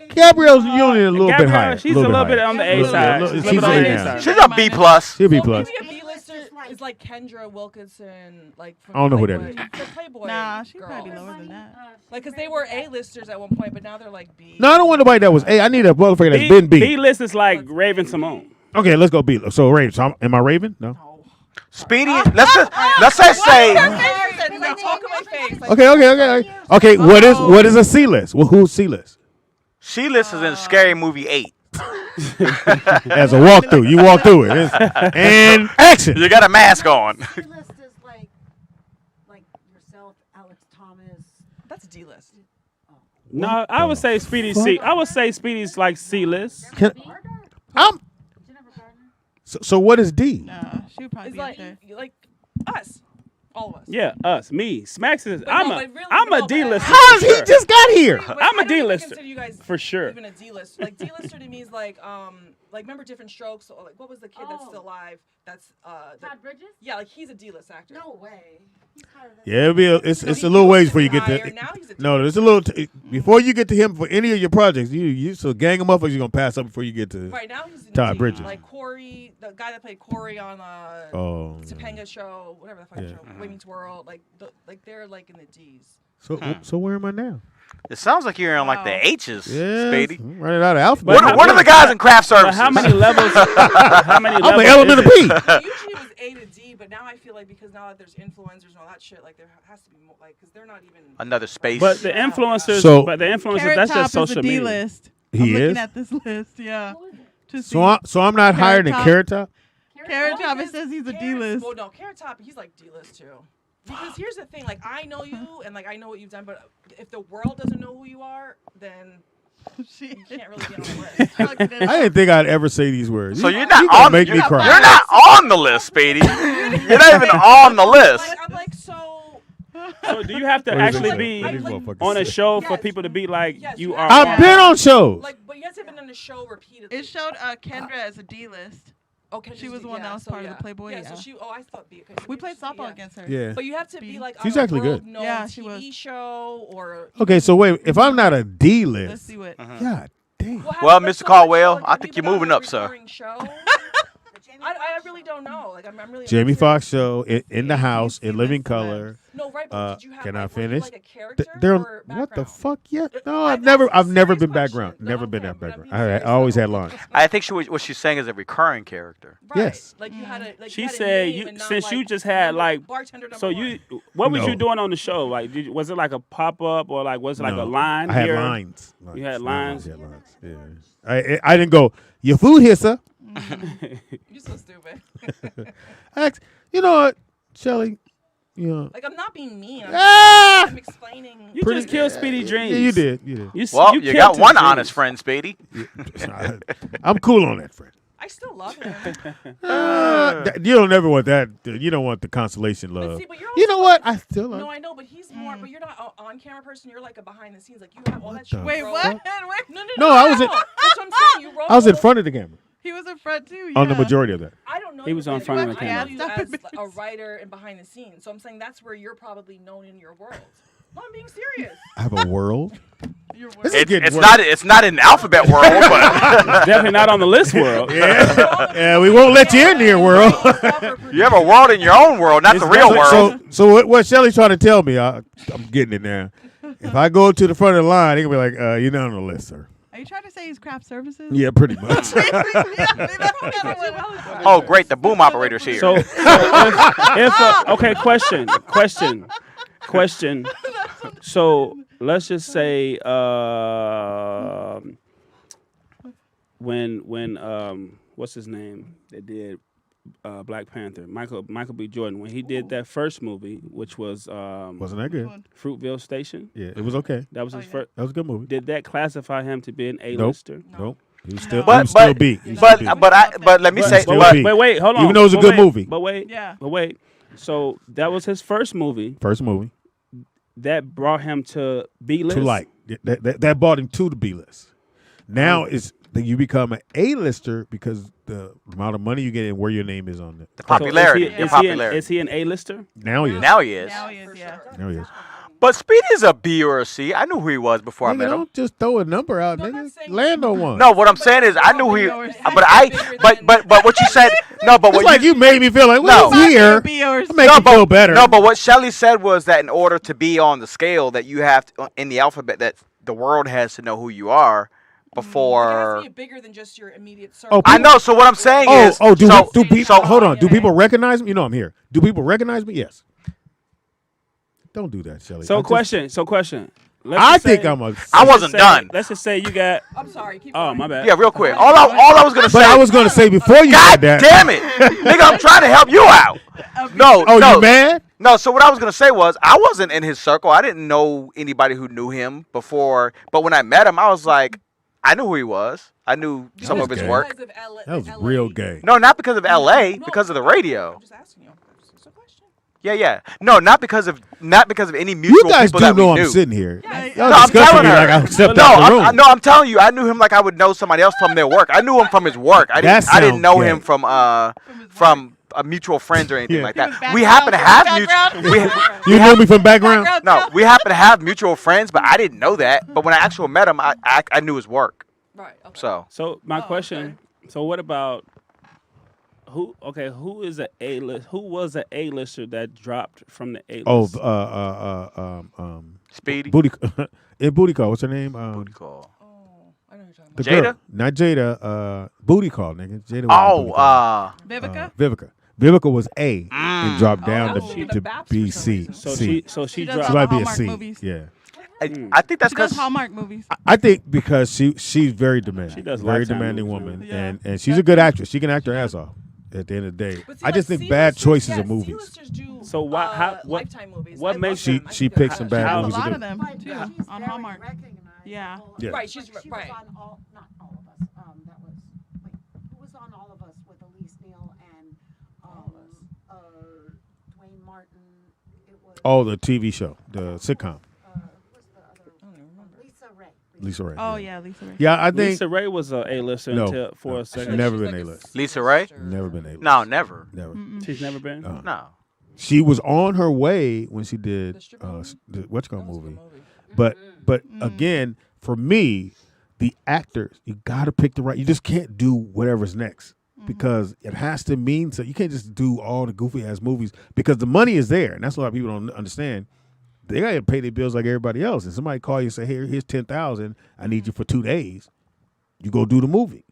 Gabrielle's usually a little bit Gabrielle, higher. she's a little bit on the A side. She's She's a little bit on the A A side. She's a B plus. She'll B plus. Maybe a B-lister is like Kendra Wilkinson, like from I don't know who that Playboy. is. The Playboy Nah, she'd girls. probably be lower than that. Like, because they were A-listers at one point, but now they're like B. No, I don't want nobody that was A. I need a motherfucker that's been B. B list is like Raven Simone. Okay, let's go B. So Raven. So am I Raven? No. Speedy. Let's just say. Like, talk in my face. Like, Okay. What is a C list? Well, who's C list? She list is in Scary Movie 8. As a walkthrough, you walk through it, and action. You got a mask on. list is like yourself, Alex Thomas. that's a D-list. No, I would say Speedy's C. I would say Speedy's like C list. So what is D? No, she would probably It's be up there. like us. All of us. Yeah, us, me, Smacks is. But I'm no, a but really, I'm a no, D but- lister. How he just got here? But I'm a I don't even D-lister. consider you guys For sure. Even a D-list. Like D-lister to me is like remember Different Strokes? Or like what was the kid that's still alive? That's Todd Bridges? Yeah, like he's a D-list actor. No way. He's higher than Yeah, it's a little ways before you get higher, to. now he's a No, there's a little before you get to him for any of your projects. You so gang of motherfuckers you're gonna pass up before you get to. Right now he's in Todd D. Bridges. Like Corey, the guy that played Corey on Topanga show, whatever the fucking show, Boy Meets World. Like they're like in the D's. So where am I now? It sounds like you're in like the H's, Yeah, Speedy. I'm running out of alphabet. What are the guys in craft But services? how many levels? How many I'm levels? an element of is P. it? Usually it was A to D, but now I feel like because now that there's influencers and all that shit, like there has to be more, like because they're not even Another space. But the influencers. So- but the influencers. Carrot That's Top just social is a media. D-list. He I'm is? looking at this list, yeah. To see. So I'm not higher than Carrot Top. Carrot Top, it because says he's a Carrot's- D-list. Well, no, Carrot Top, he's like D-list too. Because here's the thing, like I know you and like I know what you've done, but if the world doesn't know who you are, then you can't really get on the list. I didn't think I'd ever say these words. So You- you're not you gonna on. make me cry. You're not on the list, Speedy. You're not even on the list. Like, I'm like so. So do you have to What is actually it? be What these motherfuckers on a say? show for Yes. people to be like Yes, you you are? have I've been on shows. Like, but you guys have been on the show repeatedly. It showed Kendra as a D-list. Okay, She was the one that was part of the Playboy, Yeah, yeah. so she. Oh, I thought B. Okay, so We maybe played she- softball yeah. against her. Yeah. But you have to be like She's on a actually good. world-known Yeah, she TV was. show or. Okay, so wait, if I'm not a D list, Let's see what. God damn. Well, Mr. Caldwell, I think you're moving up, sir. I really don't know. Like I'm really. Jamie Foxx show in the house in living color. No, right. But did you have? Can I like, were you, finish? like, a character They're or what the background? fuck? Yeah, no, I'm I've never asking been serious background. questions. Never No, been okay, that but I'm background. being I serious, always though. had lines. I think what she's saying is a recurring character. Right. Yes. Like you had a. Like She you had a said name you and not, since you like, just had like bartender number so one. you what was No. you doing on the show like was it like a pop up or like was it like No, a line I had here? lines. You had lines? I had lines. Yeah. I didn't go. Your food here, sir. You're so stupid. You know what, Shelly? You know. Like I'm not being mean. Ah! I'm explaining. You just killed Speedy Dreams. Yeah, you did. You did. Well, you killed got his one dreams. honest friend, Speedy. I'm cool on that, friend. I still love him. You don't ever want that. You don't want the consolation love. see, but you're You know also what? I still love. No, I know, but he's more. But you're not an on-camera person. You're like a behind the scenes. Like you have all that the shit. Wait, bro. what? Wait. No, I was in- That's what I'm saying. You wrote I was in front of the camera He was in front too. on the yeah. majority of that. I don't know. He you was as on a front of the writer. I camera. know you Stop as it, a writer and behind the scenes. So I'm saying that's where you're probably known in your world. No, I'm being serious. I have a world. Your word. This is getting It's worse. it's not in the alphabet world, but Definitely not on the list world. Yeah, we won't let you in here, world. you have a world in your own world, not the real world. So what Shelly's trying to tell me, I'm getting it now. If I go to the front of the line, he can be like, "You're not on the list, sir." Are you trying to say he's craft services? Yeah, pretty much. Oh, great, the boom operator's here. So okay, question. So let's just say when what's his name that did Black Panther, Michael B. Jordan, when he did that first movie, which was Wasn't that good? Fruitvale Station. Yeah, it was okay. That was his first. That was a good movie. Did that classify him to be an Nope. A-lister? Nope. He was still, But- he was still but- beat. He was But still beat. but let me say, still but beat. But wait, hold on. Even though it was a But good wait, movie. But wait, Yeah. but wait. So that was his first movie. First movie That brought him to B-list. to like that brought him to the B list. Now it's that you become an A-lister because the amount of money you get and where your name is on it. the popularity, So your popularity. Is he an A-lister? Now he is. Now he is. Now he is, yeah. Now he is. But Speedy is a B or a C. I knew who he was before I Nigga, met him. don't just throw a number out, nigga. Land on one. No, what I'm saying is I knew who he. But what you said. No, but It's what like you made me feel like, well, No. he's here. B or Make No, you feel better. No, but what Shelly said was that in order to be on the scale, that you have to, in the alphabet, that the world has to know who you are It has to before. be bigger than just your immediate circle. Oh, I know. So what I'm saying is. do so, people? so- Hold on. Do people recognize me? You know I'm here. Do people recognize me? Yes. Don't do that, Shelly. So I just- question. I think I'm a. I let's wasn't just say- done. Let's just say you got. I'm sorry. Keep Oh, going. my bad. Yeah, real quick. All I was gonna say. But I was gonna say before you God said that. damn it, nigga! I'm trying to help you out. No. Oh, no. you mad? No, so what I was gonna say was I wasn't in his circle. I didn't know anybody who knew him before. But when I met him, I was like, I knew who he was. I knew some was of his gay. work. Because of L- That was LA. real gay. No, not because of L.A. No, Because of the radio. I'm just asking you. It's a question. Yeah. No, not because of any mutual You guys people do that we know knew. I'm sitting here. Y'all No, I'm discussing telling me her. like I stepped No, out the room. I'm telling you, I knew him like I would know somebody else from their work. I knew him from his work. I That didn't know sounds him gay. from mutual friends or anything Yeah. like From his that. We happen to have background? You know me from background? No, we happen to have mutual friends, but I didn't know that. But when I actually met him, I knew his work. Right. Okay. So My question. So what about who? Okay, who is a A-list? Who was an A-lister that dropped from the A-list? Oh, Speedy. Booty. In Booty Call. What's her name? Booty call. I know you're talking The Jada? girl. Not Jada. Booty Call, nigga. Jada. wasn't Booty Call. Vivica? Vivica. Vivica was A and dropped down Oh, she to the Baps B, for some C. reason. So C. she does dropped. She might be a Hallmark C. movies. Yeah. I think that's She does because Hallmark movies. I think because she's very demanding. She does very Lifetime demanding movies, woman, yeah. and she's a good actress. She can act her ass off. At the end of the day, But see, I just like, think bad C-listers- choices yeah, of movies. C-listers do, So why- how- what- Lifetime movies. what I makes love She them. I she think they're picks some good. bad She has a movies lot to of do. them, But too, she's on very Hallmark. recognized. Yeah. Yeah. Right, she's She right. was on not all of us. That was wait, who was on All of Us with Elise Neal and Dwayne Martin? It was Oh, the TV show, the sitcom, who was the other? Lisa Ray. Lisa Ray. Oh, yeah, Lisa Ray. Yeah, I think Lisa Ray was a A-lister No, until for no. a second. Never She's been like A-list. Lisa Ray? Never been A-list. No, never. Never. She's never been. No. She was on her way when she did the what's called movie. But again, for me, the actors, you got to pick the right. You just can't do whatever's next because it has to mean so. You can't just do all the goofy ass movies because the money is there, and that's what a lot of people don't understand. They got to pay their bills like everybody else. And somebody call you and say, "Hey, here's 10,000. I need you for 2 days." You go do the movie.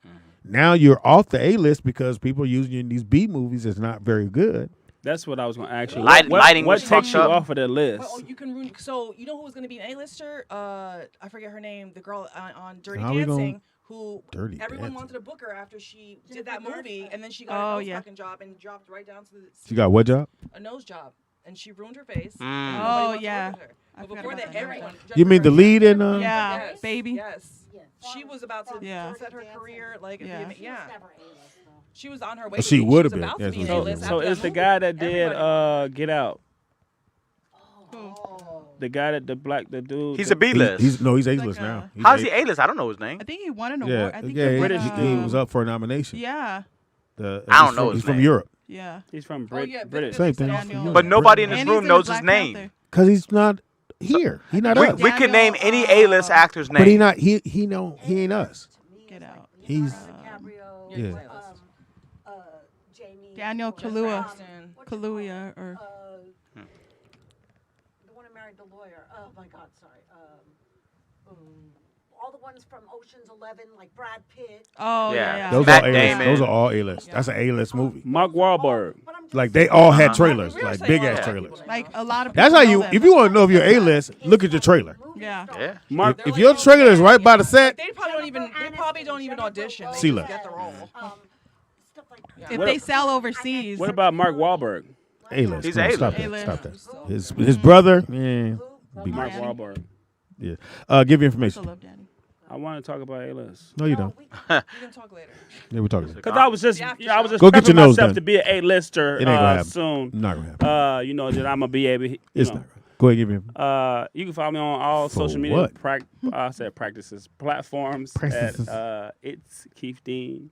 Now you're off the A list because people are using you in these B movies. It's not very good. That's what I was going to ask you. Lighting what was takes fucked you up. off of the list? Well, you can ruin. So you know who was going to be an A-lister? I forget her name. The girl on Dirty How we gonna- Dancing, who Dirty everyone Dancing. wanted to book her after she did that Jennifer movie, Garner. and then she got Oh, a nose yeah. fucking job and dropped right down to the She got what job? a nose job, and she ruined her face. Mm. and nobody Oh, wanted to work yeah. with her. I But forgot before about that, that. everyone. You mean the lead in? Yeah, Yes, Baby. Yes. She was about to Yeah. set her career like Yeah. yeah. She was never A-list, though. She was on her way. Oh, she to be. would have was been. about to That's be what an she A-list was. So after it's that the guy movie. that did Everybody. Get Out. Oh. The guy that the dude. He's the- a B-list. He's A-list like now. a- How's he A-list? I don't know his name. I think he won an Yeah, award. I think yeah, he, British won, he was up for a nomination. Yeah, I don't he's know from- his He's from name. Europe. yeah. He's from Oh, yeah, British. Same thing. Daniel. But nobody in this And he's room in knows Black his name. Panther. Because he's not here. He's not us. We could name any Daniel, A-list actor's name. But he ain't us. Get out. He's DiCaprio, yeah. Jamie. Daniel what's her Kaluuya. name? What's her Kaluuya or the one who married the lawyer. Oh my God, sorry. All the ones from Ocean's 11, like Brad Pitt. oh Yeah. yeah, Those Matt are A-list. Damon. Those are all A-list. That's an A-list movie. Mark Wahlberg. But I'm just Like they all had Uh-huh. trailers, We were like saying big all ass that. trailers. like a lot of. That's people how know you. them. If you want to know if you're A-list, look at your trailer. Yeah. Yeah. Mark. If your trailer is right by the set, They probably don't even. They probably don't even audition. They C-list. just get the role. stuff like If What- they sell overseas, What about Mark Wahlberg? A-list. He's Come on, A-list. Stop that. A-list. Stop that. His brother. Yeah. Be Mark nice. Wahlberg. Yeah. Give your I still information. love Danny. I want to talk about A-list. No, you don't. We can talk later. Yeah, we're talking. Because I was just, Yeah, I was just Go get your prepping nose myself done. to be an A-lister It ain't gonna happen. soon. Not gonna happen. You know that I'm gonna be able. It's not. Go ahead, give me. You can follow me on all For social media. what? I said platforms. Practices. At it's Keith Dean.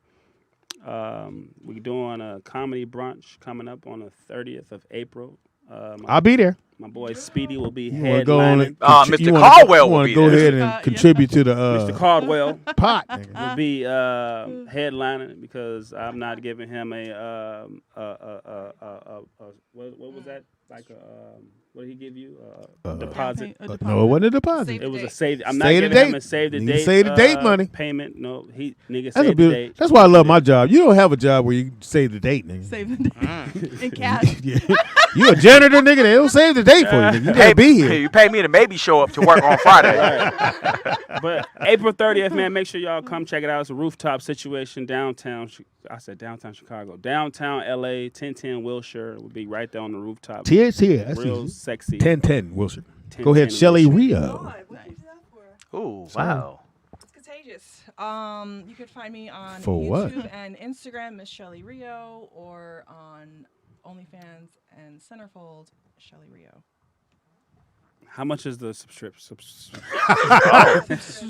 We're doing a comedy brunch coming up on the 30th of April. I'll be there. My boy Speedy will be You want to go on headlining. it? Mr. Caldwell will be go there. ahead and contribute to the Mr. Caldwell pot. Nigga. will be headlining because I'm not giving him what was that, like what did he give you, deposit? No, it wasn't a deposit. It was a save. I'm not Save the giving him date. a save the Nigga date. save the date money. Payment. No, nigga That's, save the date. that's why I love my job. You don't have a job where you save the date, nigga. Save the date in cash. Yeah. You a janitor, nigga? They don't save the date for you. Nigga. You gotta be here. You pay me to maybe show up to work on Friday. But April 30th, man, make sure y'all come check it out. It's a rooftop situation downtown. I said downtown Chicago, downtown LA, 1010 Wilshire. It will be right there on the rooftop. THC, that's real easy. sexy. 1010 Wilshire. 1010 Go ahead, Shelly Wilshire. Rio. Ooh, wow. It's contagious. You could find me on For what? YouTube and Instagram, Miss Shelly Rio, or on OnlyFans and Centerfold, Shelly Rio. How much is the subscription?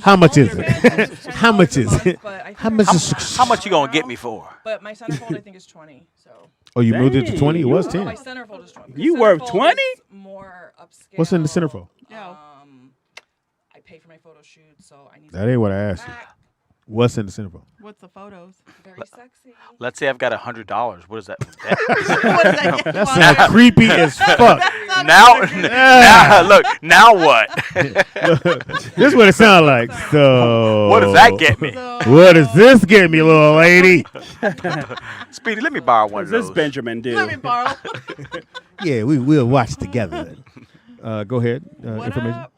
How much is it? How much is it? How much is How much you gonna get me for? But my Centerfold, I think, is 20. So. Oh, you moved it to 20? It was My 10. Centerfold is 20. You worth Centerfold 20? is more upscale. What's in the centerfold? I pay for my photo shoot, so I need. That ain't what I asked you. What's in the centerfold? What's the photos? Very sexy. Let's say I've got $100. What is that? That sounds creepy as fuck. Now, look. Now what? This is what it sounds like. So, What does that get me? What does this get me, little lady? Speedy, let me borrow one of This those. Benjamin do. Let me borrow. Yeah, we'll watch together. Go ahead. What Information. up?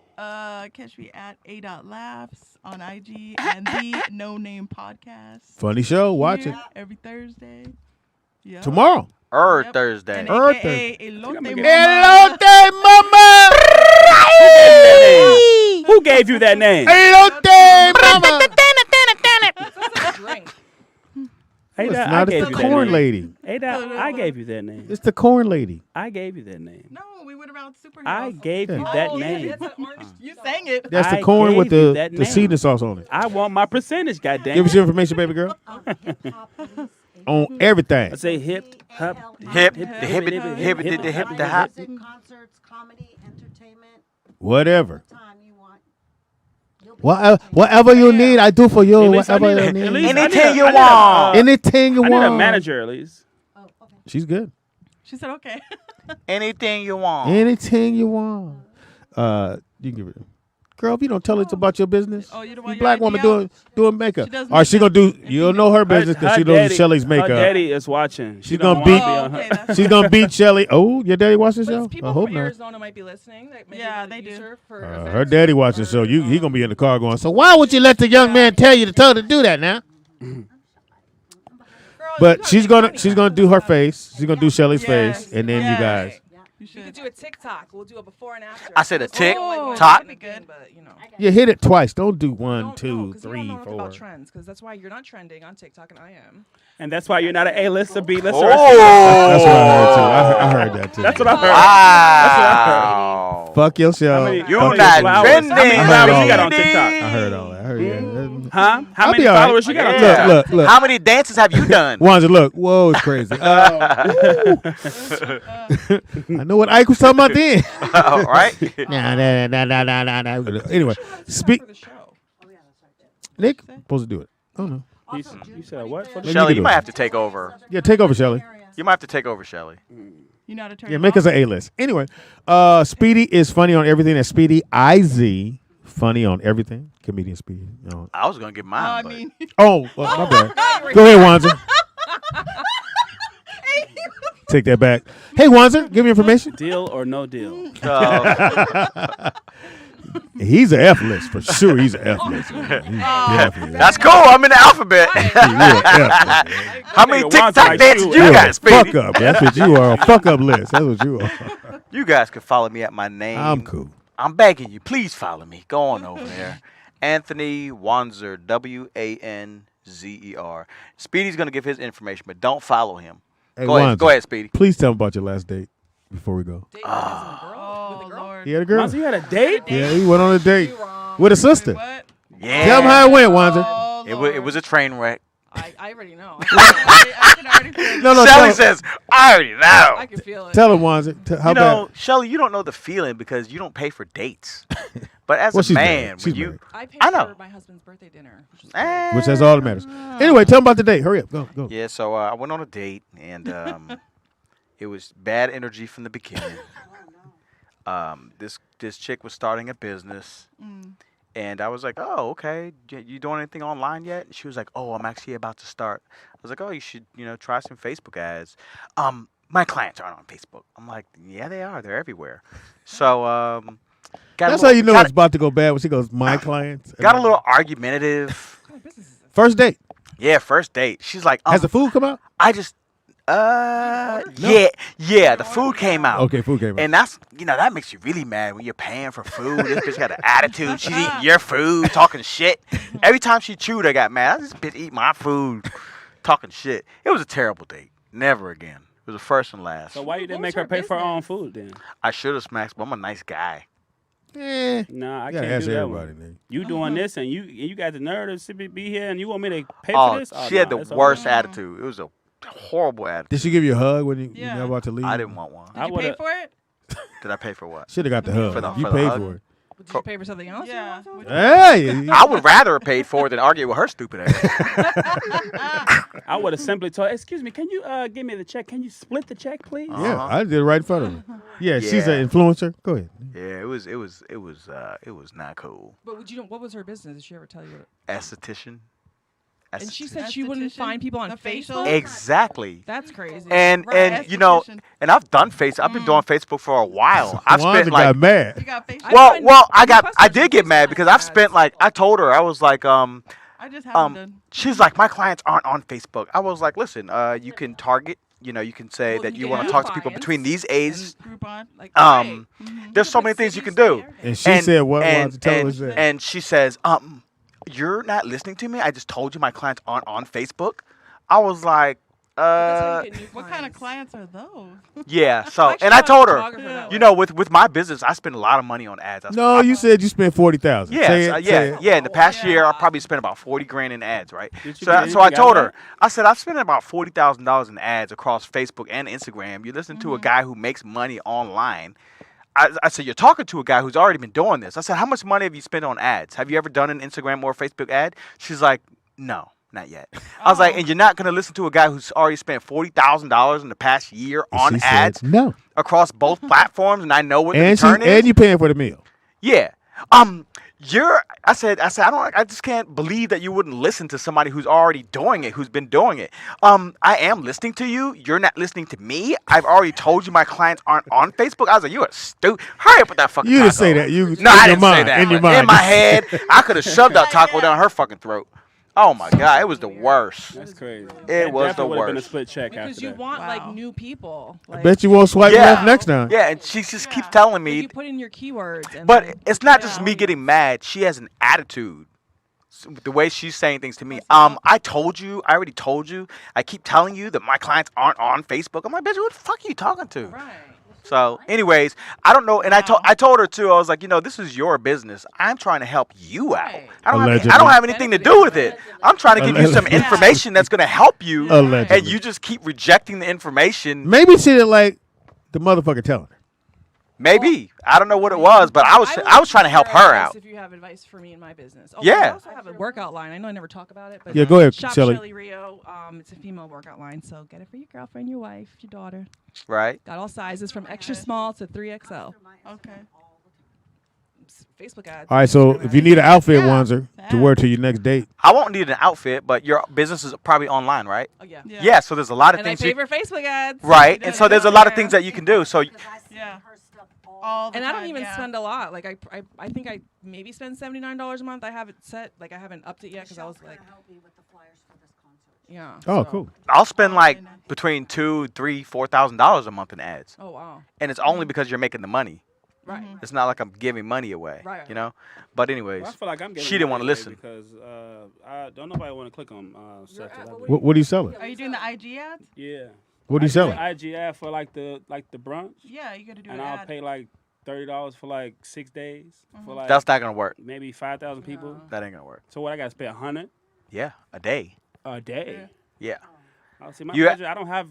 Catch me at a.laughs on IG and the No Name Podcast. Funny show. Watch it. Here every Thursday. Yep. Tomorrow. Yep. Thursday. And Earth AKA Thursday. Elote Elote Mama. Mama. Who gave you that name? Elote Mama. Drink. Hey, It's Dad, not. I It's gave the you that corn name. lady. Hey, Dad, I gave you that name. It's the corn lady. I gave you that name. No, we went around superheroes. I gave you Yeah. that Oh, yeah, name. that's an orange. You sang it. That's the I corn with gave you the that the name. seasoning sauce on it. I want my percentage, goddamn. Give us your information, baby girl. On everything. I say hip, hop, Hip, hip, the hip, the hip, the hop. Music, concerts, comedy, entertainment, Whatever. time you want. Whatever you need, I do for you. At least I Whatever need you a- at need. least I Anything need a- you I need a, want. Anything you I need a want. manager, at least. Oh, okay. She's good. She said okay. Anything you want. Anything you want. You can give it. Girl, if you don't tell us about your business, Oh, you don't you want your black woman ID out? doing makeup. She does Or she gonna makeup. do? You'll know her business because she does Shelly's makeup. Her daddy is watching. She She's don't gonna wanna beat- be Oh, on her. okay, that's She's gonna beat Shelly. Oh, your daddy watches the But show? people I hope from not. Arizona might be listening. That maybe Yeah, we they use do. her for Her events daddy or- watching the show. He gonna be in the car going. So why would you let the young man tell you to do that now? Girl, But you she's gotta gonna make she's money gonna do her face. She's gonna do Shelly's Yes. face, and then Yes. you guys. You You should. could do a TikTok. We'll do a before and after. I said a It's tick, all like one tock. thing, but you know. Yeah, hit it twice. Don't do one, Don't- two, no, 'cause you don't three, know nothing four. about trends, because that's why you're not trending on TikTok and I am. And that's why you're not an A-lister, B-lister. Oh. That's what I heard too. I heard that too. That's what I heard. Wow. Fuck your show. How many- You Fuck not your flowers? trending. How many flowers you got on lady. TikTok? I heard all that. I heard yeah. Huh? How I'll many be all right. followers you got on Yeah. TikTok? Look. How many dances have you done? Wanza, look. Whoa, it's crazy. I know what Ike was talking about then. All right. Nah. Anyway, speak. For the show. Nick, supposed to do it. Oh no. You said what? For the- Maybe Shelly, do you it. might have to take over. Yeah, take over, Shelly. You might have to take over, Shelly. You know how to turn. Yeah, it make off? us an A-list. Anyway, Speedy is funny on everything. That's Speedy IZ. Funny on everything. Comedian Speedy. I was gonna get Oh, mine. I but mean, Oh, well, my bad. Go ahead, Wanza. Take that back. Hey, Wanza, give me information. Deal or no deal? He's an F list for sure. He's an F list. That's cool. I'm in the alphabet. How many Nigga, TikTok Wonka dances like you You're got, a Speedy? fuck up. That's what you are. A fuck up list. That's what you are. You guys can follow me at my name. I'm cool. I'm begging you. Please follow me. Go on over there. Anthony Wanzer, Wanzer. Speedy's going to give his information, but don't follow him. Hey, Go ahead, Wanzer, Speedy. Please tell him about your last date before we go. Date with a girl? With a girl? Lord. He had a girl. Monster, you had a date? Yeah, he went on a date with a sister. What? Yeah. Tell him how it went, Wanzer. Oh, It was a train wreck. I already know. I can already feel it. No, Shelly says, I already know. I can feel it. Tell him, Wanzer. How You know, bad? Shelly, you don't know the feeling because you don't pay for dates. But as Well, a she's man, married. when She's you, married. I paid I know. for my husband's birthday dinner. Which that's all that matters. Anyway, tell him about the date. Hurry up. Go. Yeah, so I went on a date, and it was bad energy from the beginning. This chick was starting a business, and I was like, "Oh, okay. You doing anything online yet?" And she was like, "Oh, I'm actually about to start." I was like, "Oh, you should, try some Facebook ads." My clients aren't on Facebook. I'm like, "Yeah, they are. They're everywhere." So That's how you know it's about to go bad when she goes, "My clients." Got a little argumentative. First date. Yeah, first date. She's like, Has the food come out? I just, yeah, the food came out. Okay, food came out. And that's, that makes you really mad when you're paying for food. This bitch got an attitude. She's eating your food, talking shit. Every time she chewed, I got mad. This bitch eat my food, talking shit. It was a terrible date. Never again. It was the first and last. So why you didn't make her pay for her own food then? I should have smacked, but I'm a nice guy. Nah, I You gotta can't ask do that everybody, one. nigga. You doing this and you got the nerve to be here and you want me to pay Oh, for this? she had the it's worst over. attitude. It was a horrible attitude. Did she give you a hug when you Yeah. were about to leave? I didn't want one. Did you pay for it? Did I pay for what? Should have got the hug. For the you hug? paid for it. Did you pay for something else? Yeah. Hey, I would rather have paid for it than argue with her stupid ass. I would have simply told, "Excuse me, can you give me the check? Can you split the check, please?" yeah, I did it right in front of her. Yeah, she's Yeah. an influencer. Go ahead. Yeah, it was not cool. But what was her business? Did she ever tell you? Esthetician. And she said she wouldn't Esthetician? find people on The facial? Facebook. Exactly. That's crazy. And Right, and esthetician. and I've done I've been doing Facebook for a while. I've Wanzer spent like got mad. You got facial? I did get mad because I've spent I told her I was like I just haven't done. she's like, my clients aren't on Facebook. I was like, listen, you can target, you can say Well, that you you can want to have talk to people clients between these age. Groupon. Like, There's so many things you can do. And she said what? And, Wanzer, tell her and, what she said. and she says, you're not listening to me. I just told you my clients aren't on Facebook. I was like, What kind of clients are those? yeah. So, Actually, and I I'm a told her, photographer that way. with my business, I spend a lot of money on ads. No, you said you spent 40,000. Yeah, Say so- it, say it. yeah. In the past year, I probably spent about 40 grand in ads, right? Did you So, get so I anything told out of her, I said, I've spent about $40,000 in ads across Facebook and Instagram. You listen to a guy who makes money online. I said, you're talking to a guy who's already been doing this. I said, how much money have you spent on ads? Have you ever done an Instagram or Facebook ad? She's like, no, not yet. I was like, and you're not going to listen to a guy who's already spent $40,000 in the past year on She said ads no. across both platforms, and I know what the And return is? and you paying for the meal. Yeah. I said, I just can't believe that you wouldn't listen to somebody who's already doing it, who's been doing it. I am listening to you. You're not listening to me. I've already told you my clients aren't on Facebook. I was like, you are stupid. Hurry up with that fucking You didn't taco. say that. You No, in I your didn't mind, say that. in your but mind. In my head, I could have shoved that taco down her fucking throat. Oh my God, it was the worst. That's crazy. It was the Definitely would've been a worst. split check Because after you that. want like Wow. new people. I Like, bet you won't swipe Yeah. left next time. Yeah, and she just keeps telling but me. you put in your keywords. And But like, it's not just me getting mad. She has an attitude. The way she's saying things to me. I already told you. I keep telling you that my clients aren't on Facebook. I'm like, bitch, who the fuck are you talking to? Right. So, anyways, I don't know. And I told her too. I was like, this is your business. I'm trying to help you out. I don't Allegedly. have anything to do with it. I'm trying to give you some Allegedly. information that's going to help you. Allegedly. And you just keep rejecting the information. Maybe she didn't like the motherfucker telling her. Maybe. I don't know what it was, but I was trying to help her out. If you have advice for me in my business. Oh, Yeah. I also have a workout line. I know I never talk about it, but Yeah, go ahead, Shop Shelly. Shelly Rio. It's a female workout line, so get it for your girlfriend, your wife, your daughter. Right? Got all sizes from extra small to 3XL. Okay. Facebook ads. All right, so Instagram if you ads. need an outfit, Wanzer, to wear to your next date. I won't need an outfit, but your business is probably online, right? Oh, yeah. Yeah, so there's a lot of And I things. pay for Facebook ads. Right, and so there's a lot of things that you can do. So Because I see Yeah. her stuff all All the And I don't time, even yeah. spend a lot. Like I think I maybe spend $79 a month. I haven't set like I haven't upped it yet because I was like, help me with the flyers for this concert. yeah. Oh, so- cool. I'll spend like between $2,000, $3,000, $4,000 a month in ads, Oh wow. and it's only because you're making the money. Right. It's not like I'm giving money away, Right. you know. But anyways, Well, I feel like I'm getting she didn't want to money listen. because I don't nobody want to click on Seth. What are you selling? Are you doing the IG ads? Yeah. What are you selling? IG ad for like the brunch. Yeah, you got to do And an I'll ad. pay like $30 for like 6 days. For like That's not gonna work. maybe 5,000 people. That ain't gonna work. So what I gotta spend $100 Yeah, a day. a day. Yeah. I see my You- budget. I don't have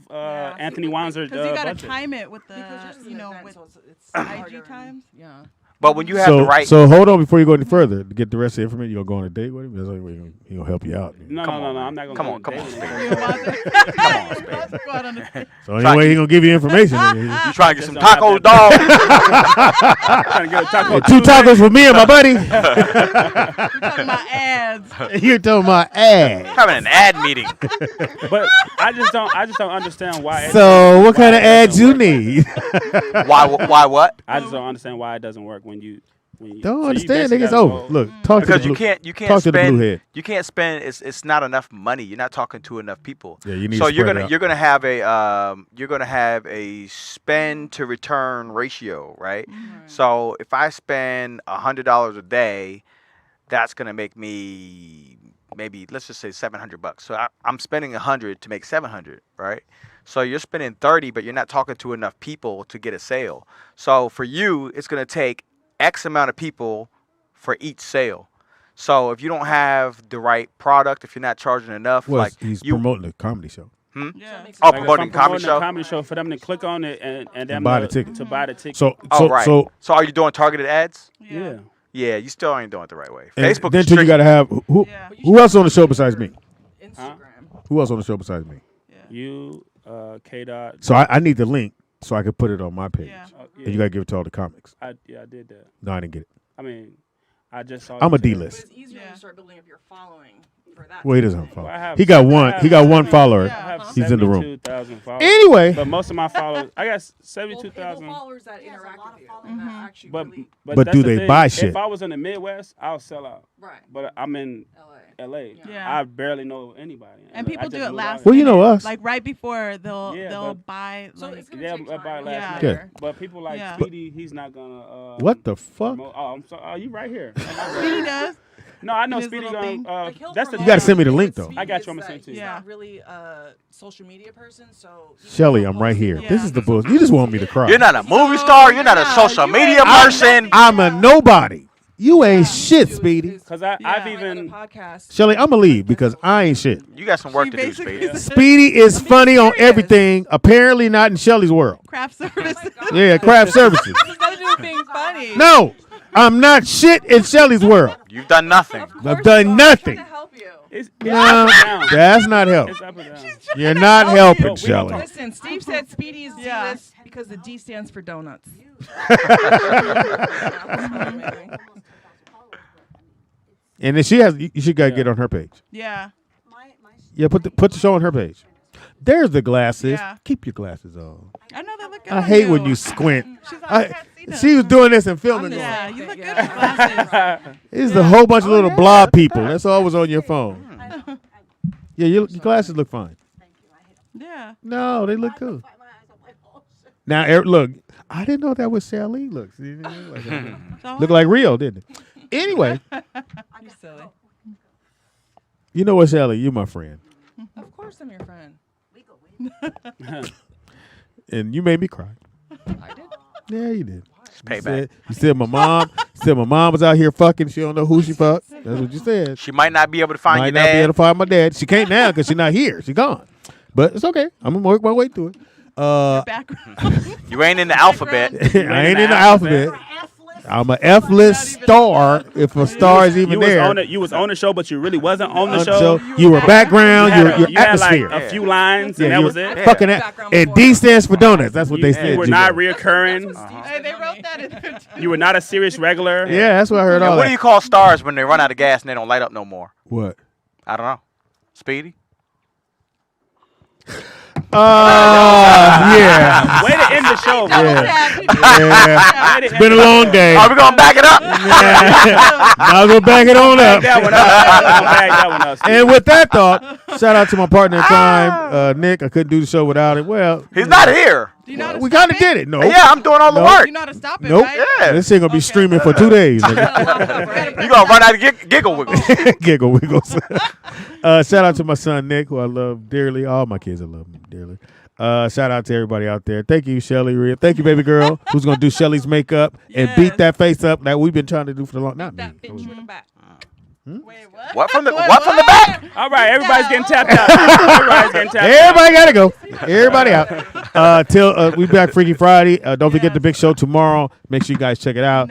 Anthony Wanzer Because you got to budget. time it with the, Because yours is an you know, event, with so it's IG harder. times. Yeah. But when you have the right, So hold on before you go any further. To get the rest of the information, you gonna go on a date with him? That's the only way he gonna help you out. No, Come on, I'm not gonna come go on, a come date on, with Speedy. him. Come on, Speedy. Go out on a date. So the only way he gonna give you information. You trying to get some Just don't tacos, have dog? Trying to get a taco 2 tacos for me and my buddy. We're talking about ads. You're talking about ad. Having an ad meeting. But I just don't understand why. So what kind of it ads you doesn't work. need? Why what? I just don't understand why it doesn't work when you. Don't so you understand, basically niggas. gotta Oh, go- look, talk to Because the you blue, can't talk to the blue spend head. you can't spend it's not enough money. You're not talking to enough people. Yeah, you need so to spread it you're out. gonna have a spend to return ratio, right? So if I spend $100 a day, that's gonna make me maybe let's just say $700. So I'm spending 100 to make 700, right? So you're spending 30, but you're not talking to enough people to get a sale. So for you, it's gonna take X amount of people for each sale. So if you don't have the right product, if you're not charging enough, Well, like he's you promoting the comedy show. Yeah. Oh, Like if promoting I'm comedy show. a comedy show for them to click on it and them buy the ticket. to buy the ticket. So Oh, right. so So are you doing targeted ads? yeah. Yeah, you still ain't doing it the right way. and Facebook. then is too, you tricky. gotta have who? Yeah. Who else on the show besides me? Instagram. Who else on the show besides me? You K Dot. So I need the link so I can put it on my page. Yeah. And you gotta give it to all the comics. I did that. No, I didn't get it. I mean, I just saw. I'm a it today. But D-list. it's easier when Yeah. you start building up your following for that. Well, he type of doesn't thing. follow. Well, I have- He got I one. have- He got one follower. I have He's in the room. 72,000 followers. Anyway, But most of my followers, I got Well, 72,000. people followers that He has a interact lot with of you. followers. And that actually But really, But that's do the they thing. buy shit? If I was in the Midwest, I'll sell out. right. But I'm in LA. LA. Yeah. I barely know anybody. And I people just do it moved last. out Well, here. you know us. Like right before they'll Yeah, but- buy. So Like, it's gonna Yeah, take buy time. last Yeah. minute. Good. But people like Yeah. Speedy, he's not gonna. what the fuck? promote- Oh, I'm sorry. Oh, you right here. Speedy does. No, I know His Speedy little thing. gonna. Like, he'll That's the. promote You gotta send me the it. link, What's though. sweet I got is you, I'ma that send it to He's you. not really a social media person, so. he Shelly, doesn't I'm right post here. it. This is the bullshit. You just want me to cry. You're not a movie star. You're not a social you media ain't person. I'm a nobody. You ain't shit, Speedy. Because Yeah. I've My other even. podcast. Shelly, I'm gonna leave because I ain't shit. You got some work She to do, basically Speedy. said Speedy is funny on serious. everything. Apparently not in Shelly's world. craft service. Yeah, craft services. This has nothing to do with being funny. No, I'm not shit in Shelly's world. You've done nothing. I've done nothing. To help you. It's No, up and down. that's not help. It's up and down. You're not No, helping, we don't Shelly. talk. Listen, Steve said Speedy is Yeah. D-list because the D stands for donuts. And then she has. You should gotta get on her page. Yeah. Yeah, put the show on her page. There's the glasses. Yeah. Keep your glasses on. I know they look good. I on hate when you squint. She's like, I can't see them. She was doing this and filming it. Yeah, you look good with glasses. It's a whole bunch of little blob people. That's always on your phone. Yeah, your glasses look fine. Yeah. No, they look good. Now, look, I didn't know that was Shelly. Look, see, look like Rio, didn't it? Anyway, You're silly. you know what, Shelly? You my friend, Of course I'm your friend. and you made me cry. I did. Yeah, you did. Payback. You said my mom. Said my mom was out here fucking. She don't know who she fucked. That's what you said. She might not be able to find Might your not be able dad. to find my dad. She can't now because she's not here. She's gone. But it's okay. I'm gonna work my way through it. Background. You ain't in the alphabet. I ain't in the alphabet. I'm an F-list star. If a star is even You was there. on it. You was on the show, but you really wasn't on the On show. you were background. Your You had like atmosphere. a few lines, Yeah, and that you was were it. Fucking Background and before. D stands for donuts. That's what they said. You were you not were. reoccurring. Hey, they wrote that in there. You were not a serious regular. Yeah, that's what I heard And all what do that. you call stars when they run out of gas and they don't light up no more? What? I don't know. Speedy? Yeah. Way to end the show, man. Yeah. It's been a long day. Are we gonna back it up? Now we'll back it on up. Back that one up. And with that thought, shout out to my partner in crime, Nick. I couldn't do the show without him. Well, He's not here. Do you know how to we stop kind of it? did it. No. Yeah, I'm doing all the Nope. work. You know how to stop it, Nope. right? Yeah. This shit gonna be streaming for 2 days. Nigga. You gonna run out of giggle wiggles. Giggle wiggles. Shout out to my son Nick, who I love dearly. All my kids I love dearly. Shout out to everybody out there. Thank you, Shelly. Rhea. Thank you, baby girl, who's gonna do Shelly's makeup and beat that face up that we've been trying to do for the long. Not me. Wait, what? What from the back? All right, everybody's getting tapped out. Everybody's getting tapped out. Everybody gotta go. Everybody out. Till we back Freaky Friday. Don't forget the big show tomorrow. Make sure you guys check it out.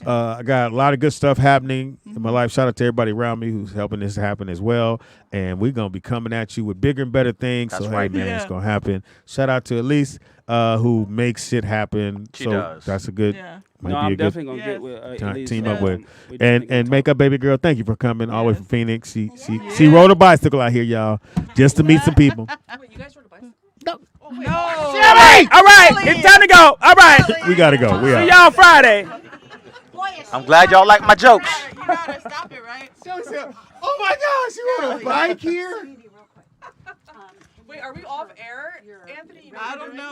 I got a lot of good stuff happening in my life. Shout out to everybody around me who's helping this happen as well. And we're gonna be coming at you with bigger and better things. That's so right, hey man, man. it's gonna happen. Shout out to Elise, who makes shit happen. She so does. That's a good. Might No, be I'm a good definitely gonna get with Elise. team up with. We And definitely makeup baby girl, thank you for coming all the way from Phoenix. She rode a bicycle out here, y'all, just to meet some people. Wait, you guys rode a bicycle? No. All right, it's time to go. All right, We gotta go. We see out. y'all Friday. I'm glad y'all like my jokes. You know how to stop it, right? Oh my gosh, you on a bike here? Wait, are we off air, Anthony? I don't know.